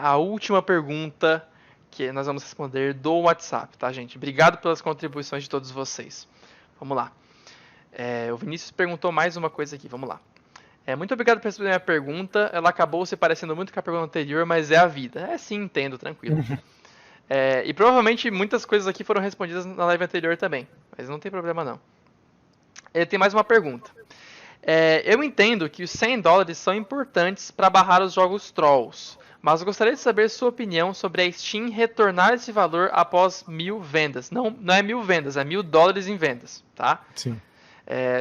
A última pergunta que nós vamos responder do WhatsApp, tá, gente? Obrigado pelas contribuições de todos vocês. Vamos lá. O Vinícius perguntou mais uma coisa aqui, vamos lá. Muito obrigado por responder a minha pergunta. Ela acabou se parecendo muito com a pergunta anterior, mas é a vida. Sim, entendo, tranquilo. E provavelmente muitas coisas aqui foram respondidas na live anterior também, mas não tem problema não. Ele tem mais uma pergunta. Eu entendo que os $100 são importantes para barrar os jogos trolls, mas gostaria de saber sua opinião sobre a Steam retornar esse valor após 1.000 vendas. Não é 1.000 vendas, é $1.000 em vendas, tá? Sim.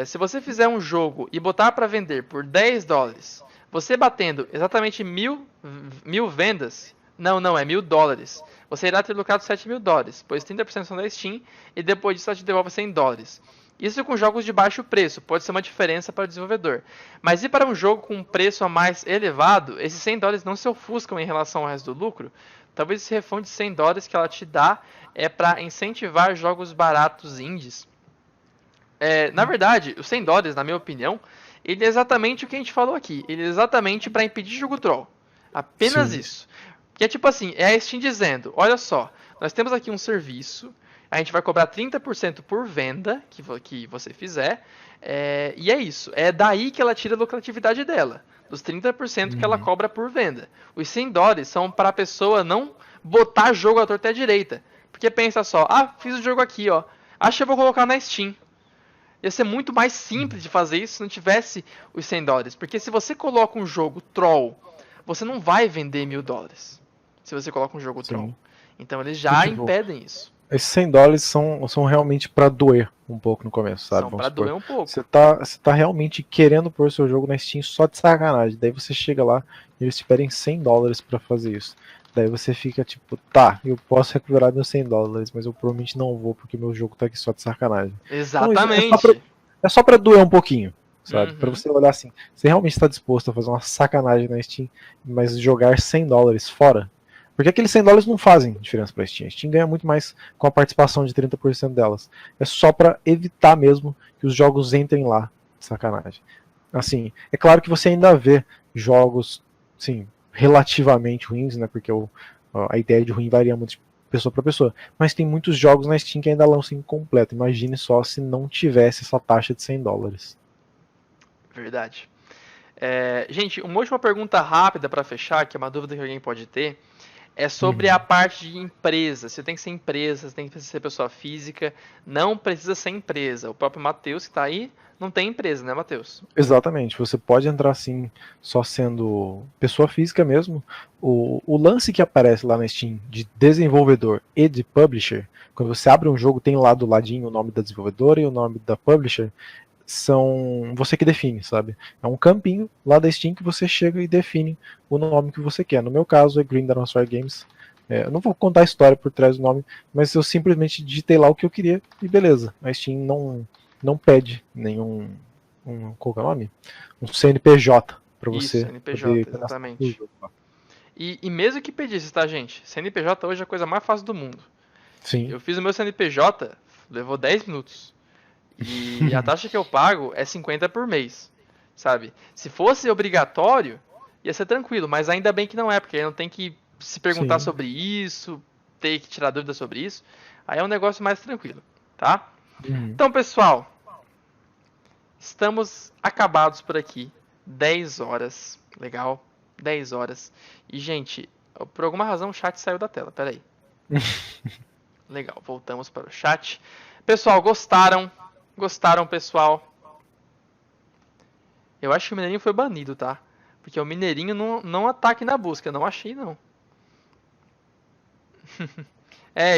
Se você fizer um jogo e botar para vender por $10, você batendo exatamente 1.000 vendas, não, é $1.000. Você irá ter lucrado $7.000, pois 30% são da Steam e depois disso ela te devolve $100. Isso com jogos de baixo preço, pode ser uma diferença para o desenvolvedor. Mas e para um jogo com um preço a mais elevado, esses $100 não se ofuscam em relação ao resto do lucro? Talvez esse refund de $100 que ela te dá é para incentivar jogos baratos indies. Na verdade, os $100, na minha opinião, ele é exatamente o que a gente falou aqui. Ele é exatamente para impedir jogo troll. Apenas isso. Que é tipo assim, é a Steam dizendo, olha só, nós temos aqui um serviço, a gente vai cobrar 30% por venda que você fizer, e é isso. É daí que ela tira a lucratividade dela, dos 30% que ela cobra por venda. Os $100 são para a pessoa não botar jogo à torta e à direita. Porque pensa só, fiz o jogo aqui, ó, acho que eu vou colocar na Steam. Ia ser muito mais simples de fazer isso se não tivesse os $100. Porque se você coloca um jogo troll, você não vai vender $1.000. Se você coloca um jogo troll. Então eles já impedem isso. Esses $100 são realmente pra doer um pouco no começo, sabe? São pra doer um pouco. Você tá realmente querendo pôr seu jogo na Steam só de sacanagem. Daí você chega lá e eles te pedem $100 pra fazer isso. Daí você fica tipo, tá, eu posso recuperar meus $100, mas eu provavelmente não vou porque meu jogo tá aqui só de sacanagem. Exatamente. Então, é só pra doer um pouquinho, sabe? Pra você olhar assim, você realmente tá disposto a fazer uma sacanagem na Steam, mas jogar $100 fora? Porque aqueles $100 não fazem diferença pra Steam. A Steam ganha muito mais com a participação de 30% delas. É só pra evitar mesmo que os jogos entrem lá de sacanagem. Assim, é claro que você ainda vê jogos, sim, relativamente ruins, né? Porque a ideia de ruim varia muito de pessoa para pessoa. Mas tem muitos jogos na Steam que ainda lançam incompleto. Imagine só se não tivesse essa taxa de $100. Verdade. Gente, uma última pergunta rápida para fechar, que é uma dúvida que alguém pode ter, é sobre a parte de empresa. Você tem que ser empresa, você tem que ser pessoa física. Não precisa ser empresa. O próprio Matheus que está aí não tem empresa, né, Matheus? Exatamente. Você pode entrar assim, só sendo pessoa física mesmo. O lance que aparece lá na Steam de desenvolvedor e de publisher, quando você abre um jogo, tem lá do ladinho o nome da desenvolvedora e o nome da publisher. São você que define, sabe? É um campinho lá da Steam que você chega e define o nome que você quer. No meu caso é Green Dinosaur Games. Eu não vou contar a história por trás do nome, mas eu simplesmente digitei lá o que eu queria e beleza. A Steam não pede nenhum qual que é o nome? Um CNPJ para você. Isso, CNPJ, exatamente. E mesmo que pedisse, tá, gente? CNPJ hoje é a coisa mais fácil do mundo. Sim. Eu fiz o meu CNPJ, levou 10 minutos. E a taxa que eu pago é 50 por mês, sabe? Se fosse obrigatório, ia ser tranquilo, mas ainda bem que não é, porque aí não tem que se perguntar sobre isso, ter que tirar dúvidas sobre isso. Aí é um negócio mais tranquilo, tá? Então, pessoal, estamos acabados por aqui. 10 horas, legal? 10 horas. E, gente, por alguma razão o chat saiu da tela, peraí. Legal, voltamos para o chat. Pessoal, gostaram? Gostaram, pessoal? Eu acho que o Mineirinho foi banido, tá? Porque o Mineirinho não ataque na busca. Não achei, não.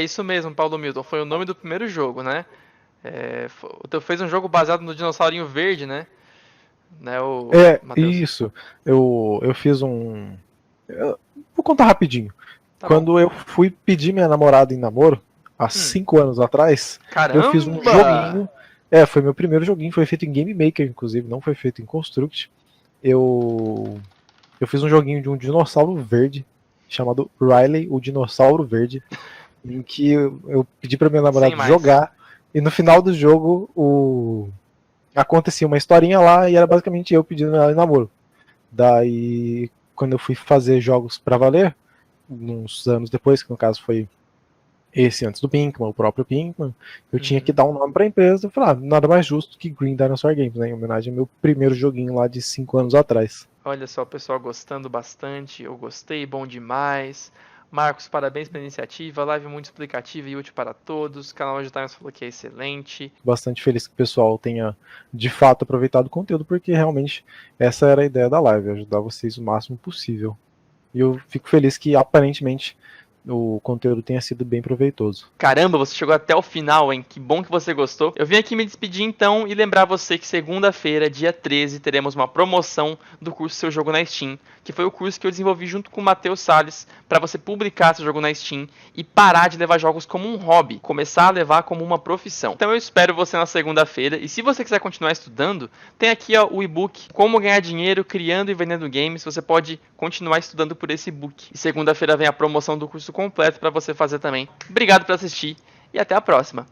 Isso mesmo, Paulo Milton. Foi o nome do primeiro jogo, né? Tu fez um jogo baseado no dinossaurinho verde, né? Mateus? Isso. Eu fiz um... vou contar rapidinho. Tá Quando bom. eu fui pedir minha namorada em namoro, há 5 anos atrás, Caramba! eu fiz um joguinho... foi meu primeiro joguinho, foi feito em Game Maker, inclusive, não foi feito em Construct. Eu Eu fiz um joguinho de um dinossauro verde, chamado Riley, o Dinossauro Verde, em que eu pedi pra minha namorada jogar, e no final do jogo acontecia uma historinha lá, e era basicamente eu pedindo ela em namoro. Daí, quando eu fui fazer jogos pra valer, uns anos depois, que no caso foi esse antes do Pinkman, o próprio Pinkman, eu tinha que dar um nome pra empresa. Eu falei, nada mais justo que Green Dinosaur Games, né? Em homenagem ao meu primeiro joguinho lá de 5 anos atrás. Olha só, pessoal gostando bastante, eu gostei, bom demais. Marcos, parabéns pela iniciativa, live muito explicativa e útil para todos. O canal de Times falou que é excelente. Bastante feliz que o pessoal tenha de fato aproveitado o conteúdo, porque realmente essa era a ideia da live, ajudar vocês o máximo possível. E eu fico feliz que aparentemente o conteúdo tenha sido bem proveitoso. Caramba, você chegou até o final, hein? Que bom que você gostou. Eu vim aqui me despedir então e lembrar você que segunda-feira, dia 13, teremos uma promoção do curso Seu Jogo na Steam, que foi o curso que eu desenvolvi junto com o Matheus Salles para você publicar seu jogo na Steam e parar de levar jogos como um hobby, começar a levar como uma profissão. Então eu espero você na segunda-feira, e se você quiser continuar estudando, tem aqui ó, o e-book Como Ganhar Dinheiro Criando e Vendendo Games. Você pode continuar estudando por esse e-book. E segunda-feira vem a promoção do curso completo para você fazer também. Obrigado por assistir e até a próxima.